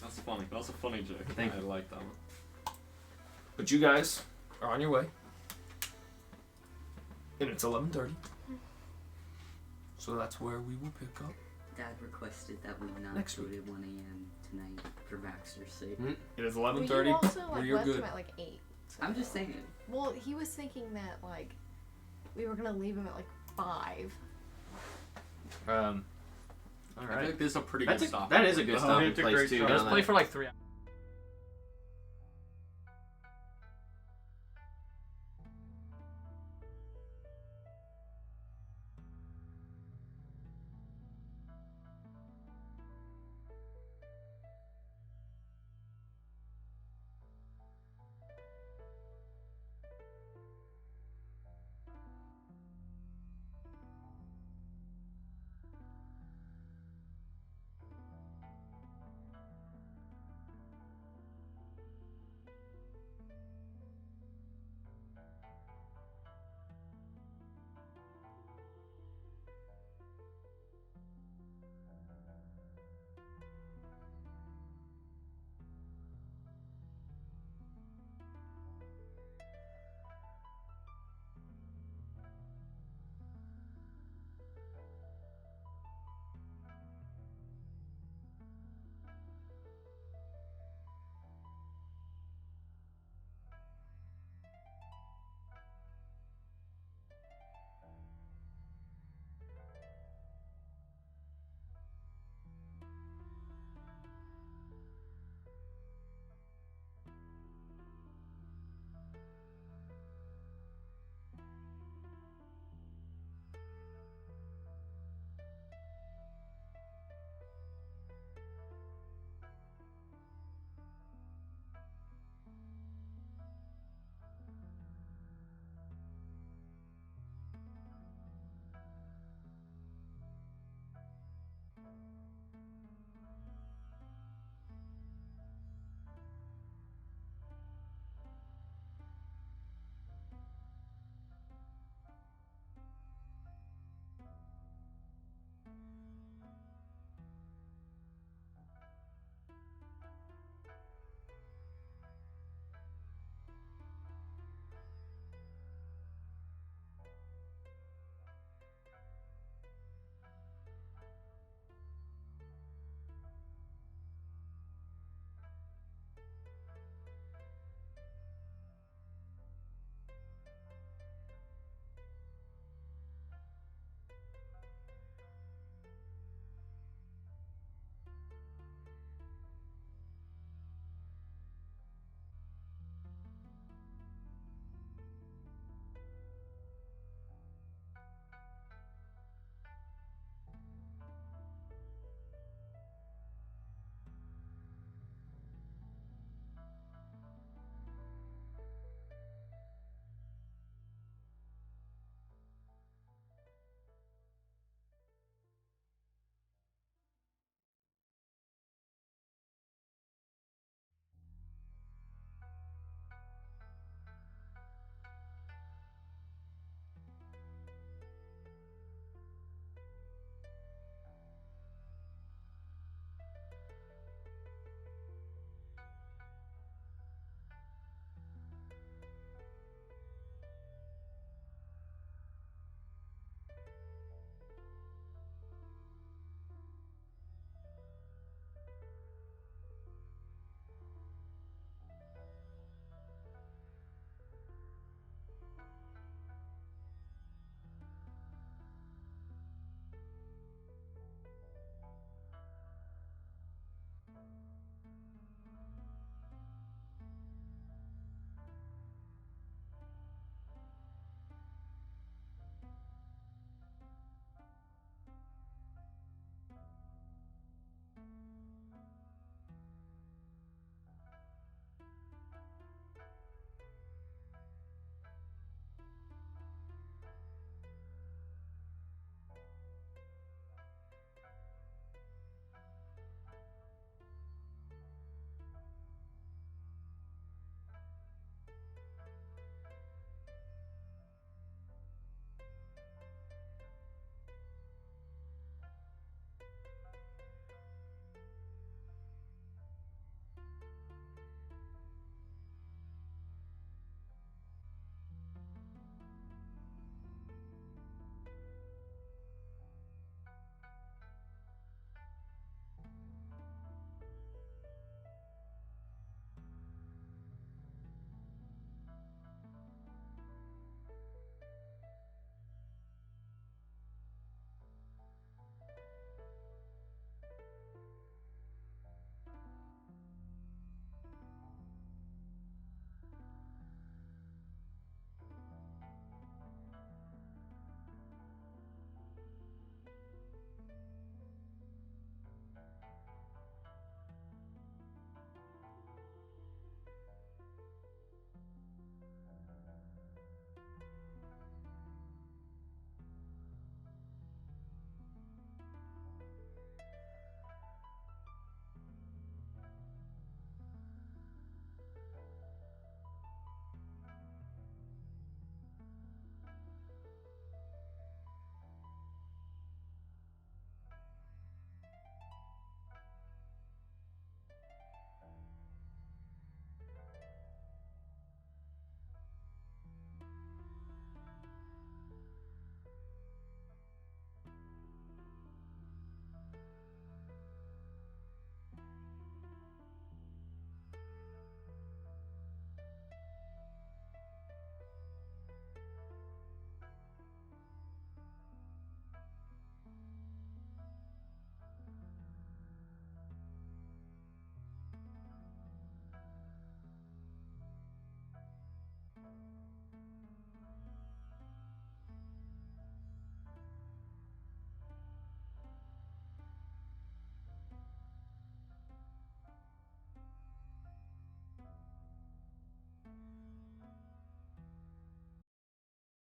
That's funny. That's a funny joke. Thank I like that one. But you guys are on your way, and it's 11:30. So that's where we will pick up. Dad requested that we not Next go week. to 1 a.m. tonight for Baxter's sake. It is Well, you 11:30. also where like you're left good. him at like 8. So. I'm just saying. Well, he was thinking that like we were gonna leave him at like 5. All I feel right. like this is a pretty good stop. That is a good Oh, stopping it's a place great too. stop. down Let's play there. for like 3 hours.